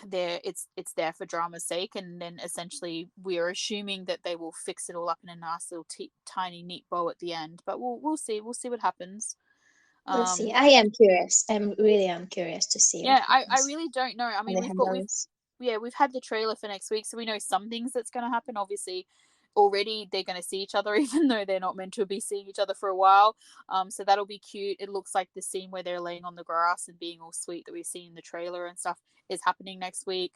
there it's there for drama's sake, and then essentially we're assuming that they will fix it all up in a nice little tiny neat bow at the end. But we'll see what happens. We'll see. um I am curious. I'm curious to see what yeah, I happens really don't know. I and mean, the we've handlings. yeah, we've had the trailer for next week, so we know some things that's going to happen. Obviously, already they're going to see each other, even though they're not meant to be seeing each other for a while. So that'll be cute. It looks like the scene where they're laying on the grass and being all sweet that we see in the trailer and stuff is happening next week.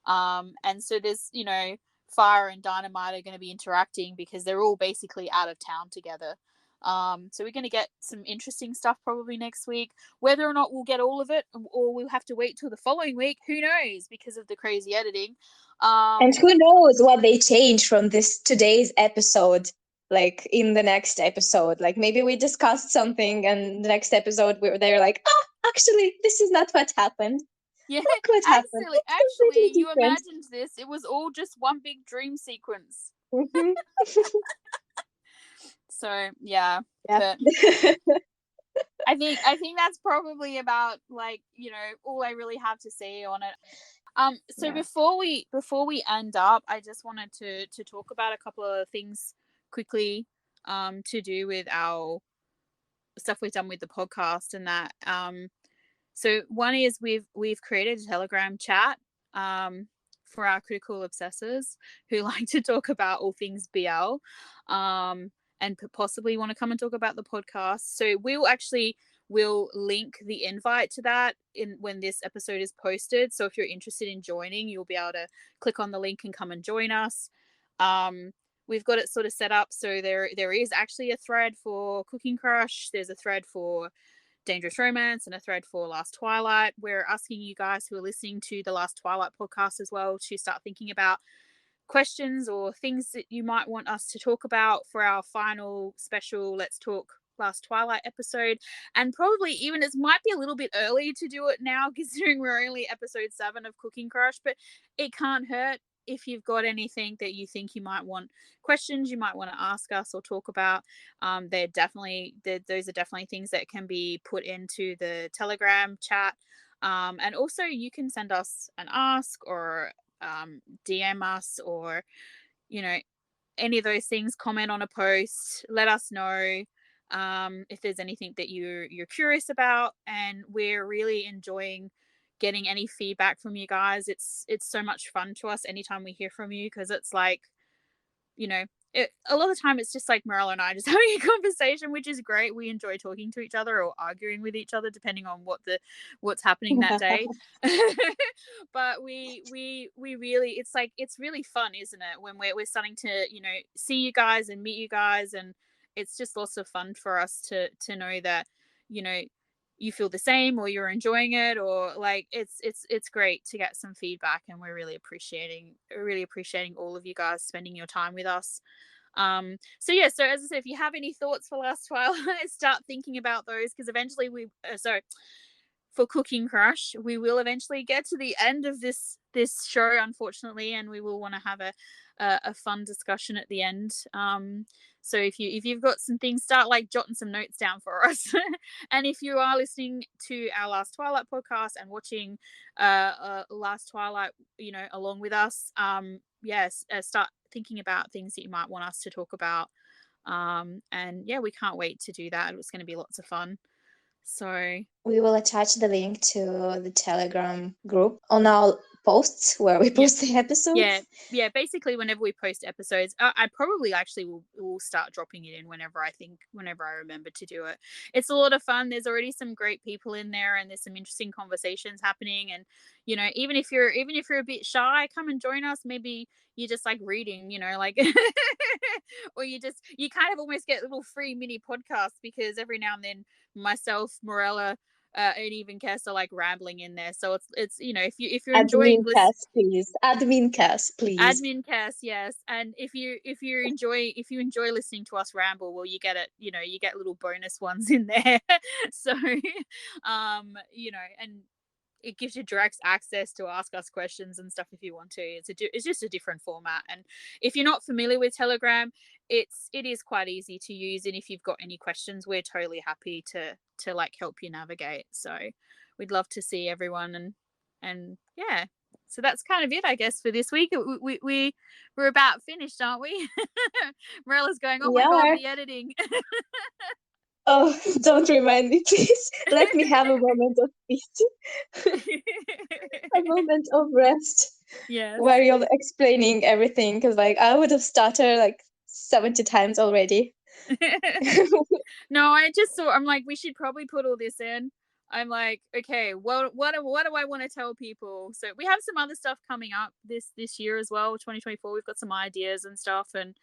And so there's, you know, Fire and Dynamite are going to be interacting because they're all basically out of town together. So we're going to get some interesting stuff probably next week. Whether or not we'll get all of it, or we'll have to wait till the following week, who knows, because of the crazy editing. And who knows what they change from this today's episode, like in the next episode. Like maybe we discussed something and the next episode they're like, oh, actually, this is not what happened. Yeah, Look what happened. It's actually, completely you different. imagined this. It was all just one big dream sequence. Hmm. So yeah, Yeah. but I think that's probably about, like, you know, all I really have to say on it. So Yeah. before we end up, I just wanted to talk about a couple of things quickly, to do with our stuff we've done with the podcast and that. So one is we've created a Telegram chat, for our critical obsessors who like to talk about all things BL, and possibly want to come and talk about the podcast. So we'll link the invite to that in when this episode is posted. So if you're interested in joining, you'll be able to click on the link and come and join us. We've got it sort of set up so there is actually a thread for Cooking Crush. There's a thread for Dangerous Romance and a thread for Last Twilight. We're asking you guys who are listening to the Last Twilight podcast as well to start thinking about questions or things that you might want us to talk about for our final special Let's Talk Last Twilight episode. And probably even it might be a little bit early to do it now considering we're only episode 7 of Cooking Crush, but it can't hurt if you've got anything that you think you might want, questions you might want to ask us or talk about. Those are definitely things that can be put into the Telegram chat. And also you can send us an ask or DM us, or any of those things, comment on a post, let us know if there's anything that you're curious about. And we're really enjoying getting any feedback from you guys. It's so much fun to us anytime we hear from you, because it's like, a lot of the time it's just like Morella and I just having a conversation, which is great. We enjoy talking to each other or arguing with each other depending on what's happening that day. But we really, it's really fun, isn't it, when we're starting to see you guys and meet you guys, and it's just lots of fun for us to know that you feel the same or you're enjoying it, or like it's great to get some feedback, and we're really appreciating all of you guys spending your time with us. So as I said, if you have any thoughts for Last Twilight, start thinking about those, because eventually for Cooking Crush, we will eventually get to the end of this show, unfortunately, and we will want to have a fun discussion at the end. So if you've got some things, start like jotting some notes down for us. And if you are listening to our Last Twilight podcast and watching Last Twilight, along with us, start thinking about things that you might want us to talk about. And we can't wait to do that. It's going to be lots of fun. So We will attach the link to the Telegram group on our posts where we post the episodes. Yeah. Basically, whenever we post episodes, I probably actually will start dropping it in whenever I remember to do it. It's a lot of fun. There's already some great people in there, and there's some interesting conversations happening. And even if you're a bit shy, come and join us. Maybe you just like reading, like, or you kind of almost get little free mini podcasts, because every now and then myself, Morella, and even Cass are like rambling in there. So it's if you're enjoying Admin cast, please. Admin Cass, yes. And if you enjoy listening to us ramble, well, you get it. You get little bonus ones in there. So, and it gives you direct access to ask us questions and stuff if you want to. It's just a different format. And if you're not familiar with Telegram, it is quite easy to use. And if you've got any questions, we're totally happy to like help you navigate. So we'd love to see everyone, and yeah. So that's kind of it, I guess, for this week. We're about finished, aren't we? Morella's going, oh my God, the editing. Oh, don't remind me, please. Let me have a moment of peace. A moment of rest. Yes. Where you're explaining everything, because I would have started like 70 times already. No, I just thought, I'm like, we should probably put all this in. I'm like, okay, well, what do I want to tell people? So we have some other stuff coming up this year as well, 2024. We've got some ideas and stuff, and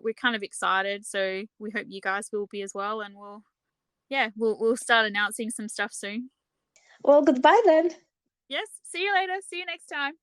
we're kind of excited. So we hope you guys will be as well, and we'll start announcing some stuff soon. Well, goodbye then. Yes, see you later. See you next time.